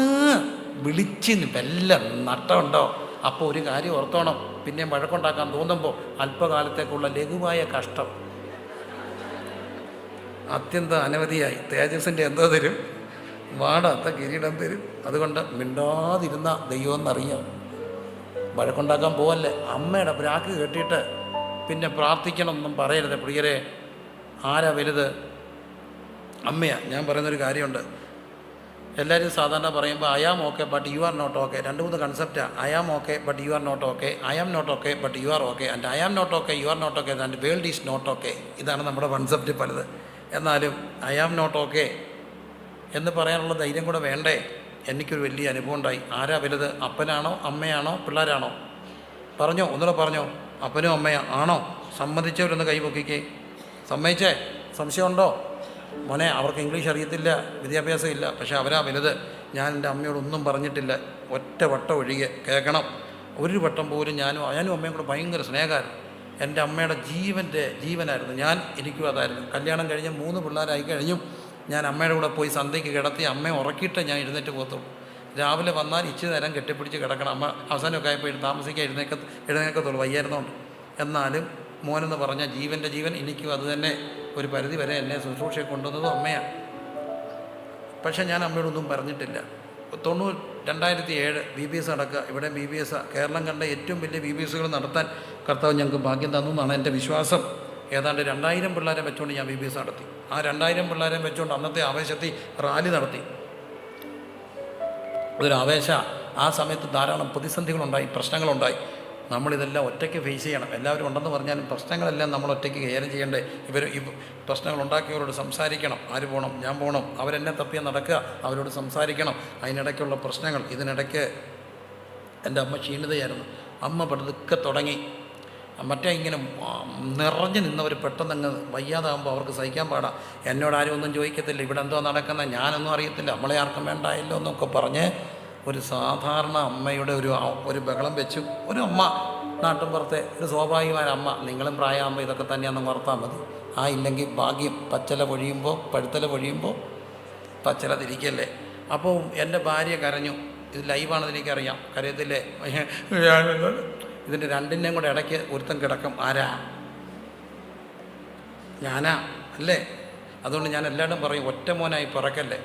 വിളിച്ചിന് വല്ല നട്ടമുണ്ടോ? അപ്പോൾ ഒരു കാര്യം ഓർത്തോണം, പിന്നെ വഴക്കുണ്ടാക്കാൻ തോന്നുമ്പോൾ അല്പകാലത്തേക്കുള്ള ലഘുവായ കഷ്ടം അത്യന്തം അനവധിയായി തേജസ്സിൻ്റെ എന്തോ തരും, വാടാത്ത കിരീടം തരും. അതുകൊണ്ട് മിണ്ടാതിരുന്ന ദൈവമെന്നറിയാം. വഴക്കുണ്ടാക്കാൻ പോവല്ലേ. അമ്മയുടെ പ്രാക്ക് കേട്ടിട്ട് പിന്നെ പ്രാർത്ഥിക്കണമെന്നും പറയരുത് പ്രിയരെ. ആരാ വലുത്? അമ്മയാ. ഞാൻ പറയുന്നൊരു കാര്യമുണ്ട്. എല്ലാവരും സാധാരണ പറയുമ്പോൾ I am okay but you are not okay. 2-3 കൺസെപ്റ്റാണ്. I am okay but you are not okay, I am not okay but you are okay, and I am not okay you are not okay, and world is not okay. ഇതാണ് നമ്മുടെ concept പലത്. എന്നാലും I am not okay എന്ന് പറയാനുള്ള ധൈര്യം കൂടെ വേണ്ടേ? എനിക്കൊരു വലിയ അനുഭവം ഉണ്ടായി. ആരാ വലുത്? അപ്പനാണോ അമ്മയാണോ പിള്ളേരാണോ? പറഞ്ഞോ, ഒന്നുകൂടെ പറഞ്ഞോ. അപ്പനും അമ്മയാ ആണോ? സമ്മതിച്ചവരൊന്ന് കൈ പൊക്കിക്കേ. സമ്മതിച്ചേ? സംശയമുണ്ടോ? മോനെ, അവർക്ക് ഇംഗ്ലീഷ് അറിയത്തില്ല, വിദ്യാഭ്യാസം ഇല്ല, പക്ഷേ അവരാ വലുത്. ഞാൻ എൻ്റെ അമ്മയോടൊന്നും പറഞ്ഞിട്ടില്ല, ഒറ്റ വട്ടം ഒഴികെ. കേൾക്കണം. ഒരു വട്ടം പോലും ഞാനും അമ്മയും കൂടെ ഭയങ്കര സ്നേഹമായിരുന്നു. എൻ്റെ അമ്മയുടെ ജീവനായിരുന്നു ഞാൻ. എനിക്കും അതായിരുന്നു. കല്യാണം കഴിഞ്ഞ് 3 പിള്ളേരായി കഴിഞ്ഞും ഞാൻ അമ്മയുടെ കൂടെ പോയി സന്ധ്യയ്ക്ക് കിടത്തി അമ്മയെ ഉറക്കിയിട്ട് ഞാൻ എഴുന്നേറ്റ് പോകത്തുള്ളൂ. രാവിലെ വന്നാൽ ഇച്ചിരി നേരം കെട്ടിപ്പിടിച്ച് കിടക്കണം. അമ്മ അവസാനമൊക്കെ ആയപ്പോൾ താമസിക്കാൻ എഴുന്നേക്കത്തുള്ളൂ, വയ്യായിരുന്നോണ്ട്. എന്നാലും മോനെന്ന് പറഞ്ഞാൽ ജീവൻ്റെ ജീവൻ. എനിക്കും അത് തന്നെ ഒരു പരിധി വരെ എന്നെ ശുശ്രൂഷയെ കൊണ്ടുവന്നതും അമ്മയാണ്. പക്ഷേ ഞാൻ അമ്മയോടൊന്നും പറഞ്ഞിട്ടില്ല. 2007 BBS നടക്കുക. ഇവിടെ BBS കേരളം കണ്ട ഏറ്റവും വലിയ BBSകൾ നടത്താൻ കർത്താവ് ഞങ്ങൾക്ക് ഭാഗ്യം തന്നു എന്നാണ് എൻ്റെ വിശ്വാസം. ഏതാണ്ട് 2000 പിള്ളേരെ വെച്ചുകൊണ്ട് ഞാൻ BBS നടത്തി. ആ 2000 പിള്ളേരെ വെച്ചുകൊണ്ട് അന്നത്തെ ആവേശത്തിൽ റാലി നടത്തി. അതൊരു ആവേശ. ആ സമയത്ത് ധാരാളം പ്രതിസന്ധികളുണ്ടായി, പ്രശ്നങ്ങളുണ്ടായി. നമ്മളിതെല്ലാം ഒറ്റയ്ക്ക് ഫേസ് ചെയ്യണം. എല്ലാവരും ഉണ്ടെന്ന് പറഞ്ഞാലും പ്രശ്നങ്ങളെല്ലാം നമ്മൾ ഒറ്റയ്ക്ക് കൈകാര്യം ചെയ്യേണ്ടേ. ഈ പ്രശ്നങ്ങൾ ഉണ്ടാക്കിയവരോട് സംസാരിക്കണം. ആര് പോകണം? ഞാൻ പോകണം. അവരെന്നെ തപ്പിയാൽ നടക്കുക, അവരോട് സംസാരിക്കണം. അതിനിടയ്ക്കുള്ള പ്രശ്നങ്ങൾ. ഇതിനിടയ്ക്ക് എൻ്റെ അമ്മ ക്ഷീണിതയായിരുന്നു. അമ്മ പടുതൊക്കെ തുടങ്ങി. മറ്റേ ഇങ്ങനെ നിറഞ്ഞു നിന്നവർ പെട്ടെന്നങ്ങ് വയ്യാതാകുമ്പോൾ അവർക്ക് സഹിക്കാൻ പാടാം. എന്നോട് ആരും ഒന്നും ചോദിക്കത്തില്ല, ഇവിടെ എന്തോ നടക്കുന്നത്, ഞാനൊന്നും അറിയത്തില്ല, നമ്മളെ ആർക്കും വേണ്ടായല്ലോ എന്നൊക്കെ പറഞ്ഞ് ഒരു സാധാരണ അമ്മയുടെ ഒരു ബഹളം വെച്ചു. ഒരു അമ്മ, നാട്ടിൻപുറത്തെ ഒരു സ്വാഭാവികമായ അമ്മ. നിങ്ങളും പ്രായമാകുമ്പോൾ ഇതൊക്കെ തന്നെയാണെന്ന് ഓർത്താൽ മതി. ആ ഇല്ലെങ്കിൽ ഭാഗ്യം. പച്ചില പൊഴിയുമ്പോൾ പഴുത്തല പൊഴിയുമ്പോൾ പച്ചില തിരിക്കല്ലേ. അപ്പോൾ എൻ്റെ ഭാര്യ കരഞ്ഞു. ഇത് ലൈവാണെന്ന് എനിക്കറിയാം, കരയത്തില്ലേ? ഇതിൻ്റെ രണ്ടിൻ്റെയും കൂടെ ഇടയ്ക്ക് ഒരുത്തം കിടക്കും. ആരാ? ഞാനാ അല്ലേ? അതുകൊണ്ട് ഞാൻ എല്ലാവരും പറയും, ഒറ്റ മോനായി പിറക്കല്ലേ.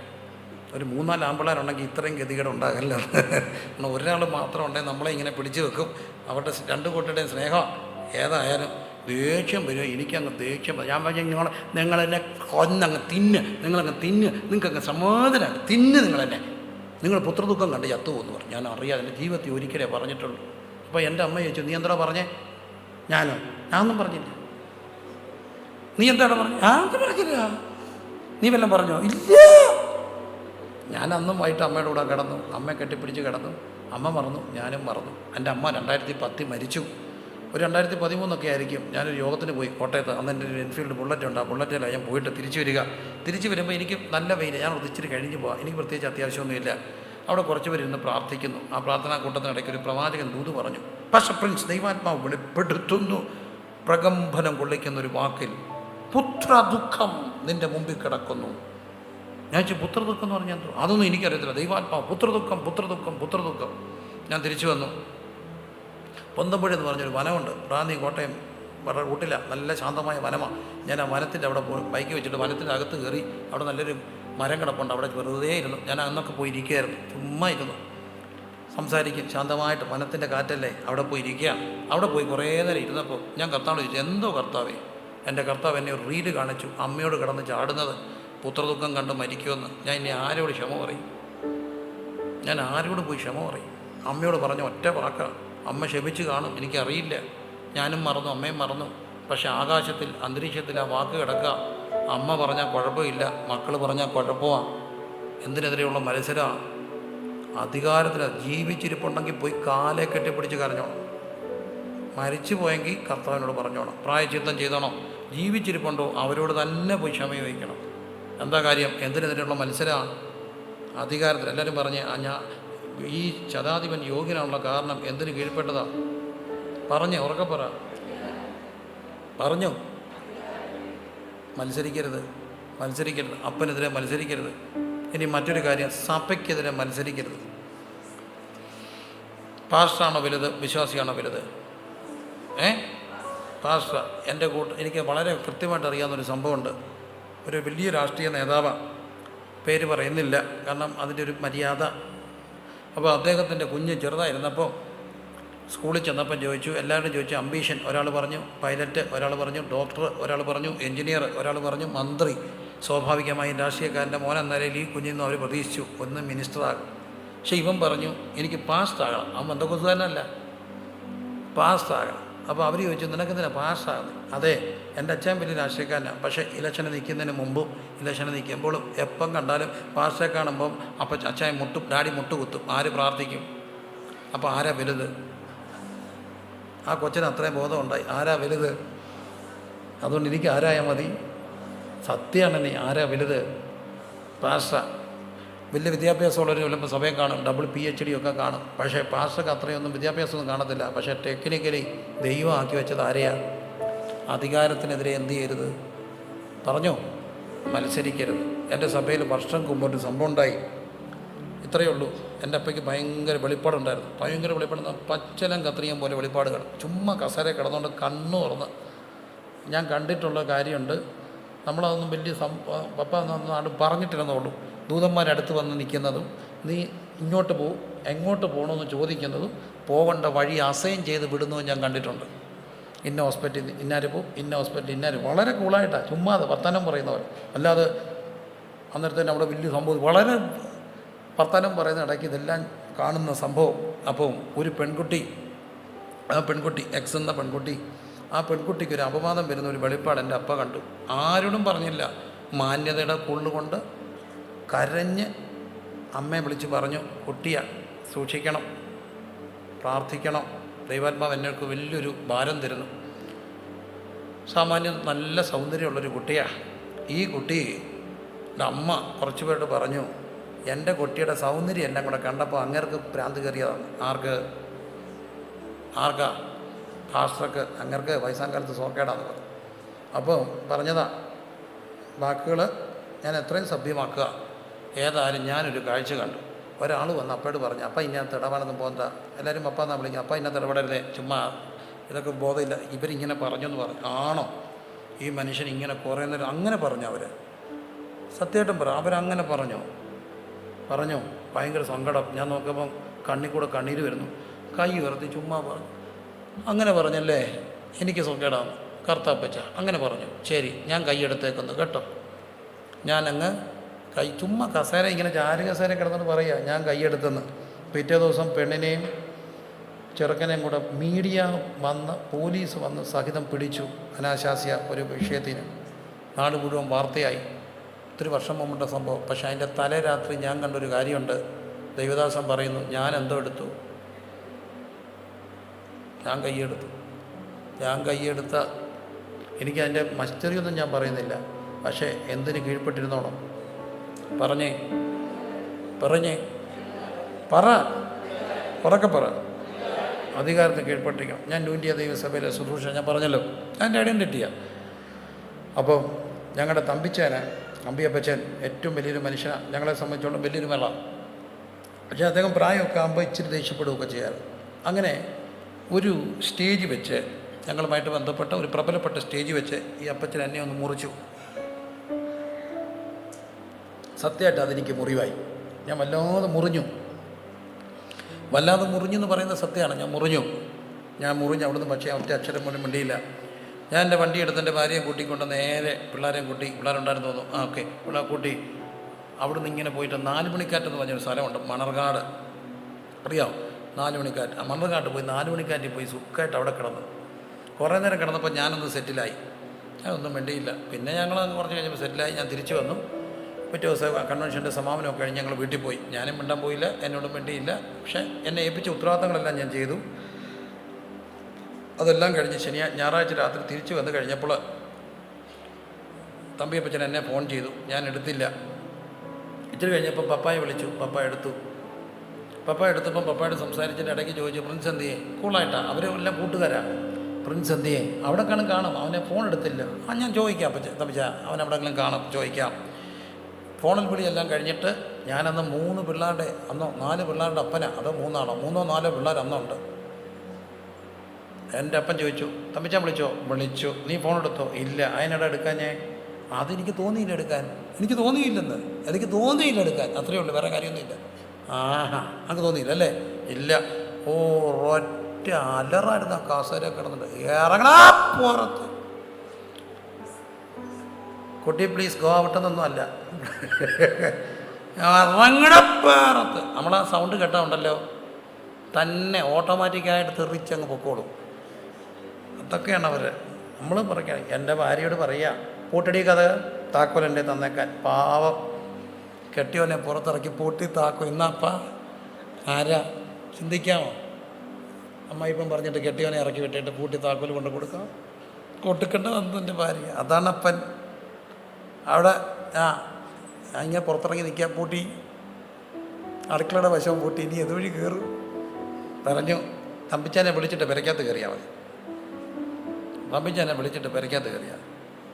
ഒരു 3-4 ആമ്പിള്ളേരുണ്ടെങ്കിൽ ഇത്രയും ഗതികേട് ഉണ്ടാകല്ലോ. എന്നാൽ ഒരാൾ മാത്രം ഉണ്ടെങ്കിൽ നമ്മളെ ഇങ്ങനെ പിടിച്ചു വെക്കും. അവരുടെ 2 കൂട്ടരുടെയും സ്നേഹം. ഏതായാലും ദേഷ്യം വരും. എനിക്കങ്ങ് ദേഷ്യം വരും. ഞാൻ പറഞ്ഞാൽ നിങ്ങളെന്നെ കൊന്നങ്ങ് തിന്ന്, നിങ്ങളങ്ങ് തിന്ന്, നിങ്ങൾക്കങ്ങ് സമാധാനമാണ്, തിന്ന് നിങ്ങളെന്നെ, നിങ്ങൾ പുത്രദുഃഖം കണ്ട് ചത്തുപോകുന്നു പറഞ്ഞു. ഞാൻ അറിയാതെ എൻ്റെ ജീവിതത്തിൽ ഒരിക്കലേ പറഞ്ഞിട്ടുള്ളൂ. അപ്പോൾ എൻ്റെ അമ്മ ചോദിച്ചു, നീ എന്താ പറഞ്ഞേ? ഞാനൊന്നും പറഞ്ഞില്ല. നീ എന്താണ് പറഞ്ഞത്? ഞാനൊന്നും പറഞ്ഞില്ല. നീ വല്ലതും പറഞ്ഞോ? ഇല്ല. ഞാൻ അന്നും വൈകിട്ട് അമ്മയുടെ കൂടെ കിടന്നു. അമ്മയെ കെട്ടിപ്പിടിച്ച് കിടന്നു. അമ്മ മറന്നു, ഞാനും മറന്നു. എൻ്റെ അമ്മ 2010 മരിച്ചു. ഒരു 2013 ആയിരിക്കും. ഞാനൊരു യോഗത്തിന് പോയി കോട്ടയത്ത്. അന്ന് എൻ്റെ ഒരു എൻഫീൽഡ് ബുള്ളറ്റ് ഉണ്ട്. ആ ബുള്ളറ്റിലാണ് ഞാൻ പോയിട്ട് തിരിച്ചു വരിക. തിരിച്ചു വരുമ്പോൾ എനിക്ക് നല്ല വെയിൽ. ഞാൻ ഒത്തിരി കഴിഞ്ഞ് പോകാം. എനിക്ക് പ്രത്യേകിച്ച് അത്യാവശ്യമൊന്നുമില്ല. അവിടെ കുറച്ച് പേര് ഇരുന്ന് പ്രാർത്ഥിക്കുന്നു. ആ പ്രാർത്ഥനാ കൂട്ടത്തിനിടയ്ക്ക് ഒരു പ്രവാചകൻ ദൂത് പറഞ്ഞു. പക്ഷേ പ്രിൻസ്, ദൈവാത്മാവ് വെളിപ്പെടുത്തുന്നു പ്രകമ്പനം കൊള്ളിക്കുന്നൊരു വാക്കിൽ, പുത്രദുഃഖം നിൻ്റെ മുമ്പിൽ കിടക്കുന്നു. ഞാൻ പുത്രദുഃഖം എന്ന് പറഞ്ഞാൽ എന്തോ? അതൊന്നും എനിക്കറിയത്തില്ല. ദൈവാത്മാവ് പുത്രദുഃഖം, പുത്രദുഃഖം, പുത്രദുഃഖം. ഞാൻ തിരിച്ചു വന്നു. പൊന്തമ്പുഴ എന്ന് പറഞ്ഞൊരു വനമുണ്ട്. റാന്നി കോട്ടയം വളരെ റൂട്ടില്ല. നല്ല ശാന്തമായ വനമാണ്. ഞാൻ ആ വനത്തിൻ്റെ അവിടെ ബൈക്ക് വെച്ചിട്ട് വനത്തിൻ്റെ അകത്ത് കയറി. അവിടെ നല്ലൊരു മരം കിടപ്പുണ്ട്. അവിടെ വെറുതെ ഇരുന്നു. ഞാൻ അന്നൊക്കെ പോയി ഇരിക്കുകയായിരുന്നു. ചുമ്മാ ഇരുന്നു സംസാരിക്കും ശാന്തമായിട്ട്. വനത്തിൻ്റെ കാറ്റല്ലേ, അവിടെ പോയി ഇരിക്കുകയാണ്. അവിടെ പോയി കുറേ നേരം ഇരുന്നപ്പോൾ ഞാൻ കർത്താവ് ചോദിച്ചു, എന്തോ കർത്താവേ? എൻ്റെ കർത്താവ് എന്നെ ഒരു റീല് കാണിച്ചു, അമ്മയോട് കിടന്ന് ചാടുന്നത്, പുത്രദുഃഖം കണ്ട് മരിക്കുമെന്ന്. ഞാൻ ഇനി ആരോട് ക്ഷമ പറയും? ഞാൻ ആരോട് പോയി ക്ഷമ പറയും? അമ്മയോട് പറഞ്ഞ ഒറ്റ വാക്കാണ്. അമ്മ ക്ഷമിച്ച് കാണും, എനിക്കറിയില്ല. ഞാനും മറന്നു, അമ്മയും മറന്നു. പക്ഷെ ആകാശത്തിൽ, അന്തരീക്ഷത്തിൽ ആ വാക്ക് കിടക്കുക. അമ്മ പറഞ്ഞാൽ കുഴപ്പമില്ല, മക്കൾ പറഞ്ഞാൽ കുഴപ്പമാണ്. എന്തിനെതിരെയുള്ള മത്സരമാണ്? അധികാരത്തിൽ ജീവിച്ചിരിപ്പുണ്ടെങ്കിൽ പോയി കാലെ കെട്ടിപ്പിടിച്ച് കരഞ്ഞോണം. മരിച്ചു പോയെങ്കിൽ കർത്താവിനോട് പറഞ്ഞോണം, പ്രായശ്ചിത്തം ചെയ്തോണം. ജീവിച്ചിരിപ്പുണ്ടോ അവരോട് തന്നെ പോയി ക്ഷമ ചോദിക്കണം. എന്താ കാര്യം? എന്തിനെതിരെയുള്ള മത്സരമാണ്? അധികാരത്തിൽ. എല്ലാവരും പറഞ്ഞ് ഈ ശതാധിപൻ യോഗ്യനാണുള്ള കാരണം എന്തിനു കീഴ്പ്പെട്ടതാ? പറഞ്ഞ് ഉറക്കെ പറ. പറഞ്ഞു. മത്സരിക്കരുത്, മത്സരിക്കരുത്. അപ്പനെതിരെ മത്സരിക്കരുത്. ഇനി മറ്റൊരു കാര്യം, സഭയ്ക്കെതിരെ മത്സരിക്കരുത്. പാസ്റ്ററാണോ വലുത്, വിശ്വാസിയാണോ വലുത്? പാസ്റ്റർ. എൻ്റെ എനിക്ക് വളരെ കൃത്യമായിട്ട് അറിയാവുന്നൊരു സംഭവമുണ്ട്. ഒരു വലിയ രാഷ്ട്രീയ നേതാവാണ്, പേര് പറയുന്നില്ല കാരണം അതിൻ്റെ ഒരു മര്യാദ. അപ്പോൾ അദ്ദേഹത്തിൻ്റെ കുഞ്ഞ് ചെറുതായിരുന്നപ്പോൾ സ്കൂളിൽ ചെന്നപ്പം ചോദിച്ചു, എല്ലാവരും ചോദിച്ചു അംബീഷൻ. ഒരാൾ പറഞ്ഞു പൈലറ്റ്, ഒരാൾ പറഞ്ഞു ഡോക്ടർ, ഒരാൾ പറഞ്ഞു എൻജിനീയർ, ഒരാൾ പറഞ്ഞു മന്ത്രി. സ്വാഭാവികമായും രാഷ്ട്രീയക്കാരൻ്റെ മോൻ എന്ന നിലയിൽ ഈ കുഞ്ഞിൽ നിന്ന് അവർ പ്രതീക്ഷിച്ചു ഒന്ന് മിനിസ്റ്ററാകും. പക്ഷേ ഇവൻ പറഞ്ഞു എനിക്ക് പാസ്റ്റാകണം. അവൻ ബന്ധുക്കുസുകാരനല്ല, പാസ്റ്റാകണം. അപ്പോൾ അവർ ചോദിച്ചു നിനക്കെന്തിനാ പാസ്റ്റാകുന്നത്? അതെ, എൻ്റെ അച്ഛൻ വലിയ രാഷ്ട്രീയക്കാരനാണ്. പക്ഷേ ഇലക്ഷന് നിൽക്കുന്നതിന് മുമ്പും ഇലക്ഷന് നിൽക്കുമ്പോഴും എപ്പം കണ്ടാലും പാസ്റ്ററെ കാണുമ്പം അപ്പം അച്ഛൻ ഡാഡി മുട്ടുകുത്തും. ആര് പ്രാർത്ഥിക്കും? അപ്പോൾ ആരാ വലുത്? ആ കൊച്ചിന് അത്രയും ബോധമുണ്ടായി, ആരാ വലുത്? അതുകൊണ്ട് എനിക്ക് ആരായാൽ മതി? സത്യമാണ്. നീ ആരാ വലുത്? പാസ്റ്റർ. വലിയ വിദ്യാഭ്യാസമുള്ളവർ ചിലപ്പോൾ സഭയെ കാണും, ഡബിൾ PhD ഒക്കെ കാണും. പക്ഷേ പാസ്റ്റർക്ക് അത്രയൊന്നും വിദ്യാഭ്യാസമൊന്നും കാണത്തില്ല. പക്ഷേ ടെക്നിക്കലി ദൈവം ആക്കി വെച്ചത് ആരെയാ? അധികാരത്തിനെതിരെ എന്ത് ചെയ്യരുത്? പറഞ്ഞോ, മത്സരിക്കരുത്. എൻ്റെ സഭയിൽ വർഷം മുമ്പ് ഒരു സംഭവം ഉണ്ടായി. ഇത്രയേ ഉള്ളൂ. എൻ്റെ അപ്പയ്ക്ക് ഭയങ്കര വെളിപ്പാടുണ്ടായിരുന്നു. ഭയങ്കര വെളിപ്പാടെന്ന് പച്ചലം കത്രിയം പോലെ വെളിപ്പാടുകൾ. ചുമ്മാ കസേര കിടന്നുകൊണ്ട് കണ്ണു തുറന്ന് ഞാൻ കണ്ടിട്ടുള്ള കാര്യമുണ്ട്. നമ്മളതൊന്നും വലിയ പപ്പ എന്നൊന്നും ആണ്ട് പറഞ്ഞിട്ടില്ലെന്നുള്ളൂ. ദൂതന്മാരടുത്ത് വന്ന് നിൽക്കുന്നതും നീ ഇങ്ങോട്ട് പോകും എങ്ങോട്ട് പോകണമെന്ന് ചോദിക്കുന്നതും പോകേണ്ട വഴി അസൈൻ ചെയ്ത് വിടുന്നതും ഞാൻ കണ്ടിട്ടുണ്ട്. ഇന്ന ഹോസ്പിറ്റലിൽ ഇന്നാര് പോവും, ഇന്ന ഹോസ്പിറ്റലിൽ ഇന്നാര്. വളരെ കൂളായിട്ടാണ്, ചുമ്മാതെ വർത്തമാനം പറയുന്നവർ. അല്ലാതെ അന്നേരത്തേന് അവിടെ വലിയ സംഭവം വളരെ വർത്തമാനം പറയുന്ന ഇടയ്ക്ക് ഇതെല്ലാം കാണുന്ന സംഭവം. അപ്പം ഒരു പെൺകുട്ടി, ആ പെൺകുട്ടി എക്സ് എന്ന പെൺകുട്ടി, ആ പെൺകുട്ടിക്ക് ഒരു അപവാദം വരുന്ന ഒരു വെളിപ്പാട് എൻ്റെ അപ്പ കണ്ടു. ആരോടും പറഞ്ഞില്ല. മാന്യതയുടെ കൊള്ളുകൊണ്ട് കരഞ്ഞ് അമ്മയെ വിളിച്ച് പറഞ്ഞു, കുട്ടിയെ സൂക്ഷിക്കണം, പ്രാർത്ഥിക്കണം, ദൈവാത്മാവ് എന്നൊക്കെ വലിയൊരു ഭാരം തരുന്നു. സാമാന്യം നല്ല സൗന്ദര്യമുള്ളൊരു കുട്ടിയാണ്. ഈ കുട്ടിയുടെ അമ്മ കുറച്ച് പേരോട് പറഞ്ഞു, എൻ്റെ കുട്ടിയുടെ സൗന്ദര്യം എല്ലാം കൂടെ കണ്ടപ്പോൾ അങ്ങേർക്ക് ഭ്രാന്ത് കയറിയതാണ്. ആർക്കാ പാസ്റ്റർക്ക് അങ്ങേർക്ക് വയസ്സാം കാലത്ത് സോക്കേടാന്ന് പറഞ്ഞു. അപ്പോൾ പറഞ്ഞതാ വാക്കുകൾ ഞാൻ എത്രയും സഭ്യമാക്കുക. ഏതായാലും ഞാനൊരു കാഴ്ച കണ്ടു. ഒരാൾ വന്ന് അപ്പയോട് പറഞ്ഞു, അപ്പ ഇതിനകത്ത് ഇടപാടൊന്നും പോകണ്ട. എല്ലാവരും പപ്പ എന്നാ വിളിക്കുക. അപ്പ ഇതിനകത്ത് ഇടപെടരുതേ, ചുമ്മാ ഇതൊക്കെ ബോധമില്ല. ഇവരിങ്ങനെ പറഞ്ഞെന്ന് പറഞ്ഞു. ആണോ ഈ മനുഷ്യൻ ഇങ്ങനെ കുറേ നേരം അങ്ങനെ പറഞ്ഞു? അവർ സത്യമായിട്ടും പറ, അവരങ്ങനെ പറഞ്ഞു. ഭയങ്കര സങ്കടം. ഞാൻ നോക്കുമ്പം കണ്ണിൽ കൂടെ കണ്ണീര് വരുന്നു. കൈ ഉയർത്തി ചുമ്മാ പറഞ്ഞു. അങ്ങനെ പറഞ്ഞല്ലേ, എനിക്ക് സുഖേടാണ് കർത്താപ്പച്ച. അങ്ങനെ പറഞ്ഞു. ശരി, ഞാൻ കൈയെടുത്തേക്കുന്നു കേട്ടോ. ഞാനങ്ങ് ചുമ്മാ കസേര ഇങ്ങനെ ചാരു കസേര കിടന്നിട്ട് പറയുക ഞാൻ കൈയെടുത്തെന്ന്. പിറ്റേ ദിവസം പെണ്ണിനെയും ചെറുക്കനെയും കൂടെ മീഡിയ വന്ന് പോലീസ് വന്ന് സഹിതം പിടിച്ചു. അനാശാസ്യ ഒരു വിഷയത്തിന് നാട് മുഴുവൻ വാർത്തയായി. ഒത്തിരി വർഷം മുമ്പുള്ള സംഭവം. പക്ഷേ അതിൻ്റെ തലേ രാത്രി ഞാൻ കണ്ടൊരു കാര്യമുണ്ട്. ദൈവദാസൻ പറയുന്നു, ഞാൻ എന്തോ എടുത്തു, ഞാൻ കൈയെടുത്ത എനിക്കതിൻ്റെ മസ്റ്ററിയൊന്നും ഞാൻ പറയുന്നില്ല. പക്ഷേ എന്തിന് കീഴ്പ്പെട്ടിരുന്നോണം? പറഞ്ഞേ ഉറക്കെ പറ. അധികാരത്തിന് കീഴ്പ്പെട്ടിരിക്കണം. ഞാൻ ഇന്ത്യ ദൈവസഭയിലെ ശുശ്രൂഷ ഞാൻ പറഞ്ഞല്ലോ, എൻ്റെ ഐഡൻറ്റിറ്റിയാണ്. അപ്പോൾ ഞങ്ങളുടെ തമ്പിച്ചേന് അമ്പിയപ്പച്ചൻ ഏറ്റവും വലിയൊരു മനുഷ്യനാണ്. ഞങ്ങളെ സംബന്ധിച്ചോളം വലിയൊരു മേള. പക്ഷേ അദ്ദേഹം പ്രായമൊക്കെ ആകുമ്പോൾ ഇച്ചിരി ദേഷ്യപ്പെടുകയൊക്കെ ചെയ്യാറ്. അങ്ങനെ ഒരു സ്റ്റേജ് വെച്ച്, ഞങ്ങളുമായിട്ട് ബന്ധപ്പെട്ട ഒരു പ്രബലപ്പെട്ട സ്റ്റേജ് വെച്ച് ഈ അപ്പച്ചൻ എന്നെ ഒന്ന് മുറിച്ചു. സത്യമായിട്ട് അതെനിക്ക് മുറിവായി. ഞാൻ വല്ലാതെ മുറിഞ്ഞു എന്ന് പറയുന്നത് സത്യമാണ്. ഞാൻ മുറിഞ്ഞു അവിടുന്ന്. പക്ഷേ ഒറ്റ അക്ഷരം പോലും മിണ്ടിയില്ല. ഞാൻ എൻ്റെ വണ്ടി എടുത്ത് എൻ്റെ ഭാര്യയും കൂട്ടിക്കൊണ്ട് നേരെ പിള്ളേരുണ്ടായിരുന്നു തോന്നുന്നു. ഓക്കെ, പിള്ളേർ കൂട്ടി അവിടുന്ന് ഇങ്ങനെ പോയിട്ട് 4 മണിക്കാറ്റെന്ന് പറഞ്ഞൊരു സ്ഥലമുണ്ട്, മണർകാട്. അറിയാമോ 4 മണിക്കാറ്റ്? ആ മണർകാട്ട് പോയി 4 മണിക്കാറ്റിൽ പോയി സുഖമായിട്ട് അവിടെ കിടന്നു. കുറേ നേരം കിടന്നപ്പോൾ ഞാനൊന്ന് സെറ്റിലായി. ഞാനൊന്നും മിണ്ടിയില്ല. പിന്നെ ഞങ്ങൾ കുറച്ച് കഴിഞ്ഞപ്പോൾ സെറ്റിലായി. ഞാൻ തിരിച്ചു വന്നു. പിറ്റേ ദിവസം കൺവെൻഷൻ്റെ സമാപനമൊക്കെ കഴിഞ്ഞ് ഞങ്ങൾ വീട്ടിൽ പോയി. ഞാനും മിണ്ടാൻ പോയില്ല, എന്നോടും മിണ്ടിയില്ല. പക്ഷേ എന്നെ ഏൽപ്പിച്ച ഉത്തരവാദിത്തങ്ങളെല്ലാം ഞാൻ ചെയ്തു. അതെല്ലാം കഴിഞ്ഞ് ഞായറാഴ്ച രാത്രി തിരിച്ചു വന്ന് കഴിഞ്ഞപ്പോൾ തമ്പിയപ്പച്ചൻ എന്നെ ഫോൺ ചെയ്തു. ഞാൻ എടുത്തില്ല. ഇച്ചിരി കഴിഞ്ഞപ്പോൾ പപ്പായെ വിളിച്ചു. പപ്പ എടുത്തപ്പോൾ പപ്പായോട് സംസാരിച്ചതിൻ്റെ ഇടയ്ക്ക് ചോദിച്ചു, പ്രിൻസ് എന്തിയെ? കൂളായിട്ടാണ്, അവരെല്ലാം കൂട്ടുകാരാണ്. പ്രിൻസ് എന്തിയെ? അവിടെ കാണും. അവനെ ഫോൺ എടുത്തില്ല. ഞാൻ ചോദിക്കാം തമ്പിച്ച, അവൻ എവിടെയെങ്കിലും കാണും, ചോദിക്കാം. ഫോണിൽ വിളിയെല്ലാം കഴിഞ്ഞിട്ട് ഞാനന്ന് 4 പിള്ളേരുടെ അപ്പനാ. അതോ 3 ആണോ 4 പിള്ളേർ അന്നുണ്ട്. എൻ്റെ അപ്പൻ ചോദിച്ചു, തമ്പിച്ചാൻ വിളിച്ചു. നീ ഫോൺ എടുത്തോ? ഇല്ല. അതിനിടെ എടുക്കാൻ അതെനിക്ക് തോന്നിയില്ല എടുക്കാൻ. എനിക്ക് തോന്നിയില്ല എടുക്കാൻ. അത്രയേ ഉള്ളൂ, വേറെ കാര്യമൊന്നുമില്ല. അങ്ങ് തോന്നിയില്ല അല്ലേ? ഇല്ല. ഒറ്റ അലറായിരുന്നു ആ കാസേര കിടന്നിട്ട്. ഇറങ്ങണ പുറത്ത്. കുട്ടി പ്ലീസ് ഗോ ഔട്ടെന്നൊന്നും അല്ല, ഇറങ്ങണപ്പേറത്ത്. നമ്മളാ സൗണ്ട് കേട്ടാണ്ടല്ലോ തന്നെ ഓട്ടോമാറ്റിക്കായിട്ട് തെറിച്ചങ്ങ് പൊക്കോളും. അതൊക്കെയാണ് അവർ. നമ്മൾ പറയാം. എൻ്റെ ഭാര്യയോട് പറയുക, പൂട്ടടി കഥ താക്കോലെൻ്റെ തന്നേക്കാൻ. പാവം കെട്ടിയോനെ പുറത്തിറക്കി പൂട്ടി താക്കോ. ഇന്നപ്പ ആരാ ചിന്തിക്കാമോ? അമ്മ ഇപ്പം പറഞ്ഞിട്ട് കെട്ടിയോനെ ഇറക്കി വിട്ടിട്ട് പൂട്ടി താക്കോൽ കൊണ്ട് കൊടുക്കേണ്ട എൻ്റെ ഭാര്യ. അതാണ് അപ്പൻ. അവിടെ ഇങ്ങനെ പുറത്തിറങ്ങി നിൽക്കാൻ പൂട്ടി, അടുക്കളയുടെ വശവും പൂട്ടി. ഇനി എതുവഴി കയറും പറഞ്ഞു. തമ്പിച്ചാനെ വിളിച്ചിട്ട് പെരയ്ക്കകത്ത് കയറിയാൽ മതി.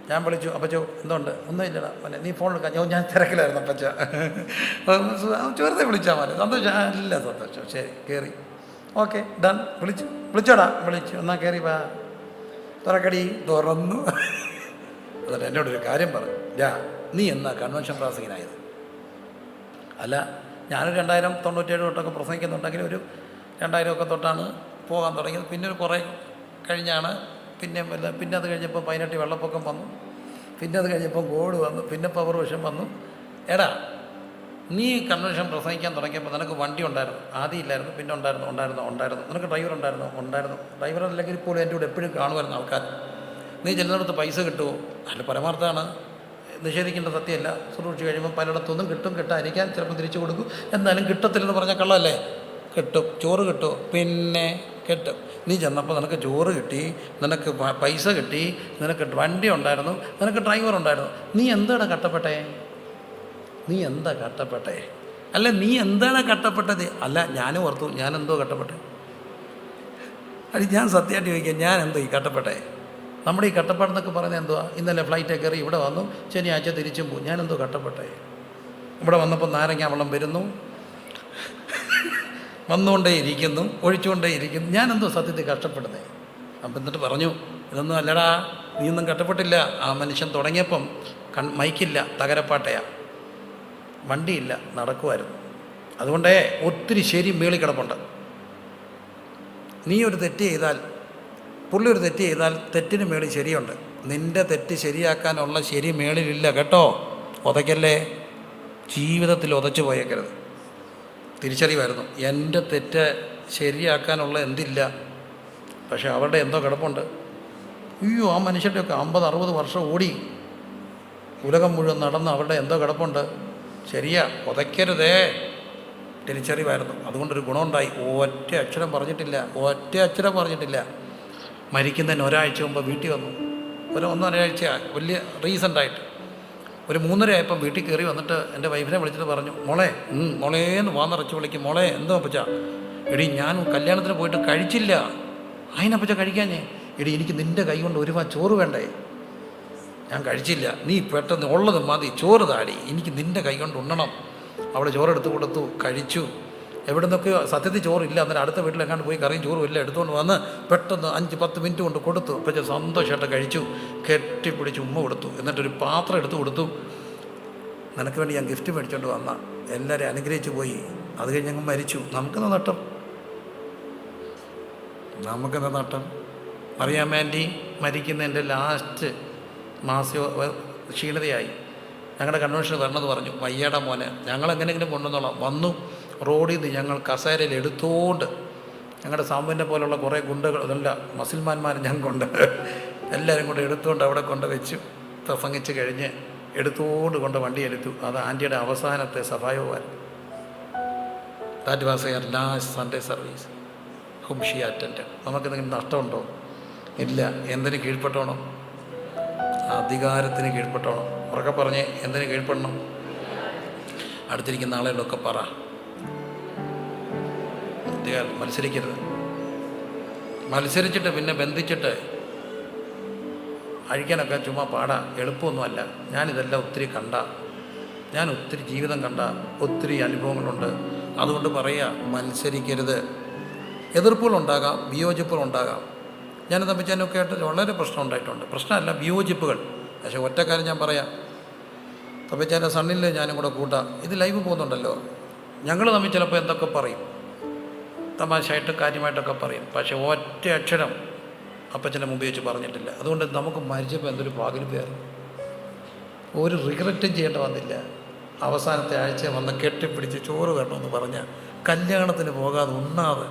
ഞാൻ വിളിച്ചു, അപ്പച്ചോ എന്തുണ്ട്? ഒന്നും ഇല്ലടാ മോനെ, നീ ഫോൺ എടുക്കാൻ. ഞാൻ തിരക്കിലായിരുന്നു അപ്പച്ച. വെറുതെ വിളിച്ചാൽ മതി. സന്തോഷം? ഇല്ല സന്തോഷം, ശരി കയറി, ഓക്കെ ഡൺ. വിളിച്ചോടാ? വിളിച്ചു. എന്നാൽ കയറി വാ, തുറക്കടി. തുറന്നു. എന്നിട്ട് എന്നോടൊരു കാര്യം പറഞ്ഞു, നീ എന്നാ കൺവെൻഷൻ പ്രസംഗിനായത്? അല്ല, ഞാനൊരു 2097 തൊട്ടൊക്കെ പ്രസംഗിക്കുന്നുണ്ടെങ്കിൽ ഒരു 2000 ഒക്കെ തൊട്ടാണ് പോകാൻ തുടങ്ങിയത്. പിന്നെ ഒരു കുറേ കഴിഞ്ഞാണ് പിന്നെ അത് കഴിഞ്ഞപ്പോൾ 18 വെള്ളപ്പൊക്കം വന്നു, പിന്നെ അത് കഴിഞ്ഞപ്പോൾ കോവിഡ് വന്നു, പിന്നെ പവർ വിഷം വന്നു. എടാ, നീ കൺവെൻഷൻ പ്രസംഗിക്കാൻ തുടങ്ങിയപ്പോൾ നിനക്ക് വണ്ടി ഉണ്ടായിരുന്നു? ആദ്യം ഇല്ലായിരുന്നു, പിന്നെ ഉണ്ടായിരുന്നു. നിനക്ക് ഡ്രൈവർ ഉണ്ടായിരുന്നു. ഡ്രൈവർ അല്ലെങ്കിൽ ഇപ്പോൾ എൻ്റെ കൂടെ എപ്പോഴും കാണുമായിരുന്നു ആൾക്കാർ. നീ ചെല്ലുന്നിടത്ത് പൈസ കിട്ടുമോ? അല്ല, പരമാർത്ഥമാണ്, നിഷേധിക്കേണ്ട സത്യമല്ല. സൂക്ഷിച്ച് കഴിയുമ്പോൾ പലയിടത്തൊന്നും കിട്ടാതിരിക്കാൻ ചിലപ്പോൾ തിരിച്ചു കൊടുക്കും. എന്നാലും കിട്ടത്തില്ലെന്ന് പറഞ്ഞാൽ കള്ളമല്ലേ? കിട്ടും. ചോറ് കിട്ടുമോ? പിന്നെ കിട്ടും. നീ ചെന്നപ്പോൾ നിനക്ക് ചോറ് കിട്ടി, നിനക്ക് പൈസ കിട്ടി, നിനക്ക് വണ്ടി ഉണ്ടായിരുന്നു, നിനക്ക് ഡ്രൈവർ ഉണ്ടായിരുന്നു. നീ എന്താണ് കട്ടപ്പെട്ടെ? അല്ല, നീ എന്താണ് കട്ടപ്പെട്ടത്? അല്ല, ഞാനും ഓർത്തു ഞാനെന്തോ കട്ടപ്പെട്ടെ. അടി, ഞാൻ സത്യമായിട്ട് ചോദിക്കാം, ഞാൻ എന്തോ ഈ കട്ടപ്പെട്ടെ? നമ്മുടെ ഈ കട്ടപ്പാടെന്നൊക്കെ പറയുന്നത് എന്തുവാ? ഇന്നലെ ഫ്ലൈറ്റ് കയറി ഇവിടെ വന്നു, ശനിയാഴ്ച തിരിച്ചും പോകും. ഞാനെന്തോ കട്ടപ്പെട്ടെ? ഇവിടെ വന്നപ്പോൾ നാരങ്ങ വെള്ളം വരുന്നു, വന്നുകൊണ്ടേയിരിക്കുന്നു, ഒഴിച്ചുകൊണ്ടേയിരിക്കുന്നു. ഞാനെന്തോ സത്യത്തിൽ കഷ്ടപ്പെടുന്നത്? അപ്പം എന്നിട്ട് പറഞ്ഞു, ഇതൊന്നും അല്ലടാ, നീയൊന്നും കഷ്ടപ്പെട്ടില്ല. ആ മനുഷ്യൻ തുടങ്ങിയപ്പം മൈക്കില്ല, തകരപ്പാട്ടയാണ്, വണ്ടിയില്ല, നടക്കുമായിരുന്നു. അതുകൊണ്ടേ ഒത്തിരി ശരി മേളിൽ കിടപ്പുണ്ട്. നീ ഒരു തെറ്റ് ചെയ്താൽ, പുള്ളി ഒരു തെറ്റ് ചെയ്താൽ തെറ്റിന് മേളിൽ ശരിയുണ്ട്. നിൻ്റെ തെറ്റ് ശരിയാക്കാനുള്ള ശരി മേളിലില്ല കേട്ടോ. ഉതയ്ക്കല്ലേ, ജീവിതത്തിൽ ഉതച്ചു പോയേക്കരുത്. തിരിച്ചറിവായിരുന്നു, എൻ്റെ തെറ്റ് ശരിയാക്കാനുള്ള എന്തില്ല, പക്ഷെ അവരുടെ എന്തോ കിടപ്പുണ്ട്. അയ്യോ, ആ മനുഷ്യരുടെയൊക്കെ 50-60 വർഷം ഓടി ഉലകം മുഴുവൻ നടന്ന് അവരുടെ എന്തോ കിടപ്പുണ്ട്. ശരിയാ, ഉതയ്ക്കരുതേ. തിരിച്ചറിവായിരുന്നു. അതുകൊണ്ടൊരു ഗുണമുണ്ടായി. ഒറ്റ അക്ഷരം പറഞ്ഞിട്ടില്ല. മരിക്കുന്നതിന് ഒരാഴ്ച മുമ്പ് വീട്ടിൽ വന്നു. ഒരു 1.5 ആഴ്ച വലിയ റീസെൻ്റായിട്ട്. ഒരു 3:30 ആയപ്പം വീട്ടിൽ കയറി വന്നിട്ട് എൻ്റെ വൈഫിനെ വിളിച്ചിട്ട് പറഞ്ഞു, മോളേന്ന് വാന്നിറച്ച് വിളിക്കും. മോളെ, എന്തോ അപ്പച്ച? എടി, ഞാൻ കല്യാണത്തിന് പോയിട്ട് കഴിച്ചില്ല. അതിനപ്പച്ച കഴിക്കാഞ്ഞേ? എടി, എനിക്ക് നിൻ്റെ കൈ കൊണ്ട് ഒരു ചോറ് വേണ്ടേ? ഞാൻ കഴിച്ചില്ല. നീ പെട്ടെന്ന് ഉള്ളത് മതി, ചോറ് താടി, എനിക്ക് നിൻ്റെ കൈ കൊണ്ട് ഉണ്ണണം. അവൾ ചോറെടുത്ത് കൊടുത്തു, കഴിച്ചു. എവിടെ നിന്നൊക്കെ സത്യത്തിൽ ചോറില്ല. അന്നേരം അടുത്ത വീട്ടിലെങ്ങാണ്ട് പോയി കറിയും ചോറും എല്ലാം എടുത്തുകൊണ്ട് വന്ന് പെട്ടെന്ന് 5-10 മിനിറ്റ് കൊണ്ട് കൊടുത്തു. പക്ഷേ സന്തോഷമായിട്ട് കഴിച്ചു, കെട്ടിപ്പിടിച്ച് ഉമ്മ കൊടുത്തു. എന്നിട്ടൊരു പാത്രം എടുത്തു കൊടുത്തു. നിനക്ക് വേണ്ടി ഞാൻ ഗിഫ്റ്റ് മേടിച്ചുകൊണ്ട് വന്ന, എല്ലാവരെയും അനുഗ്രഹിച്ചു പോയി. അത് കഴിഞ്ഞ് അങ്ങ് മരിച്ചു. നമുക്കെന്താ നട്ടം? അറിയാൻ വേണ്ടി മരിക്കുന്നതിൻ്റെ ലാസ്റ്റ് മാസം ക്ഷീണതയായി. ഞങ്ങളുടെ കൺവെൻഷൻ വരണമെന്ന് പറഞ്ഞു. വയ്യാടാ മോനെ, ഞങ്ങളെങ്ങനെയെങ്കിലും കൊണ്ടുവന്നോളാം. വന്നു. റോഡിൽ നിന്ന് ഞങ്ങൾ കസേരയിൽ എടുത്തുകൊണ്ട്, ഞങ്ങളുടെ സാമ്പുവിനെ പോലുള്ള കുറേ ഗുണ്ടകൾ, അതല്ല മുസൽമാന്മാർ ഞങ്ങൾക്കുണ്ട്, എല്ലാവരും കൂടെ എടുത്തുകൊണ്ട് അവിടെ കൊണ്ട് വെച്ച് പ്രസംഗിച്ച് കഴിഞ്ഞ് എടുത്തുകൊണ്ട് വണ്ടി എടുത്തു. അത് ആൻറ്റിയുടെ അവസാനത്തെ സഭായോഗമായിരുന്നു. That was her last Sunday service whom she attend. നമുക്കെന്തെങ്കിലും നഷ്ടമുണ്ടോ? ഇല്ല. എന്തിന് കീഴ്പ്പെട്ടോണം? അധികാരത്തിന് കീഴ്പ്പെട്ടോണം. ഉറക്കെ പറഞ്ഞ്, എന്തിന് കീഴ്പ്പെടണം? അടുത്തിരിക്കുന്ന ആളുകളൊക്കെ പറ. മത്സരിക്കരുത്. മത്സരിച്ചിട്ട് പിന്നെ ബന്ധിച്ചിട്ട് അഴിക്കാനൊക്കെ ചുമ്മാ പാടാ, എളുപ്പമൊന്നുമല്ല. ഞാനിതെല്ലാം ഒത്തിരി ഞാൻ ഒത്തിരി ജീവിതം ഒത്തിരി അനുഭവങ്ങളുണ്ട്. അതുകൊണ്ട് പറയുക, മത്സരിക്കരുത്. എതിർപ്പുകളുണ്ടാകാം, വിയോജിപ്പുകളുണ്ടാകാം. ഞാൻ തമ്മിച്ചതിനൊക്കെ ആയിട്ട് വളരെ പ്രശ്നം ഉണ്ടായിട്ടുണ്ട്. പ്രശ്നമല്ല, വിയോജിപ്പുകൾ. പക്ഷേ ഒറ്റക്കാര്യം ഞാൻ പറയാം, തമ്മിച്ചാൻ്റെ സണ്ണിൽ ഞാനും കൂടെ കൂട്ടാം. ഇത് ലൈവ് പോകുന്നുണ്ടല്ലോ. ഞങ്ങൾ തമ്മിൽ ചിലപ്പോൾ എന്തൊക്കെ പറയും, തമാശയായിട്ട് കാര്യമായിട്ടൊക്കെ പറയും. പക്ഷേ ഒറ്റ അക്ഷരം അപ്പച്ചൻ്റെ മുമ്പ് വെച്ച് പറഞ്ഞിട്ടില്ല. അതുകൊണ്ട് നമുക്ക് മരിച്ചപ്പോൾ എന്തൊരു പാകലിപ്പായിരുന്നു. ഒരു റിഗ്രറ്റും ചെയ്യേണ്ട വന്നില്ല. അവസാനത്തെ ആഴ്ച വന്ന് കെട്ടിപ്പിടിച്ച് ചോറ് വരണമെന്ന് പറഞ്ഞാൽ കല്യാണത്തിന് പോകാതെ ഉണ്ണാതെ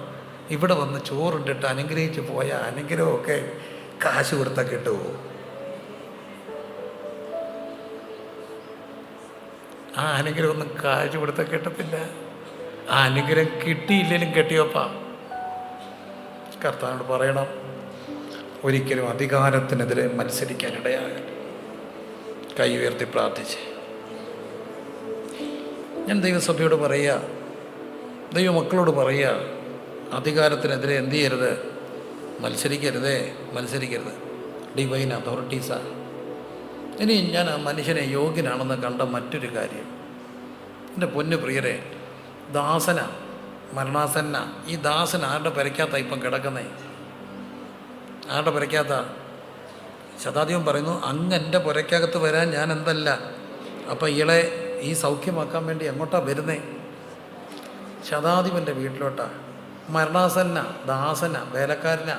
ഇവിടെ വന്ന് ചോറുണ്ടിട്ട് അനുഗ്രഹിച്ച് പോയ അനുഗ്രഹമൊക്കെ കാശ് കൊടുത്താൽ കിട്ടുമോ? ആ അനുഗ്രഹമൊന്നും കാശ് കൊടുത്താൽ കിട്ടത്തില്ല. ആ അനുഗ്രഹം കിട്ടിയില്ലെങ്കിലും കെട്ടിയോപ്പാ. കർത്താവിനോട് പറയണം, ഒരിക്കലും അധികാരത്തിനെതിരെ മത്സരിക്കാനിടയാകരുത്. കൈ ഉയർത്തി പ്രാർത്ഥിച്ച് ഞാൻ ദൈവസഭയോട് പറയുക, ദൈവമക്കളോട് പറയുക, അധികാരത്തിനെതിരെ എന്ത് ചെയ്യരുത്? മത്സരിക്കരുത്. ഡിവൈൻ അതോറിറ്റീസാണ്. ഇനി ഞാൻ ആ മനുഷ്യനെ യോഗ്യനാണെന്ന് കണ്ട മറ്റൊരു കാര്യം, എൻ്റെ പൊന്നു പ്രിയരെ, ദാസന മരണാസന്ന. ഈ ദാസൻ ആരുടെ പെരയ്ക്കകത്ത ഇപ്പം കിടക്കുന്നേ? ആരുടെ പെരയ്ക്കകത്ത? ശതാധിപൻ പറയുന്നു, അങ്ങ് എൻ്റെ പുരയ്ക്കകത്ത് വരാൻ ഞാൻ എന്തല്ല. അപ്പം ഇയാളെ ഈ സൗഖ്യമാക്കാൻ വേണ്ടി എങ്ങോട്ടാ വരുന്നേ? ശതാധിപൻ്റെ വീട്ടിലോട്ടാ. മരണാസന്ന, ദാസന, വേലക്കാരന,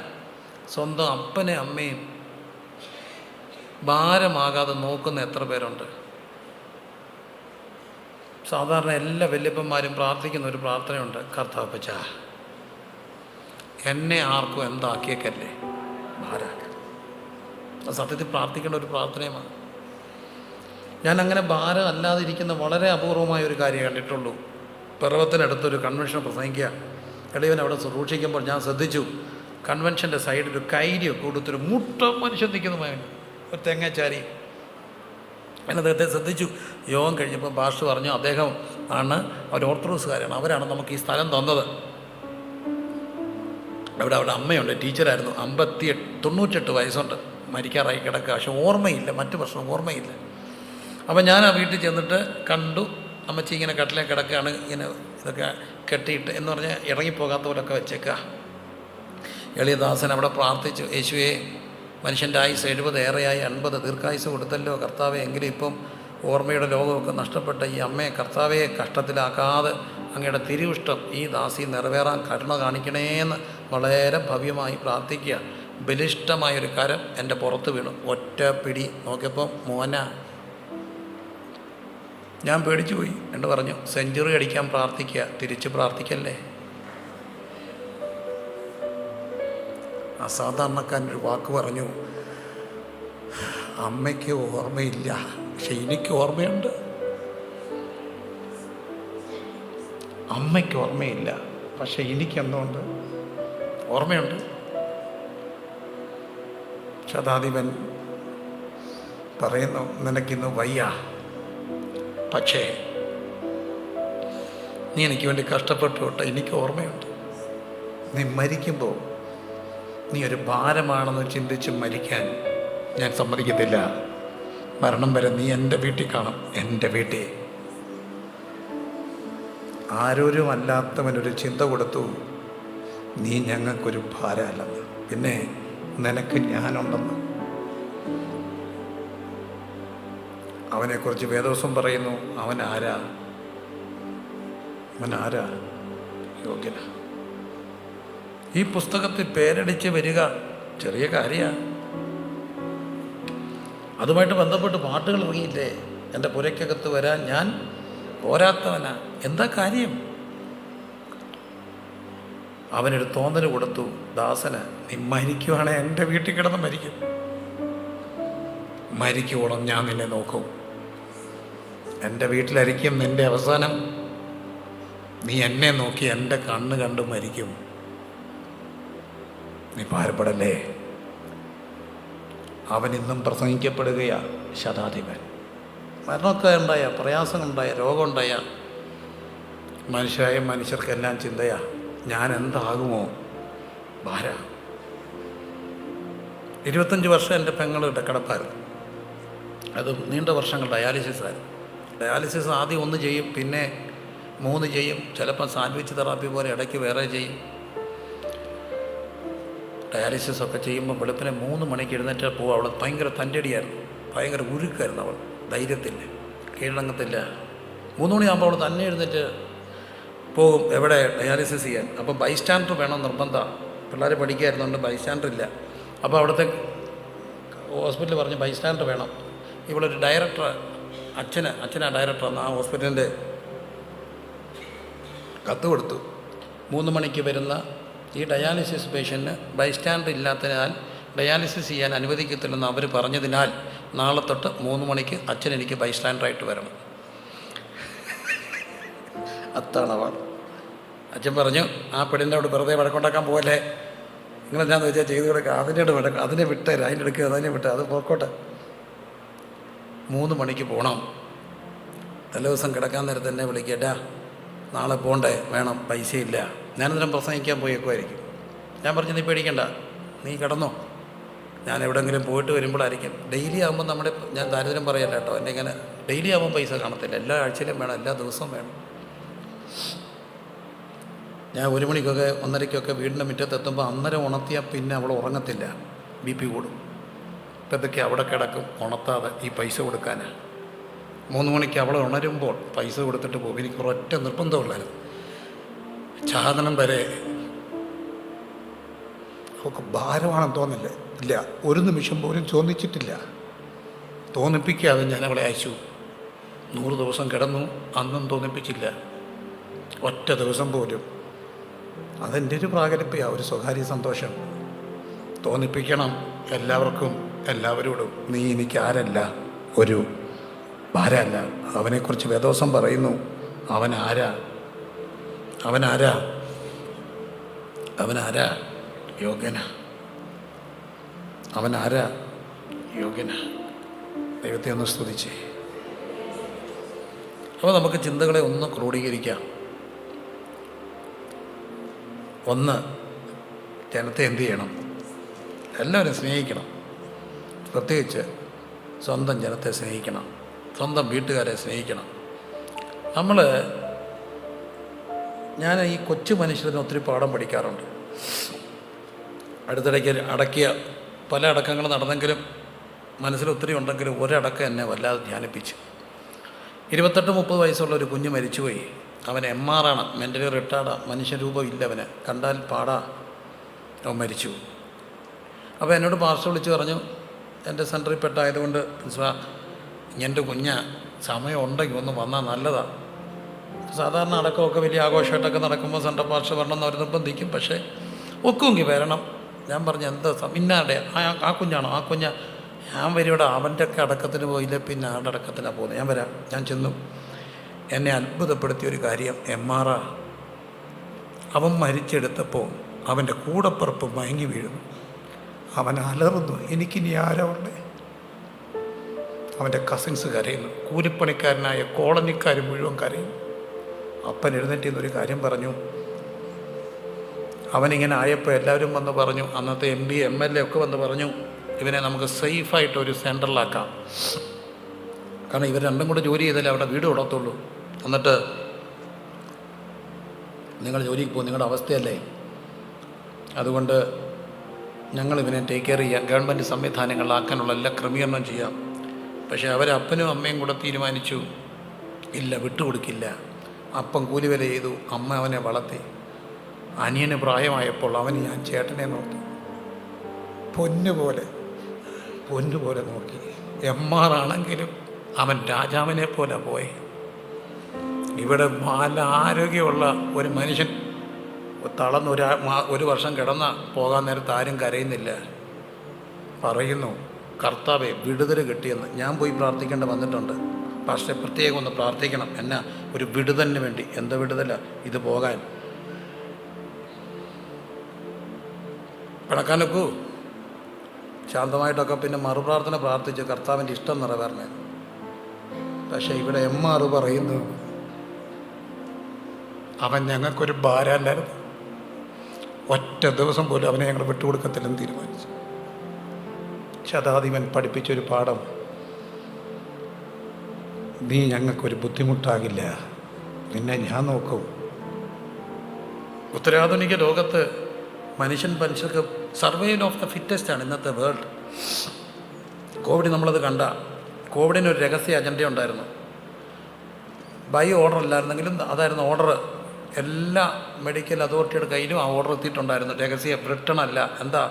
സ്വന്തം അപ്പനെ അമ്മയും ഭാരമാകാതെ നോക്കുന്ന എത്ര പേരുണ്ട്? സാധാരണ എല്ലാ വല്യപ്പന്മാരും പ്രാർത്ഥിക്കുന്ന ഒരു പ്രാർത്ഥനയുണ്ട്, കർത്താവപ്പച്ച എന്നെ ആർക്കും എന്താക്കിയേക്കല്ലേ ഭാരാക്ക. അത് സത്യത്തിൽ പ്രാർത്ഥിക്കേണ്ട ഒരു പ്രാർത്ഥനയുമാണ്. ഞാൻ അങ്ങനെ ഭാരം അല്ലാതിരിക്കുന്ന വളരെ അപൂർവമായ ഒരു കാര്യം കണ്ടിട്ടുള്ളൂ. പിറവത്തിനടുത്തൊരു കൺവെൻഷൻ പ്രസംഗിക്കുക, ഇടയവൻ അവിടെ സൂക്ഷിക്കുമ്പോൾ ഞാൻ ശ്രദ്ധിച്ചു, കൺവെൻഷൻ്റെ സൈഡിൽ ഒരു കൈരിയൊക്കെ കൊടുത്തൊരു മുട്ട മനുഷ്യൻ നിൽക്കുന്നതുമായ ഒരു തെങ്ങച്ചാരി. ഞാൻ അദ്ദേഹത്തെ ശ്രദ്ധിച്ചു. യോഗം കഴിഞ്ഞപ്പോൾ ഭാഷ പറഞ്ഞു, അദ്ദേഹം ആണ്, അവർ ഓർത്തഡോക്സുകാരാണ്, അവരാണ് നമുക്ക് ഈ സ്ഥലം തന്നത്. അവിടെ അമ്മയുണ്ട്, ടീച്ചറായിരുന്നു, 98 വയസ്സുണ്ട്, മരിക്കാറായി കിടക്കുക. പക്ഷെ ഓർമ്മയില്ല, മറ്റു പ്രശ്നം ഓർമ്മയില്ല. അപ്പം ഞാൻ ആ വീട്ടിൽ ചെന്നിട്ട് കണ്ടു, അമ്മച്ചി ഇങ്ങനെ കട്ടിലേ കിടക്കുകയാണ്, ഇങ്ങനെ ഇതൊക്കെ കെട്ടിയിട്ട് എന്ന് പറഞ്ഞാൽ ഇറങ്ങിപ്പോകാത്ത പോലൊക്കെ വെച്ചേക്കുക. എളിയദാസൻ അവിടെ പ്രാർത്ഥിച്ചു, യേശുവേ മനുഷ്യൻ്റെ ആയുസ് 70 ഏറെയായി 80 ദീർഘായുസ് കൊടുത്തല്ലോ കർത്താവെ, എങ്കിലും ഇപ്പം ഓർമ്മയുടെ ലോകമൊക്കെ നഷ്ടപ്പെട്ട ഈ അമ്മയെ കർത്താവെ കഷ്ടത്തിലാക്കാതെ അങ്ങയുടെ തിരുവിഷ്ടം ഈ ദാസി നിറവേറാൻ കരുണ കാണിക്കണേന്ന് വളരെ ഭവ്യമായി പ്രാർത്ഥിക്കുക. ബലിഷ്ടമായൊരു കരം എൻ്റെ പുറത്ത് വീണു. ഒറ്റ പിടി നോക്കിയപ്പോൾ മോന. ഞാൻ പേടിച്ചു പോയി. എന്ന് പറഞ്ഞു, സെഞ്ചുറി അടിക്കാൻ പ്രാർത്ഥിക്കുക, തിരിച്ച് പ്രാർത്ഥിക്കല്ലേ. അസാധാരണക്കാരനൊരു വാക്ക് പറഞ്ഞു, അമ്മയ്ക്ക് ഓർമ്മയില്ല, പക്ഷെ എനിക്ക് ഓർമ്മയുണ്ട്. അമ്മയ്ക്ക് ഓർമ്മയില്ല, പക്ഷെ എനിക്കെന്തുകൊണ്ട് ഓർമ്മയുണ്ട്. ശതാധിപൻ പറയുന്നു, നിനക്കിന്ന് വയ്യ, പക്ഷേ നീ എനിക്ക് വേണ്ടി കഷ്ടപ്പെട്ടു കേട്ടോ, എനിക്ക് ഓർമ്മയുണ്ട്. നീ മരിക്കുമ്പോൾ നീ ഒരു ഭാരമാണെന്ന് ചിന്തിച്ച് മരിക്കാൻ ഞാൻ സമ്മതിക്കത്തില്ല. മരണം വരെ നീ എൻ്റെ വീട്ടിൽ കാണും, എൻ്റെ വീട്ടിൽ. ആരോരും അല്ലാത്തവനൊരു ചിന്ത കൊടുത്തു, നീ ഞങ്ങൾക്കൊരു ഭാരമല്ലെന്ന്, പിന്നെ നിനക്ക് ഞാനുണ്ടെന്ന്. അവനെക്കുറിച്ച് വേദോസം പറയുന്നു, അവൻ ആരാ? യോഗ്യന. ഈ പുസ്തകത്തിൽ പേരടിച്ച് വരിക ചെറിയ കാര്യമാണ്. അതുമായിട്ട് ബന്ധപ്പെട്ട് പാട്ടുകൾ ഇറങ്ങിയില്ലേ, എൻ്റെ പുരയ്ക്കകത്ത് വരാൻ ഞാൻ പോരാത്തവനാ. എന്താ കാര്യം? അവനൊരു തോന്നൽ കൊടുത്തു, ദാസന്, നീ മരിക്കുവാണെ എൻ്റെ വീട്ടിൽ കിടന്ന് മരിക്കും, മരിക്കുവോളം ഞാൻ നിന്നെ നോക്കും, എൻ്റെ വീട്ടിലായിരിക്കും നിൻ്റെ അവസാനം. നീ എന്നെ നോക്കി എൻ്റെ കണ്ണ് കണ്ട് മരിക്കും, നീ ഭാരപ്പെടല്ലേ. അവൻ ഇന്നും പ്രസംഗിക്കപ്പെടുകയാ. ശതാധിപൻ മരണമൊക്കെ ഉണ്ടായ, പ്രയാസങ്ങളുണ്ടായ, രോഗമുണ്ടായ മനുഷ്യർക്കെല്ലാം ചിന്തയാ, ഞാൻ എന്താകുമോ ഭാര. 25 വർഷം എൻ്റെ പെങ്ങളുടെ കിടപ്പായിരുന്നു. അത് നീണ്ട വർഷങ്ങൾ ഡയാലിസിസായിരുന്നു. ഡയാലിസിസ് ആദ്യം 1 ചെയ്യും, പിന്നെ 3 ചെയ്യും, ചിലപ്പോൾ സാൻഡ്വിച്ച് തെറാപ്പി പോലെ ഇടയ്ക്ക് വേറെ ചെയ്യും. ഡയാലിസിസൊക്കെ ചെയ്യുമ്പോൾ വെളുപ്പിനെ 3 മണിക്ക് എഴുന്നേറ്റ് പോകും. അവൾ ഭയങ്കര തൻ്റെടിയായിരുന്നു, ഭയങ്കര ഉരുക്കായിരുന്നു. അവൾ ധൈര്യത്തില്ല, കീഴടങ്ങത്തില്ല. 3 മണിയാകുമ്പോൾ അവൾ തന്നെ എഴുന്നേറ്റ് പോകും എവിടെ ഡയാലിസിസ് ചെയ്യാൻ. അപ്പോൾ ബൈസ്റ്റാൻഡർ വേണം നിർബന്ധമാണ്. പിള്ളേർ പഠിക്കായിരുന്നുകൊണ്ട് ബൈസ്റ്റാൻഡർ ഇല്ല. അപ്പോൾ അവിടുത്തെ ഹോസ്പിറ്റലിൽ പറഞ്ഞ് ബൈസ്റ്റാൻഡർ വേണം. ഇവളൊരു ഡയറക്ടർ, അച്ഛനാ ഡയറക്ടർ, ആ ഹോസ്പിറ്റലിൻ്റെ കത്ത് കൊടുത്തു. 3 മണിക്ക് വരുന്ന ഈ ഡയാലിസിസ് പേഷ്യൻറ്റിന് ബൈസ്റ്റാൻഡർ ഇല്ലാത്തതിനാൽ ഡയാലിസിസ് ചെയ്യാൻ അനുവദിക്കത്തില്ലെന്ന് അവർ പറഞ്ഞതിനാൽ നാളെ തൊട്ട് 3 മണിക്ക് അച്ഛൻ എനിക്ക് ബൈസ്റ്റാൻഡറായിട്ട് വരണം. അത്താണവാണ്. അച്ഛൻ പറഞ്ഞു, ആ പെണ്ണിൻ്റെ അവിടെ വെറുതെ വഴക്കുണ്ടാക്കാൻ പോകല്ലേ, നിങ്ങളെന്താണെന്ന് വെച്ചാൽ ചെയ്ത് കൊടുക്കുക, അതിനെ വിട്ടേരാ, അതിൻ്റെ എടുക്കുക, അതിനെ വിട്ടേ, അത് പോക്കോട്ടെ. 3 മണിക്ക് പോകണം. തലേ ദിവസം കിടക്കാൻ നേരത്തെ എന്നെ വിളിക്കട്ടാ, നാളെ പോകണ്ടേ, വേണം, പൈസയില്ല. ഞാനതിനും പ്രസംഗിക്കാൻ പോയേക്കുമായിരിക്കും. ഞാൻ പറഞ്ഞു, നീ പേടിക്കണ്ട, നീ കിടന്നോ, ഞാൻ എവിടെയെങ്കിലും പോയിട്ട് വരുമ്പോഴായിരിക്കും. ഡെയിലി ആകുമ്പോൾ ഞാൻ ദാരിദ്ര്യം പറയല്ല കേട്ടോ, എൻ്റെ ഇങ്ങനെ ഡെയിലി ആകുമ്പോൾ പൈസ കാണത്തില്ല, എല്ലാ ആഴ്ചയിലും വേണം, എല്ലാ ദിവസവും വേണം. ഞാൻ 1 മണിക്കൊക്കെ 1:30 വീടിൻ്റെ മുറ്റത്തെത്തുമ്പോൾ അന്നേരം ഉണർത്തിയാൽ പിന്നെ അവൾ ഉറങ്ങത്തില്ല, BP കൂടും. ഇപ്പം ഇതൊക്കെ അവിടെ കിടക്കും ഉണർത്താതെ ഈ പൈസ കൊടുക്കാനാണ്. 3 മണിക്ക് അവൾ ഉണരുമ്പോൾ പൈസ കൊടുത്തിട്ട് പോകും. എനിക്ക് ഒരൊറ്റ നിർബന്ധമുള്ളായിരുന്നു, സാധനം വരെ അവൾക്ക് ഭാരമാണെന്ന് തോന്നില്ല, ഇല്ല, ഒരു നിമിഷം പോലും തോന്നിച്ചിട്ടില്ല. തോന്നിപ്പിക്കാതെ ഞാൻ അവളെ അയച്ചു. 100 ദിവസം കിടന്നു, അന്നും തോന്നിപ്പിച്ചില്ല, ഒറ്റ ദിവസം പോലും. അതെൻ്റെ ഒരു പ്രാഗൽഭ്യ, ഒരു സ്വകാര്യ സന്തോഷം. തോന്നിപ്പിക്കണം എല്ലാവർക്കും, എല്ലാവരോടും, നീ എനിക്ക് ആരല്ല, ഒരു ഭാരമല്ല. അവനെക്കുറിച്ച് വേദോസം പറയുന്നു, അവനാരാ, അവനാരാ, അവനാരാ, യോഗ്യന, അവനാരാ, യോഗ്യന. ദൈവത്തെ ഒന്ന് സ്തുതിച്ചേ. അപ്പോൾ നമുക്ക് ചിന്തകളെ ഒന്ന് ക്രോഡീകരിക്കാം. ഒന്ന്, ജനത്തെ എന്ത് ചെയ്യണം? എല്ലാവരും സ്നേഹിക്കണം. പ്രത്യേകിച്ച് സ്വന്തം ജനത്തെ സ്നേഹിക്കണം, സ്വന്തം വീട്ടുകാരെ സ്നേഹിക്കണം. ഞാൻ ഈ കൊച്ചു മനുഷ്യരിന് ഒത്തിരി പാഠം പഠിക്കാറുണ്ട്. അടുത്തിടയ്ക്ക് അടക്കിയ പല അടക്കങ്ങൾ നടന്നെങ്കിലും മനസ്സിൽ ഒത്തിരി ഉണ്ടെങ്കിലും ഒരടക്കം എന്നെ വല്ലാതെ ധ്യാനിപ്പിച്ചു. 28-30 വയസ്സുള്ള ഒരു കുഞ്ഞ് മരിച്ചുപോയി. അവൻ MR ആണ്, മെൻ്റലി റിട്ടാർഡാണ്, മനുഷ്യരൂപം ഇല്ല, അവന് കണ്ടാൽ പാടാ. അവൻ മരിച്ചു. അപ്പോൾ എന്നോട് പാർശ്വ വിളിച്ച് പറഞ്ഞു, എൻ്റെ സെൻറ്ററിൽ പെട്ടായതുകൊണ്ട് എൻ്റെ കുഞ്ഞ് സമയം ഉണ്ടെങ്കിൽ ഒന്ന് വന്നാൽ നല്ലതാണ്. സാധാരണ അടക്കമൊക്കെ വലിയ ആഘോഷമായിട്ടൊക്കെ നടക്കുമ്പോൾ സെൻട്രൽ പാർശ്വ വരണം എന്ന് അവർ നിർബന്ധിക്കും. പക്ഷേ ഒക്കുമെങ്കിൽ വരണം. ഞാൻ പറഞ്ഞു, എന്താ ഇന്നാടെ ആ കുഞ്ഞാണോ? ആ കുഞ്ഞ് ഞാൻ വരിവിടെ, അവൻ്റെ ഒക്കെ അടക്കത്തിന് പോയില്ല, പിന്നെ ആരുടെ അടക്കത്തിനാണ് പോകുന്നത്. ഞാൻ വരാം. ഞാൻ ചെന്നു. എന്നെ അത്ഭുതപ്പെടുത്തിയൊരു കാര്യം, MR അവൻ മരിച്ചെടുത്തപ്പോൾ അവൻ്റെ കൂടപ്പുറപ്പ് മയങ്ങി വീഴുന്നു. അവൻ അലറുന്നു, എനിക്കിനി ആരാ ഉള്ളേ? അവൻ്റെ കസിൻസ് കരയുന്നു, കൂലിപ്പണിക്കാരനായ കോളനിക്കാർ മുഴുവൻ കരയുന്നു. അപ്പൻ എഴുന്നേറ്റ് എന്നൊരു കാര്യം പറഞ്ഞു. അവനിങ്ങനെ ആയപ്പോൾ എല്ലാവരും വന്ന് പറഞ്ഞു, അന്നത്തെ MP MLA ഒക്കെ വന്ന് പറഞ്ഞു, ഇവനെ നമുക്ക് സേഫായിട്ടൊരു സെൻറ്ററിലാക്കാം. കാരണം ഇവർ രണ്ടും കൂടെ ജോലി ചെയ്താലേ അവിടെ വീട് കൊടുത്തുള്ളൂ. എന്നിട്ട് നിങ്ങൾ ജോലിക്ക് പോകും, നിങ്ങളുടെ അവസ്ഥയല്ലേ, അതുകൊണ്ട് ഞങ്ങളിവനെ ടേക്ക് കെയർ ചെയ്യാം, ഗവൺമെൻറ് സംവിധാനങ്ങളിലാക്കാനുള്ള എല്ലാ ക്രമീകരണം ചെയ്യാം. പക്ഷേ അവരപ്പനും അമ്മയും കൂടെ തീരുമാനിച്ചു, ഇല്ല, വിട്ടുകൊടുക്കില്ല. അപ്പം കൂലിവില ചെയ്തു, അമ്മ അവനെ വളർത്തി. അനിയന് പ്രായമായപ്പോൾ അവന് ഞാൻ ചേട്ടനെ നോക്കി, പൊന്നുപോലെ നോക്കി. MR ആണെങ്കിലും അവൻ രാജാവിനെ പോലെ പോയി. ഇവിടെ നല്ല ആരോഗ്യമുള്ള ഒരു മനുഷ്യൻ തളർന്ന് 1 വർഷം കിടന്ന പോകാൻ നേരത്ത് ആരും കരയുന്നില്ല. പറയുന്നു, കർത്താവെ വിടുതൽ കിട്ടിയെന്ന്. ഞാൻ പോയി പ്രാർത്ഥിക്കേണ്ടി വന്നിട്ടുണ്ട്. പക്ഷേ പ്രത്യേകം ഒന്ന് പ്രാർത്ഥിക്കണം, എന്നാ ഒരു വിടുതലിന് വേണ്ടി. എന്താ വിടുതല ഇത്? പോകാൻ കിടക്കാനൊക്കൂ? ശാന്തമായിട്ടൊക്കെ പിന്നെ മറുപ്രാർത്ഥന പ്രാർത്ഥിച്ച് കർത്താവിൻ്റെ ഇഷ്ടം നിറവേറണേ. പക്ഷേ ഇവിടെ MR പറയുന്നു, അവൻ ഞങ്ങൾക്കൊരു ഭാരമല്ലായിരുന്നു. ഒറ്റ ദിവസം പോലും അവനെ ഞങ്ങൾ വിട്ടുകൊടുക്കത്തില്ലെന്ന് തീരുമാനിച്ചു. ശതാധിപൻ പഠിപ്പിച്ചൊരു പാഠം, നീ ഞങ്ങൾക്കൊരു ബുദ്ധിമുട്ടാകില്ല, നിന്നെ ഞാൻ നോക്കും. ഉത്തരാധുനിക ലോകത്ത് മനുഷ്യർക്ക് സർവൈവൽ ഓഫ് ദ ഫിറ്റസ്റ്റ് ആണ് ഇന്നത്തെ വേൾഡ്. കോവിഡ് നമ്മളത് കണ്ട. കോവിഡിനൊരു രഹസ്യ അജണ്ട ഉണ്ടായിരുന്നു. ബൈ ഓർഡർ അല്ലായിരുന്നെങ്കിലും അതായിരുന്നു ഓർഡർ. എല്ലാ മെഡിക്കൽ അതോറിറ്റിയുടെ കയ്യിലും ആ ഓർഡർ എത്തിയിട്ടുണ്ടായിരുന്നു. രഹസ്യ ബ്രിട്ടൺ അല്ല. എന്താ,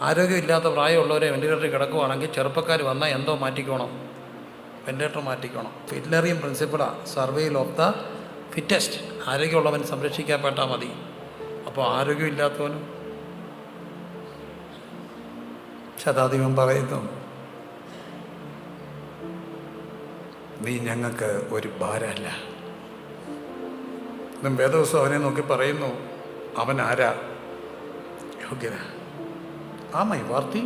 ആരോഗ്യമില്ലാത്ത പ്രായമുള്ളവരെ വെന്റിലേറ്ററിൽ കിടക്കുവാണെങ്കിൽ ചെറുപ്പക്കാർ വന്നാൽ എന്തോ മാറ്റിക്കോണം, വെന്റിലേറ്റർ മാറ്റിക്കോണം. ഹിറ്റ്ലറിയൻ പ്രിൻസിപ്പിളാണ്, സർവൈവൽ ഓഫ് ദ ഫിറ്റസ്റ്റ്. ആരോഗ്യമുള്ളവൻ സംരക്ഷിക്കപ്പെട്ടാൽ മതി. അപ്പോൾ ആരോഗ്യമില്ലാത്തവനും ശതാധിപൻ പറയുന്നു, നീ ഞങ്ങൾക്ക് ഒരു ഭാരമല്ല. വേദവസം അവനെ നോക്കി പറയുന്നു, അവൻ ആരാ? യോഗ്യന. ആമൈ വാർത്തി.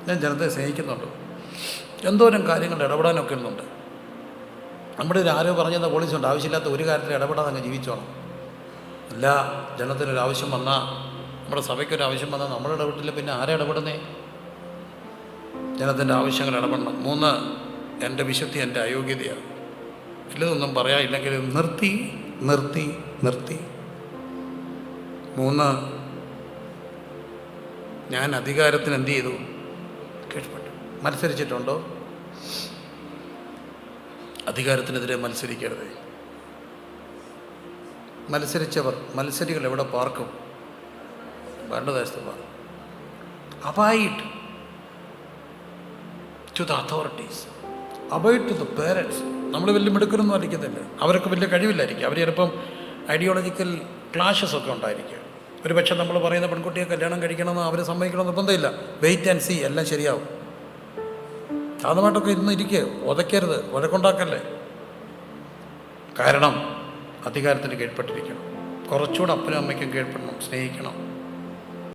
ഞാൻ ജനത്തെ സ്നേഹിക്കുന്നുണ്ട്, എന്തോരം കാര്യങ്ങൾ ഇടപെടാനൊക്കെ ഉന്നുണ്ട്. നമ്മുടെ ഒരു ആരോ പറഞ്ഞെന്ന പോളിസിയുണ്ട്, ആവശ്യമില്ലാത്ത ഒരു കാര്യത്തിൽ ഇടപെടാതെ അങ്ങ് ജീവിച്ചോണം. എല്ലാ ജനത്തിനൊരാവശ്യം വന്നാൽ നമ്മുടെ സഭയ്ക്കൊരു ആവശ്യം വന്നാൽ നമ്മൾ ഇടപെട്ടില്ല, പിന്നെ ആരെ ഇടപെടുന്നേ? ജനത്തിൻ്റെ ആവശ്യങ്ങൾ ഇടപെടണം. 3, എൻ്റെ വിശുദ്ധി എൻ്റെ അയോഗ്യതയാണ്. ഇല്ലതൊന്നും പറയാനില്ലെങ്കിൽ നിർത്തി നിർത്തി നിർത്തി. 3, ഞാൻ അധികാരത്തിന് എന്ത് ചെയ്തു? കീഴ്പ്പെട്ടു. മത്സരിച്ചിട്ടുണ്ടോ? അധികാരത്തിനെതിരെ മത്സരിക്കരുത്. മത്സരികൾ എവിടെ പാർക്കും? ഭരണദേശത്ത് പാർക്കും. Abide to the authorities, abide to the parents. നമ്മൾ വലിയ മിടുക്കരൊന്നും ആയിരിക്കത്തില്ല, അവർക്ക് വലിയ കഴിവില്ലായിരിക്കും. അവർ ചിലപ്പം ഐഡിയോളജിക്കൽ ക്ലാഷസ് ഒക്കെ ഉണ്ടായിരിക്കും. ഒരു പക്ഷേ നമ്മൾ പറയുന്ന പെൺകുട്ടിയെ കല്യാണം കഴിക്കണമെന്ന് അവർ സമ്മതിക്കണമെന്ന് നിർബന്ധമില്ല. വെയിറ്റ് ആൻഡ് സീ, എല്ലാം ശരിയാവും. സാധനമായിട്ടൊക്കെ ഇന്ന് ഇരിക്കുക, ഉതയ്ക്കരുത്, വഴക്കുണ്ടാക്കല്ലേ. കാരണം അധികാരത്തിന് കീഴ്പ്പെട്ടിരിക്കണം. കുറച്ചുകൂടെ അപ്പനും അമ്മയ്ക്കും കീഴ്പ്പെടണം, സ്നേഹിക്കണം.